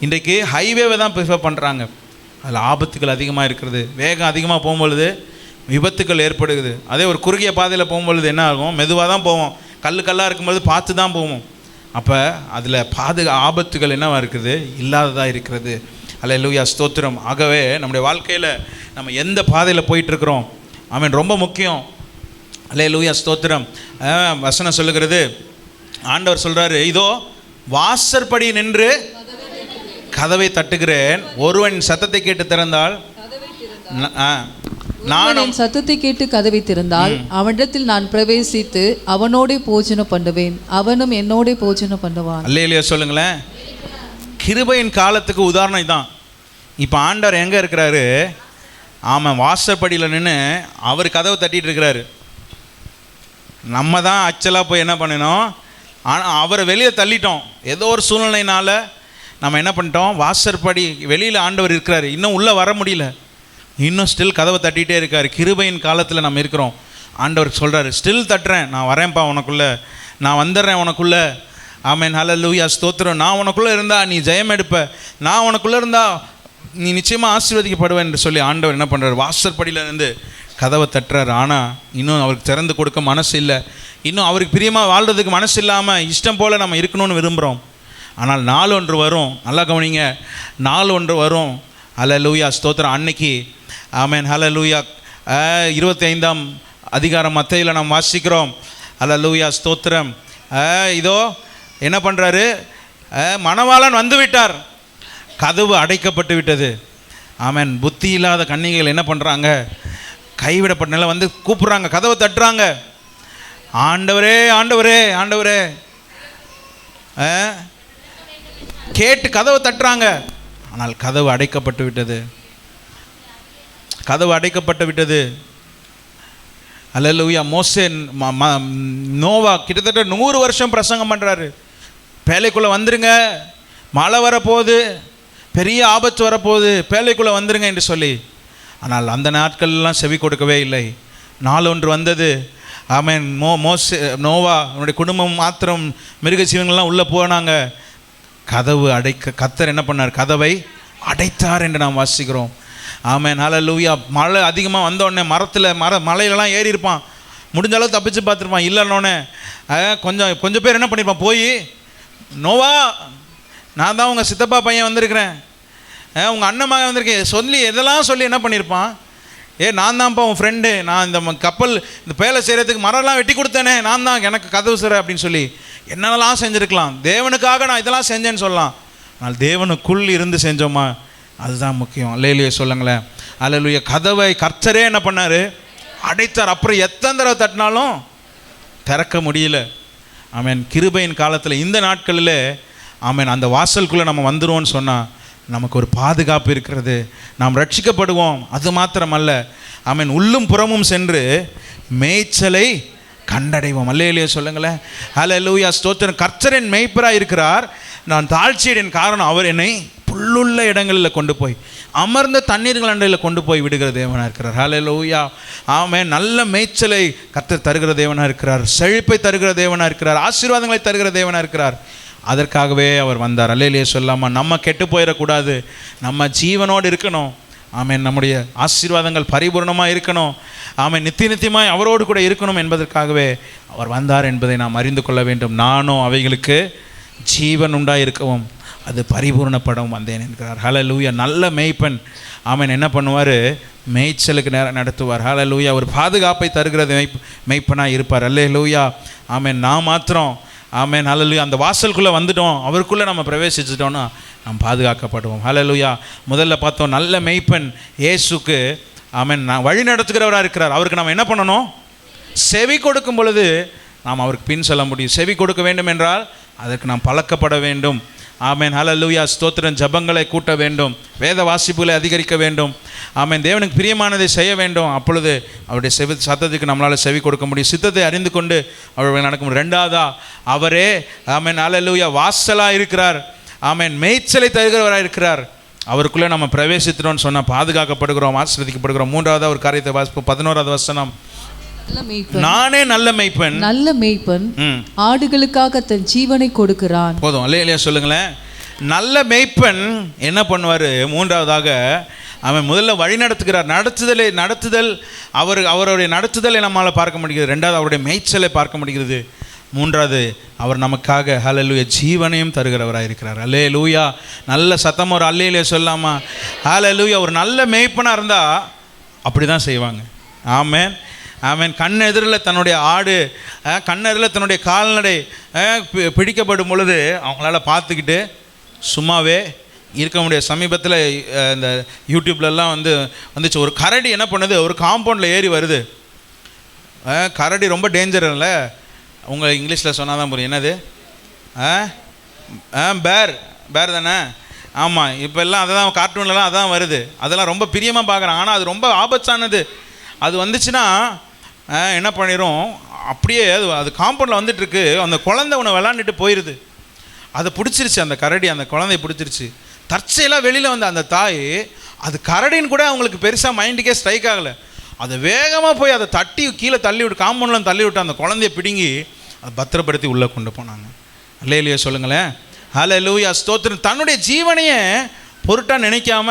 இன்றைக்கு ஹைவேவை தான் ப்ரிஃபர் பண்ணுறாங்க. அதில் ஆபத்துகள் அதிகமாக இருக்கிறது. வேகம் அதிகமாக போகும்பொழுது விபத்துக்கள் ஏற்படுகிறது. அதே ஒரு குறுகிய பாதையில் போகும்பொழுது என்ன ஆகும்? மெதுவாக தான் போவோம், கல்லாக இருக்கும்பொழுது பார்த்து தான் போவோம். அப்போ அதில் ஆபத்துகள் என்னவாக இருக்குது? இல்லாததாக இருக்கிறது. அல்லேலூயா ஸ்தோத்திரம். ஆகவே நம்முடைய வாழ்க்கையில் நம்ம எந்த பாதையில் போயிட்டுருக்குறோம் ஆமென் ரொம்ப முக்கியம். அல்லேலூயா ஸ்தோத்திரம். வசனம் சொல்லுகிறது, ஆண்டவர் சொல்கிறாரு, இதோ வாசற்படி நின்று கதவை தட்டுகிறேன், ஒருவன் சத்தத்தை கேட்டு திறந்தால் நான் என் சத்தத்தை கேட்டு கதவை திறந்தால் அவனிடத்தில் நான் பிரவேசித்து அவனோட போஜனம் பண்ணுவேன், அவனும் என்னோட போஜனம் பண்ணுவான். அல்லேலூயா சொல்லுங்களேன். கிருபையின் காலத்துக்கு உதாரணம் இதான். இப்போ ஆண்டவர் எங்கே இருக்கிறாரு? ஆமாம், வாசற்படியில் நின்று அவர் கதவை தட்டிகிட்டு இருக்கிறாரு. நம்ம தான் ஆக்சுவலாக போய் என்ன பண்ணினோம்? ஆனால் அவரை வெளியே தள்ளிட்டோம். ஏதோ ஒரு சூழ்நிலையினால் நம்ம என்ன பண்ணிட்டோம்? வாசற்படி வெளியில் ஆண்டவர் இருக்கிறாரு, இன்னும் உள்ளே வர முடியல, இன்னும் ஸ்டில் கதவை தட்டிகிட்டே இருக்கார். கிருபையின் காலத்தில் நம்ம இருக்கிறோம். ஆண்டவர் சொல்கிறாரு, ஸ்டில் தட்டுறேன், நான் வரேன்ப்பா உனக்குள்ளே, நான் வந்துடுறேன் உனக்குள்ளே. ஆமென், ஹல்லேலூயா, ஸ்தோத்திரம். நான் உனக்குள்ளே இருந்தால் நீ ஜெயம் எடுப்ப, நான் உனக்குள்ளே இருந்தால் நீ நிச்சயமாக ஆசீர்வதிக்கப்படுவேன் என்று சொல்லி ஆண்டவர் என்ன பண்ணுறாரு? வாசற்படியில் இருந்து கதவை தட்டுறாரு. ஆனால் இன்னும் அவருக்கு திறந்து கொடுக்க மனசு இல்லை. இன்னும் அவருக்கு பிரியமாக வாழ்கிறதுக்கு மனசு இல்லாமல் இஷ்டம் போல் நம்ம இருக்கணும்னு விரும்புகிறோம். ஆனால் நாள் ஒன்று வரும், நல்லா கவனிங்க, நாள் ஒன்று வரும். ஹல்லேலூயா, ஸ்தோத்திரம். அன்னைக்கு ஆமென், ஹல்லேலூயா, 25ஆம் அதிகாரம் மத்தேயுவில் நாம் வாசிக்கிறோம். ஹல்லேலூயா, ஸ்தோத்திரம். இதோ என்ன பண்ணுறாரு? மணவாளன் வந்து விட்டார், கதவு அடைக்கப்பட்டு விட்டது. ஆமென். புத்தி இல்லாத கன்னிகைகள் என்ன பண்ணுறாங்க? கைவிடப்பட்ட நிலை வந்து கூப்பிட்றாங்க, கதவை தட்டுறாங்க. ஆண்டவரே ஆண்டவரே ஆண்டவரே கேட்டு கதவை தட்டுறாங்க. ஆனால் கதவு அடைக்கப்பட்டு விட்டது, கதவு அடைக்கப்பட்டு விட்டது. அல்லேலூயா. மோசே நோவா கிட்டத்தட்ட 100 வருஷம் பிரசங்கம் பண்ணுறாரு, பேழைக்குள்ளே வந்துருங்க, மழை வரப்போகுது, பெரிய ஆபத்து வரப்போகுது, பேழைக்குள்ளே வந்துருங்க என்று சொல்லி. ஆனால் அந்த நாட்கள்லாம் செவி கொடுக்கவே இல்லை. நாள் ஒன்று வந்தது. ஆமென். மோசே நோவா அவனுடைய குடும்பம் மாத்திரம் மிருக ஜீவன்கள்லாம் உள்ளே போனாங்க. கதவு கர்த்தர் என்ன பண்ணார்? கதவை அடைத்தார் என்று நாம் வாசிக்கிறோம். ஆமென், ஹல்லேலூயா. மழை அதிகமாக வந்தோடனே மலையிலலாம் ஏறி இருப்பான், முடிஞ்ச அளவு தப்பிச்சு பார்த்துருப்பான். இல்லைன்னொன்னே கொஞ்சம் பேர் என்ன பண்ணியிருப்பான்? போய், நோவா, நான் தான் உங்கள் சித்தப்பா பையன் வந்திருக்கிறேன், உங்கள் அண்ணன் மகன் வந்திருக்கேன் சொல்லி எதெல்லாம் சொல்லி என்ன பண்ணியிருப்பான்? நான் தான்ப்பா உன் ஃப்ரெண்டு, நான் இந்த கப்பல் இந்த பேலை செய்கிறதுக்கு மரம்லாம் வெட்டி கொடுத்தேனே, நான் தான், எனக்கு கதவு சிற அப்படின்னு சொல்லி என்னென்னலாம் செஞ்சுருக்கலாம். தேவனுக்காக நான் இதெல்லாம் செஞ்சேன்னு சொல்லலாம். ஆனால் தேவனுக்குள் இருந்து செஞ்சோமா, அதுதான் முக்கியம். அல்லேலூயா சொல்லுங்களேன். அல்லேலூயா. கதவை கர்த்தரே என்ன பண்ணார்? அடைத்தார். அப்புறம் எத்தனை தடவை தட்டினாலும் திறக்க முடியல. ஆமென். கிருபையின் காலத்தில் இந்த நாட்களில் ஆமென், அந்த வாசலுக்குள்ளே நம்ம வந்துடுவோம்னு சொன்னால் நமக்கு ஒரு பாதுகாப்பு இருக்கிறது, நாம் ரட்சிக்கப்படுவோம். அது மாத்திரமல்ல, ஆமென், உள்ளும் புறமும் சென்று மேய்ச்சலை கண்டடைவோம். அல்லேலூயா சொல்லுங்களேன். ஹல்லேலூயா, ஸ்தோத்திரம். கர்த்தரின் மேய்ப்பராக இருக்கிறார், நான் தாழ்ச்சியடையின் காரணம் அவர் என்னை புல்லுள்ள இடங்களில் கொண்டு போய் அமர்ந்த தண்ணீர்கள் அண்டையில் கொண்டு போய் விடுகிற தேவனாக இருக்கிறார். ஹல்லேலூயா. ஆமென். நல்ல மேய்ச்சலை கர்த்தர் தருகிற தேவனாக இருக்கிறார், செழிப்பை தருகிற தேவனாக இருக்கிறார், ஆசீர்வாதங்களை தருகிற தேவனாக இருக்கிறார். அதற்காகவே அவர் வந்தார். அல்லேலூயா சொல்லாமா. நம்ம கெட்டு போயிடக்கூடாது, நம்ம ஜீவனோடு இருக்கணும். ஆமென். நம்முடைய ஆசீர்வாதங்கள் பரிபூர்ணமாக இருக்கணும். ஆமென். நித்தியமாய் அவரோடு கூட இருக்கணும் என்பதற்காகவே அவர் வந்தார் என்பதை நாம் அறிந்து கொள்ள வேண்டும். நானும் அவைகளுக்கு ஜீவன் உண்டாயிருக்கவும் அது பரிபூர்ணப்படவும் வந்தேன் என்கிறார். ஹல்லேலூயா. நல்ல மேய்ப்பன் ஆமென் என்ன பண்ணுவார்? மேய்ச்சலுக்கு நேரம் நடத்துவார். ஹல்லேலூயா. ஒரு பாதுகாப்பை தருகிறது மேய்ப்பனாக இருப்பார். அல்லேலூயா. ஆமென். நான் மாத்திரம் ஆமென், ஹல்லேலூயா, அந்த வாசலுக்குள்ளே வந்துட்டோம், அவருக்குள்ளே நம்ம பிரவேசிச்சிட்டோன்னா நாம் பாதுகாக்கப்படுவோம். ஹல்லேலூயா. முதல்ல பார்த்தோம், நல்ல மேய்ப்பன் இயேசுக்கு ஆமென் நான் வழி நடத்துகிறவராக இருக்கிறார். அவருக்கு நம்ம என்ன பண்ணணும்? செவி கொடுக்கும் பொழுது நாம் அவருக்கு பின் சொல்ல முடியும். செவி கொடுக்க வேண்டும் என்றால் அதற்கு நாம் பழக்கப்பட வேண்டும். ஆமென், ஹல்லேலூயா, ஸ்தோத்திரம். ஜபங்களை கூட்ட வேண்டும், வேத வாசிப்புகளை அதிகரிக்க வேண்டும். ஆமென். தேவனுக்கு பிரியமானதை செய்ய வேண்டும். அப்பொழுது அவருடைய சத்தத்துக்கு நம்மளால் செவி கொடுக்க முடியும். சித்தத்தை அறிந்து கொண்டு அவர்கள் நடக்க முடியும். ரெண்டாவதா, அவரே ஆமென், ஹல்லேலூயா, வாசலாக இருக்கிறார். ஆமென். மேய்ச்சலை தருகிறவராக இருக்கிறார். அவருக்குள்ளே நம்ம பிரவேசிக்கிறோம்னு சொன்னால் பாதுகாக்கப்படுகிறோம், ஆசீர்வதிக்கப்படுகிறோம். மூன்றாவது ஒரு காரியத்தை வாசிப்போம். 11வது வசனம். நானே நல்ல மேய்ப்பன், நல்ல மேய்ப்பன் ஆடுகளுக்காக தன் ஜீவனை கொடுக்கிறான். போதும். அல்லேலூயா சொல்லுங்களேன். நல்ல மேய்ப்பன் என்ன பண்ணுவார்? மூன்றாவதாக அவன் முதல்ல வழி நடத்துகிறார். நடத்துதல் அவருடைய நடத்துதலை நம்மளால் பார்க்க முடிகிறது. ரெண்டாவது அவருடைய மேய்ச்சலை பார்க்க முடிகிறது. மூன்றாவது அவர் நமக்காக ஹல்லேலூயா ஜீவனையும் தருகிறவராக இருக்கிறார். அல்லேலூயா. நல்ல சத்தம் ஒரு அல்லேலூயா சொல்லாமா? ஹல்லேலூயா. ஒரு நல்ல மேய்ப்பனாக இருந்தால் அப்படி தான் செய்வாங்க. ஆமென். ஆமென். கண் எதிரில் தன்னுடைய ஆடு, கண் எதிரில் தன்னுடைய கால்நடை பிடிக்கப்படும் பொழுது அவங்களால பார்த்துக்கிட்டு சும்மாவே இருக்க முடியாது. சமீபத்தில் இந்த யூடியூப்லலாம் வந்துச்சு, ஒரு கரடி என்ன பண்ணுது, ஒரு காம்பவுண்டில் ஏறி வருது. கரடி ரொம்ப டேஞ்சர் இல்லை, உங்கள் இங்கிலீஷில் சொன்னால் தான் புரியும். என்னது? பேர் தானே? ஆமாம், இப்போ எல்லாம் அதை தான் கார்ட்டூன்லலாம் அதான் வருது. அதெல்லாம் ரொம்ப பிரியமாக பார்க்குறாங்க. ஆனால் அது ரொம்ப ஆபத்தானது. அது வந்துச்சுன்னா என்ன பண்ணிடும், அப்படியே அது காம்பவுண்டில் வந்துட்டுருக்கு, அந்த குழந்தை உன்னை விளாண்டுட்டு போயிடுது. அதை பிடிச்சிருச்சு அந்த கரடி, அந்த குழந்தைய பிடிச்சிருச்சு. தற்செயலாக வெளியில் வந்த அந்த தாய், அது கரடின்னு கூட அவங்களுக்கு பெருசாக மைண்டுக்கே ஸ்ட்ரைக் ஆகலை. அதை வேகமாக போய் அதை தட்டி கீழே தள்ளி விட்டு, காம்பவுண்டில் தள்ளி விட்டு அந்த குழந்தைய பிடுங்கி அதை பத்திரப்படுத்தி உள்ளே கொண்டு போனாங்க. அல்லேலூயா சொல்லுங்களேன். ஹல்லேலூயா, ஸ்தோத்திரம். தன்னுடைய ஜீவனையே பொருட்டாக நினைக்காம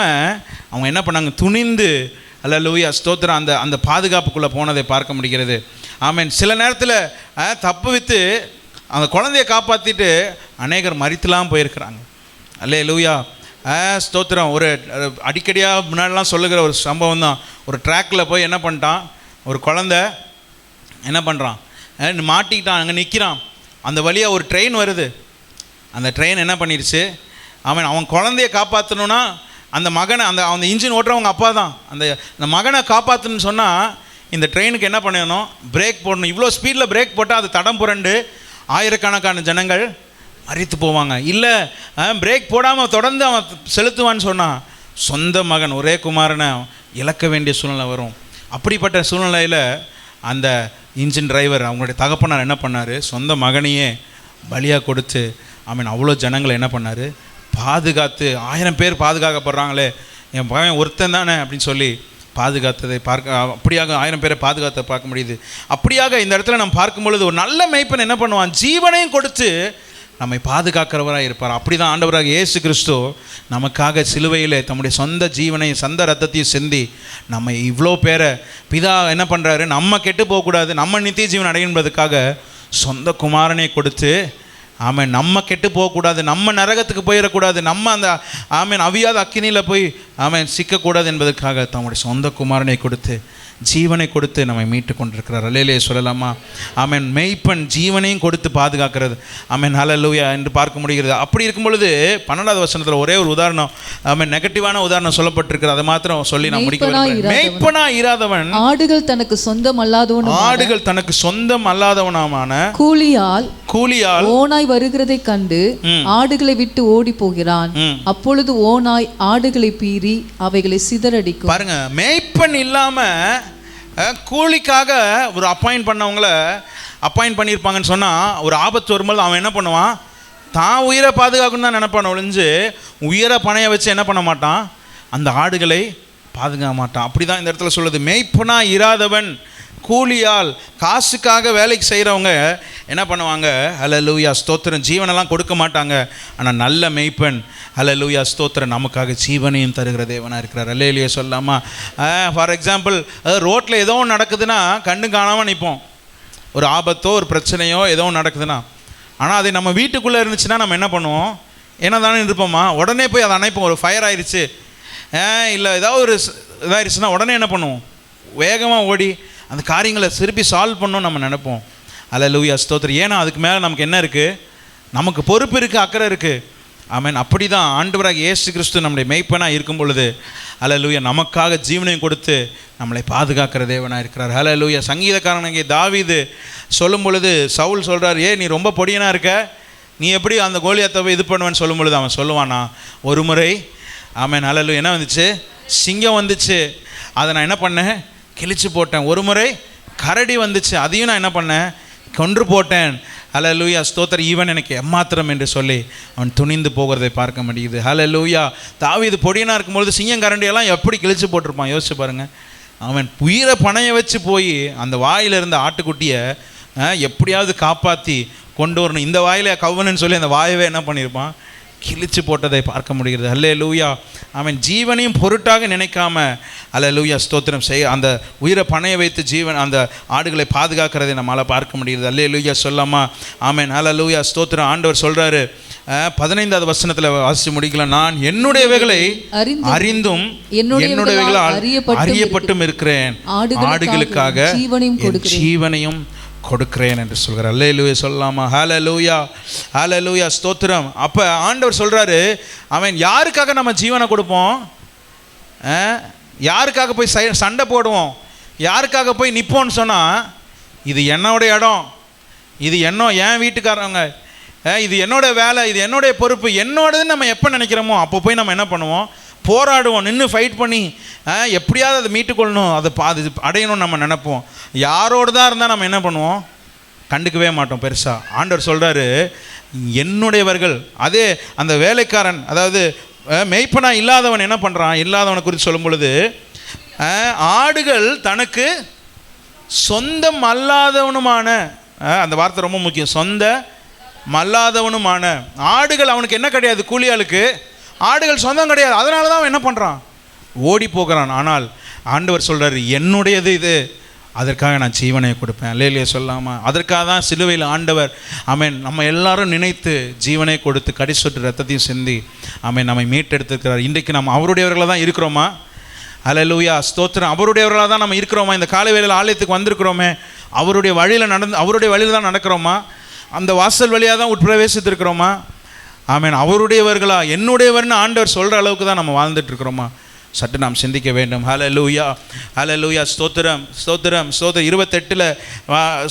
அவங்க என்ன பண்ணாங்க, துணிந்து அல்லேலூயா ஸ்தோத்திரம் அந்த பாதுகாப்புக்குள்ளே போனதை பார்க்க முடிகிறது. ஆமென். சில நேரத்தில் தப்பு வித்து அந்த குழந்தைய காப்பாற்றிட்டு அநேகர் மரித்துலாம் போயிருக்கிறாங்க. அல்லேலூயா ஸ்தோத்திரம். ஒரு அடிக்கடியாக முன்னாடிலாம் சொல்லுகிற ஒரு சம்பவம் தான். ஒரு ட்ராக்கில் போய் என்ன பண்ணிட்டான், ஒரு குழந்தை என்ன பண்ணுறான், மாட்டிக்கிட்டான், அங்கே நிற்கிறான். அந்த வழியாக ஒரு ட்ரெயின் வருது. அந்த ட்ரெயின் என்ன பண்ணிடுச்சு, அவன் குழந்தைய காப்பாற்றணுன்னா அந்த மகனை, அந்த இன்ஜின் ஓட்டுறவங்க அப்பா தான், அந்த மகனை காப்பாற்றணுன்னு சொன்னால் இந்த ட்ரெயினுக்கு என்ன பண்ணணும், பிரேக் போடணும். இவ்வளோ ஸ்பீடில் பிரேக் போட்டால் அது தடம் புரண்டு ஆயிரக்கணக்கான ஜனங்கள் மரித்து போவாங்க. இல்லை பிரேக் போடாமல் தொடர்ந்து அவன் செலுத்துவான்னு சொன்னான், சொந்த மகன் ஒரே குமாரனை இழக்க வேண்டிய சூழ்நிலை வரும். அப்படிப்பட்ட சூழ்நிலையில் அந்த இன்ஜின் டிரைவர் அவங்களுடைய தகப்பனார் என்ன பண்ணார், சொந்த மகனையே பலியாக கொடுத்து அவ்வளோ ஜனங்களை என்ன பண்ணார், பாதுகாத்து. 1000 பேர் பாதுகாக்கப்படுறாங்களே, என் பையன் ஒருத்தன் தானே அப்படின்னு சொல்லி பாதுகாத்ததை பார்க்க, அப்படியாக 1000 பேரை பாதுகாத்த பார்க்க முடியுது. அப்படியாக இந்த இடத்துல நம்ம பார்க்கும் பொழுது ஒரு நல்ல மேய்ப்பன் என்ன பண்ணுவான், ஜீவனையும் கொடுத்து நம்மை பாதுகாக்கிறவராக இருப்பார். அப்படி தான் ஆண்டவராக இயேசு கிறிஸ்து நமக்காக சிலுவையில் தம்முடைய சொந்த ஜீவனையும் சொந்த ரத்தத்தையும் சிந்தி நம்ம இவ்வளோ பேரை பிதா என்ன பண்ணுறாரு, நம்ம கெட்டு போகக்கூடாது, நம்ம நித்திய ஜீவன் அடையும்பதுக்காக சொந்த குமாரனை கொடுத்து நம்ம கெட்டு போகக்கூடாது, நம்ம நரகத்துக்கு போயிடக்கூடாது, நம்ம அந்த அவியாத அக்கினியில் போய் சிக்கக்கூடாது என்பதற்காக தம்முடைய சொந்த குமாரனை கொடுத்து ஜீவனை கொடுத்து நம்மை மீட்டு கொண்டிருக்கிறார். அல்லேலூயா சொல்லலாமா? மெய்ப்பன் ஜீவனையும் கொடுத்து பாதுகாக்கிறது. ஹல்லேலூயா என்று பார்க்க முடிகிறது. அப்படி இருக்கும் பொழுது 12வது வசனத்தில் ஒரே ஒரு உதாரணம், நெகட்டிவான உதாரணம் சொல்லப்பட்டிருக்கிறது. அதை மாத்திரம் சொல்லி நான் முடிக்க விரும்புகிறேன். மெய்ப்பனா இராதவன் ஆடுகள் தனக்கு சொந்தம் அல்லாதவனாமான கூலியால் ஓனாய் வருகிறதை கண்டு ஆடுகளை விட்டு ஓடி போகிறான். அப்பொழுது ஓனாய் ஆடுகளை பீறி அவைகளை சிதறடிக்கும். பாருங்க, மேய்ப்பன் இல்லாம கூலிக்காக ஒரு அப்பாயிண்ட் பண்ணியிருப்பாங்கன்னு சொன்னால் ஒரு ஆபத்து வரும்போது அவன் என்ன பண்ணுவான், தான் உயிரை பாதுகாக்கணும்னு தான் நினைப்பான் ஒழிஞ்சு உயிரை பணைய வச்சு என்ன பண்ண மாட்டான், அந்த ஆடுகளை பாதுகாக்க மாட்டான். அப்படி தான் இந்த இடத்துல சொல்லுது, மேய்ப்பனா இராதவன் கூலியால், காசுக்காக வேலைக்கு செய்கிறவங்க என்ன பண்ணுவாங்க, ஹல்லேலூயா ஸ்தோத்திரம், ஜீவனெல்லாம் கொடுக்க மாட்டாங்க. ஆனால் நல்ல மேய்ப்பன் ஹல்லேலூயா ஸ்தோத்திரம் நமக்காக ஜீவனையும் தருகிற தேவனாக இருக்கிறார். அல்லேலூயா சொல்லாமா? ஃபார் எக்ஸாம்பிள், ரோட்டில் ஏதோ ஒன்று நடக்குதுன்னா கண்டு காணாமல் நிற்போம். ஒரு ஆபத்தோ ஒரு பிரச்சனையோ ஏதோ ஒன்று நடக்குதுன்னா. ஆனால் அது நம்ம வீட்டுக்குள்ளே இருந்துச்சுன்னா நம்ம என்ன பண்ணுவோம், என்ன தானே இருப்போமா, உடனே போய் அதை அணைப்போம். ஒரு ஃபயர் ஆயிடுச்சு, இல்லை ஏதாவது ஒரு இதாகிடுச்சுன்னா உடனே என்ன பண்ணுவோம், வேகமாக ஓடி அந்த காரியங்களை திருப்பி சால்வ் பண்ணணும்னு நம்ம நினைப்போம். அல்லேலூயா ஸ்தோத்திரம். ஏன்னா அதுக்கு மேலே நமக்கு என்ன இருக்குது, நமக்கு பொறுப்பு இருக்குது, அக்கறை இருக்குது. அப்படி தான் ஆண்டவராக இயேசு கிறிஸ்து நம்முடைய மெய்ப்பனாக இருக்கும் பொழுது அல்லேலூயா நமக்காக ஜீவனையும் கொடுத்து நம்மளை பாதுகாக்கிற தேவனாக இருக்கிறார். அல்லேலூயா. சங்கீதக்காரனுக்கு தாவீது சொல்லும் பொழுது சவுல் சொல்கிறார், நீ ரொம்ப பொடியனாக இருக்க, நீ எப்படி அந்த கோலியாத்தை இது பண்ணுவேன்னு சொல்லும் பொழுது அவன் சொல்லுவானா, ஒரு முறை அல்லேலூயா என்ன வந்துச்சு, சிங்கம் வந்துச்சு, அதை நான் என்ன பண்ணேன், கிழிச்சு போட்டேன். ஒரு முறை கரடி வந்துச்சு, அதையும் நான் என்ன பண்ணேன், கொன்று போட்டேன். ஹல்லேலூயா ஸ்தோத்திரம். ஈவன் எனக்கு எம்மாத்திரம் என்று சொல்லி அவன் துணிந்து போகிறதை பார்க்க முடியுது. ஹல்லேலூயா. தாவீது பொடியனாக இருக்கும்பொழுது சிங்கம் கரண்டியெல்லாம் எப்படி கிழிச்சு போட்டிருப்பான் யோசிச்சு பாருங்கள். அவன் உயிரை பணைய வச்சு போய் அந்த வாயில் இருந்த ஆட்டுக்குட்டியை எப்படியாவது காப்பாற்றி கொண்டு வரணும். இந்த வாயில கவ்வனுன்னு சொல்லி அந்த வாயவே என்ன பண்ணியிருப்பான், கிழிச்சு போட்டதை பார்க்க முடிகிறது. அல்லேலூயா. அவன் ஜீவனையும் பொருட்டாக நினைக்காம அல்லேலூயா ஸ்தோத்திரம் செய்ய அந்த உயிரை பணைய வைத்து ஜீவன் அந்த ஆடுகளை பாதுகாக்கிறதை நம்மளால் பார்க்க முடிகிறது. அல்லேலூயா சொல்லாமா? ஆமென். அல்லேலூயா ஸ்தோத்திரம். ஆண்டவர் சொல்கிறாரு 15வது வசனத்தில் வாசித்து முடிக்கலாம். நான் என்னுடையவைகளை அறிந்தும் என்னுடையவைகளால் அறியப்பட்டும் இருக்கிறேன், ஆடுகளுக்காக ஜீவனையும் கொடுக்கிறேன் என்று சொல்கிறார். அல்லேலூயா சொல்லாமா? ஹல்லேலூயா, ஹல்லேலூயா ஸ்தோத்திரம். அப்போ ஆண்டவர் சொல்கிறாரு, அவன் யாருக்காக நம்ம ஜீவனை கொடுப்போம்? யாருக்காக போய் சண்டை போடுவோம்? யாருக்காக போய் நிற்போன்னு சொன்னால், இது என்னோட இடம், இது என் வீட்டுக்காரவங்க, இது என்னோட வேலை, இது என்னுடைய பொறுப்பு, என்னோடதுன்னு நம்ம எப்போ நினைக்கிறோமோ அப்போ போய் நம்ம என்ன பண்ணுவோம்? போராடுவோம், நின்று ஃபைட் பண்ணி எப்படியாவது அதை மீட்டுக்கொள்ளணும், அது அடையணும்னு நம்ம நினைப்போம். யாரோடு தான் இருந்தால் நம்ம என்ன பண்ணுவோம்? கண்டுக்கவே மாட்டோம் பெருசாக. ஆண்டவர் சொல்கிறாரு, என்னுடையவர்கள். அதே அந்த வேலைக்காரன், அதாவது மெய்ப்பனா இல்லாதவன் என்ன பண்ணுறான்? இல்லாதவனை குறித்து சொல்லும் பொழுது, ஆடுகள் தனக்கு சொந்தம் அல்லாதவனுமான, அந்த வார்த்தை ரொம்ப முக்கியம், சொந்த மல்லாதவனுமான ஆடுகள் அவனுக்கு என்ன கிடையாது? கூலியாளுக்கு ஆடுகள் சொந்தம் கிடையாது. அதனால தான் அவன் என்ன பண்ணுறான்? ஓடி போகிறான். ஆனால் ஆண்டவர் சொல்கிறார், என்னுடையது இது, அதற்காக நான் ஜீவனை கொடுப்பேன். அல்லேலூயா சொல்லாமா? அதற்காக தான் சிலுவையில் ஆண்டவர் ஆமென் நம்ம எல்லாரும் நினைத்து ஜீவனை கொடுத்து கடிசொட்டு ரத்தத்தையும் சிந்தி ஆமென் நம்மை மீட்டெடுத்திருக்கிறார். இன்றைக்கு நம்ம அவருடையவர்களாக தான் இருக்கிறோமா? அல்லேலூயா ஸ்தோத்திரம். அவருடையவர்களாக தான் நம்ம இருக்கிறோமா? இந்த காலை வேளையில் ஆலயத்துக்கு வந்திருக்கிறோமே, அவருடைய வழியில் தான் நடக்கிறோமா? அந்த வாசல் வழியாக தான் உட்பிரவேசித்திருக்கிறோமா? ஆமென். அவருடையவர்களா, என்னுடையவர்னு ஆண்டவர் சொல்கிற அளவுக்கு தான் நம்ம வாழ்ந்துட்டுருக்கிறோமா? சற்று நாம் சிந்திக்க வேண்டும். ஹல்லேலூயா, ஹல்லேலூயா ஸ்தோத்திரம், ஸ்தோத்திரம், ஸ்தோத்திரம். 28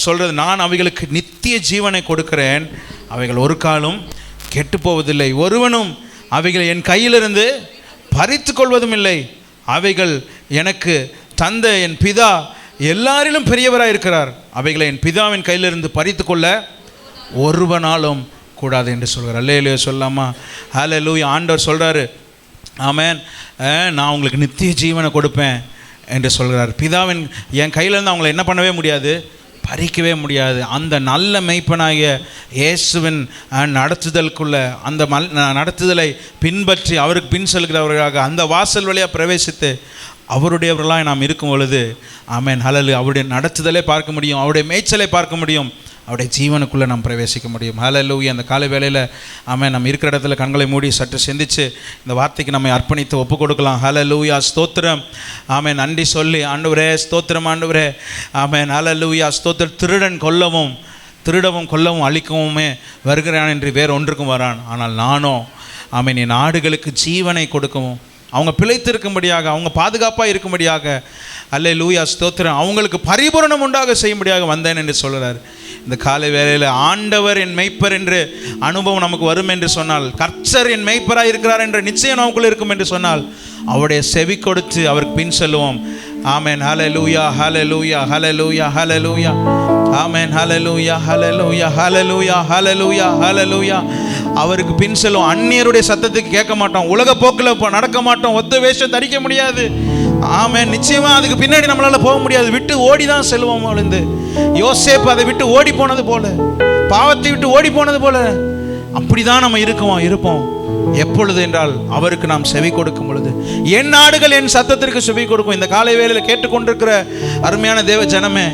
சொல்கிறது, நான் அவைகளுக்கு நித்திய ஜீவனை கொடுக்கிறேன், அவைகள் ஒரு காலம் கெட்டு போவதில்லை, ஒருவனும் அவைகள் என் கையிலிருந்து பறித்து கொள்வதும் இல்லை. அவைகள் எனக்கு தந்த என் பிதா எல்லாரிலும் பெரியவராக இருக்கிறார், அவைகளை என் பிதாவின் கையிலிருந்து பறித்து கொள்ள ஒருவனாலும் கூடாது என்று சொல்கிறார். அல்லேலூயா சொல்லாமா? ஹல்லேலூயா. ஆண்டவர் சொல்கிறாரு, ஆமென், நான் உங்களுக்கு நித்திய ஜீவனை கொடுப்பேன் என்று சொல்கிறார். பிதாவின் என் கையிலேருந்து அவங்கள என்ன பண்ணவே முடியாது? பறிக்கவே முடியாது. அந்த நல்ல மெய்ப்பனாகிய இயேசுவின் நடத்துதலுக்குள்ள அந்த நடத்துதலை பின்பற்றி அவருக்கு பின் செல்கிறவர்களாக அந்த வாசல் வழியாக பிரவேசித்து அவருடையவர்களாக நாம் இருக்கும் பொழுது ஆமென் ஹல்லேலூயா அவருடைய நடத்துதலை பார்க்க முடியும், அவருடைய மேய்ச்சலை பார்க்க முடியும், அவருடைய ஜீவனுக்குள்ளே நாம் பிரவேசிக்க முடியும். ஹல்லேலூயா. அந்த காலை வேளையில் ஆமென் நம்ம இருக்கிற இடத்துல கண்களை மூடி சற்று சிந்தித்து இந்த வார்த்தைக்கு நம்மை அர்ப்பணித்து ஒப்பு கொடுக்கலாம். ஹல்லேலூயா ஸ்தோத்திரம். ஆமென். நன்றி சொல்லி, ஆண்டவரே ஸ்தோத்திரம், ஆண்டவரே ஆமென் ஹல்லேலூயா ஸ்தோத்திரம். திருடவும் கொல்லவும் அழிக்கவுமே வருகிறான் என்று வேறு ஒன்றுக்கும் வரான், ஆனால் நானோ ஆமென் என் ஆடுகளுக்கு ஜீவனை கொடுக்கவும் அவங்க பிழைத்திருக்கும்படியாக, அவங்க பாதுகாப்பாக இருக்கும்படியாக, அல்லேலூயா ஸ்தோத்திரம், அவங்களுக்கு பரிபூரணம் உண்டாக செய்யும்படியாக வந்தேன் என்று சொல்கிறார். இந்த காலை வேளையில் ஆண்டவர் என் மெய்ப்பர் என்று அனுபவம் நமக்கு வரும் என்று சொன்னால், கர்த்தர் என் மெய்ப்பராக இருக்கிறார் என்ற நிச்சயம் நமக்குள்ளே இருக்கும் என்று சொன்னால், அவருடைய செவி கொடுத்து அவருக்கு பின் செல்லுவோம். ஆமென் ஹல்லேலூயா, ஹல்லேலூயா, ஹல்லேலூயா, ஹல்லேலூயா, ஆமென் ஹல்லேலூயா, ஹல்லேலூயா, ஹல்லேலூயா, ஹல்லேலூயா, ஹல்லேலூயா. அவருக்கு பின் செல்லும். அந்நியருடைய சத்தத்துக்கு கேட்க மாட்டோம், உலக போக்கில் நடக்க மாட்டோம், ஒத்த வேஷம் தரிக்க முடியாது. ஆமென். நிச்சயமாக அதுக்கு பின்னாடி நம்மளால் போக முடியாது, விட்டு ஓடி தான் செல்வோம். விழுந்து யோசேப்பு அதை விட்டு ஓடி போனது போல, பாவத்தை விட்டு ஓடி போனது போல அப்படி தான் நம்ம இருப்போம். எப்பொழுது என்றால் அவருக்கு நாம் செவி கொடுக்கும் பொழுது. என் நாடுகள் என் சத்தத்திற்கு செவி கொடுக்கும். இந்த காலை வேளையில் கேட்டுக்கொண்டிருக்கிற அருமையான தேவ ஜனமே,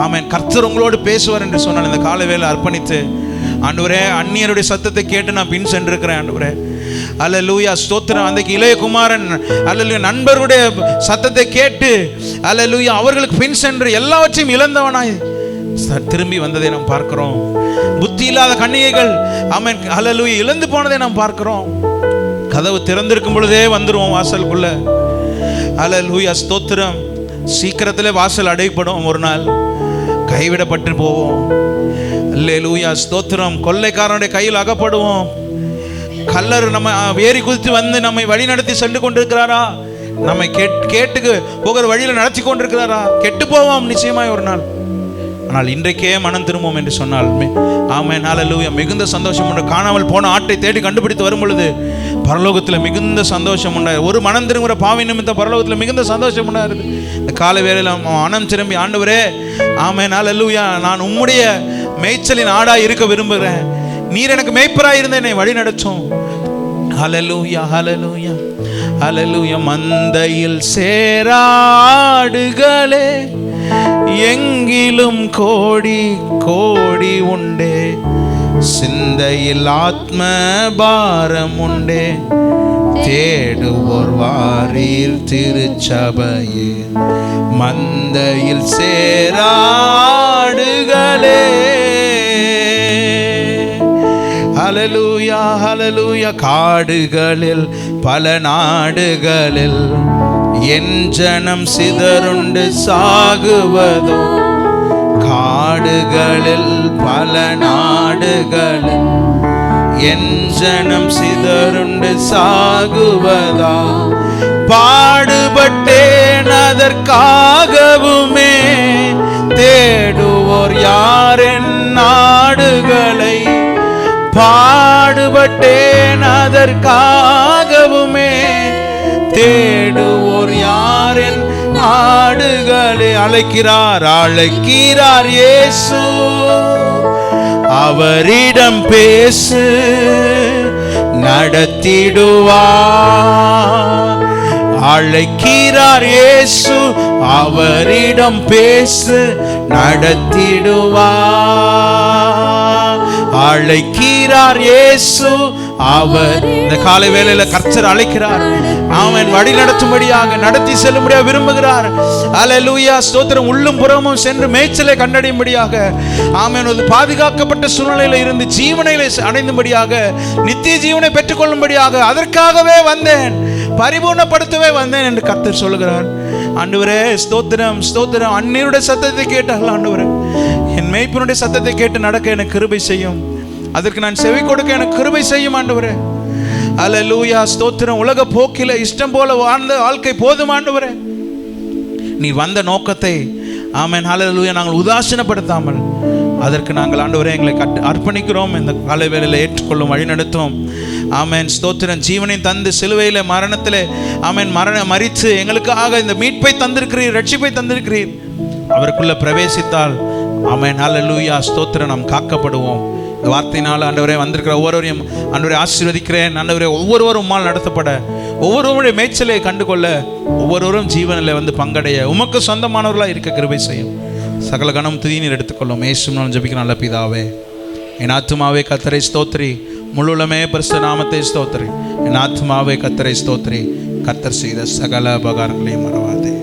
ஆமென், கர்த்தர் உங்களோடு பேசுவார் என்று சொன்னால் இந்த காலை வேளையில் அர்ப்பணித்து, ஆண்டவரே அந்நியருடைய சத்தத்தை கேட்டு நான் பின் சென்றிருக்கிறேன் ஆண்டவரே, அல்லேலூயா ஸ்தோத்திரம். அன்றைக்கு இளைய குமாரன் அல்லேலூயா நண்பர்களுடைய சத்தத்தை கேட்டு அல்லேலூயா அவர்களுக்கு பின் சென்று எல்லாவற்றையும் இழந்தவனாய் திரும்பி வந்ததை நாம் பார்க்கிறோம். புத்தி இல்லாத கன்னிகைகள் ஆமென் அல்லேலூயா இழந்து போனதை நாம் பார்க்கிறோம். கதவு திறந்திருக்கும் பொழுதே வந்துருவோம் வாசலுக்குள்ள. அல்லேலூயா ஸ்தோத்திரம். சீக்கிரத்திலே வாசல் அடைப்படும், ஒரு நாள் கைவிடப்பட்டு போவோம். அல்லேலூயா ஸ்தோத்திரம். கொள்ளைக்காரனுடைய கையில் அகப்படுவோம். கல்லர் நம்ம ஏறி குதித்து வந்து நம்மை வழி நடத்தி சென்று கொண்டிருக்கிறாரா? நம்மை கேட்டுக்கு போகிற வழியில் நடத்தி கொண்டிருக்கிறாரா? கெட்டு போவோம் நிச்சயமாய் ஒரு நாள். ஆனால் இன்றைக்கே மனம் திரும்புவோம் என்று சொன்னால் ஆமென் ஹல்லேலூயா மிகுந்த சந்தோஷம் உண்டு. காணாமல் போன ஆட்டை தேடி கண்டுபிடித்து வரும் பொழுது பரலோகத்தில் மிகுந்த சந்தோஷம் உண்டாது. ஒரு மனம் திரும்புகிற பாவி நிமித்தம் பரலோகத்தில் மிகுந்த சந்தோஷம் உண்டாது. இந்த காலை வேளையில் மனம் திரும்பி, ஆண்டவரே ஆமென் ஹல்லேலூயா நான் உம்முடைய மேய்ச்சலின் ஆடாய் இருக்க விரும்புகிறேன், நீர் எனக்கு மேய்ப்பராய் இருந்து என்னை வழி நடத்தும், ஹல்லேலூயா ஹல்லேலூயா ஹல்லேலூயா. மந்தையில் சேராடுகளே எங்கிலும் கோடி கோடி உண்டே, சிந்தையில் ஆத்ம பாரம் உண்டே, தேடுவோர் வாரீர் திருச்சபையே. மந்தையில் சேராடுகளே. ஹல்லேலூயா ஹல்லேலூயா. காடுகளில் பல நாடுகளில் என் ஜனம் சிதறுண்டு சாகுவதோ, காடுகளில் பல நாடுகளில் என் ஜனம் சிதறுண்டு சாகுவதா, பாடுபட்டேன் அதற்காகவுமே, தேடுவோர் யார் என் நாடுகளை, பாடுபட்டேன் அதற்காகவுமே, தேடுவோர் யார் என் நாடுகளை. அழைக்கிறார் அழைக்கிறார் இயேசு, அவரிடம் பேசு நடத்திடுவார். அழைக்கிறார் இயேசு, அவரிடம் பேசு நடத்திடுவார். அழைக்கிறார் இயேசு, அவர் இந்த காலை வேளையில கர்த்தர் அழைக்கிறார். அவன் வழி நடத்தும்படியாக, நடத்தி செல்லும்படியாக விரும்புகிறார். அல்லேலூயா ஸ்தோத்திரம். உள்ளும் புறமும் சென்று மேய்ச்சலை கண்டடையும்படியாக, ஆமென், ஒரு பாதுகாக்கப்பட்ட சூழ்நிலையில இருந்து ஜீவனையில அடைந்தும்படியாக, நித்திய ஜீவனை பெற்றுக்கொள்ளும்படியாக அதற்காகவே வந்தேன், பரிபூர்ணப்படுத்தவே வந்தேன் என்று கர்த்தர் சொல்லுகிறார். ஆண்டவரே ஸ்தோத்திரம் ஸ்தோத்திரம். அந்நியருடைய சத்தத்தை கேட்டார்கள். ஆண்டவரே, என் மேய்ப்பனுடைய சத்தத்தை கேட்டு நடக்க எனக்கு கிருபை செய்யும், அதற்கு நான் செவி கொடுக்க எனக்கு கிருபை செய்யும் ஆண்டவரே. அல்லேலூயா ஸ்தோத்திரம். உலக போக்கில இஷ்டம் போல வாழ்ந்த வாழ்க்கை போதும் ஆண்டவரே. நீ வந்த நோக்கத்தை, ஆமென் ஹல்லேலூயா, நாங்கள் உதாசீனப்படுத்தாமல் அதற்கு நாங்கள் ஆண்டவரே எங்களை அர்ப்பணிக்கிறோம். இந்த காலை வேளையில ஏற்றுக்கொள்ளும், வழிநடத்தும். ஆமென் ஸ்தோத்திரம். ஜீவனை தந்து சிலுவையில மரணத்திலே, ஆமென், மரித்து எங்களுக்காக இந்த மீட்பை தந்திருக்கிறீர், ரட்சிப்பை தந்திருக்கிறீர். அவருக்குள்ள பிரவேசித்தால், ஆமென் ஹல்லேலூயா ஸ்தோத்திரம், நாம் காக்கப்படுவோம். இந்த வார்த்தையினால் ஆண்டவரே வந்திருக்கிற ஒவ்வொருவரையும் ஆண்டவரை ஆசீர்வதிக்கிறேன். ஆண்டவரே, ஒவ்வொருவரும் உம்மால் நடத்தப்பட, ஒவ்வொருவருடைய மேய்ச்சலை கண்டுகொள்ள, ஒவ்வொருவரும் ஜீவனில் வந்து பங்கடைய, உமக்கு சொந்தமானவர்களாக இருக்க கிருபை செய்யும். சகல கணம் துதிநீர் எடுத்துக்கொள்ளும். இயேசுவின் நாமத்தில் ஜெபிக்கிற நல்ல பிதாவே. என் ஆத்துமாவே கர்த்தரை ஸ்தோத்திரி, முழுலமே பரிசுத்த நாமத்தை ஸ்தோத்திரி. என் ஆத்துமாவே கர்த்தரை ஸ்தோத்திரி, கர்த்தர் செய்த சகல உபகாரங்களையும் மறவாதே.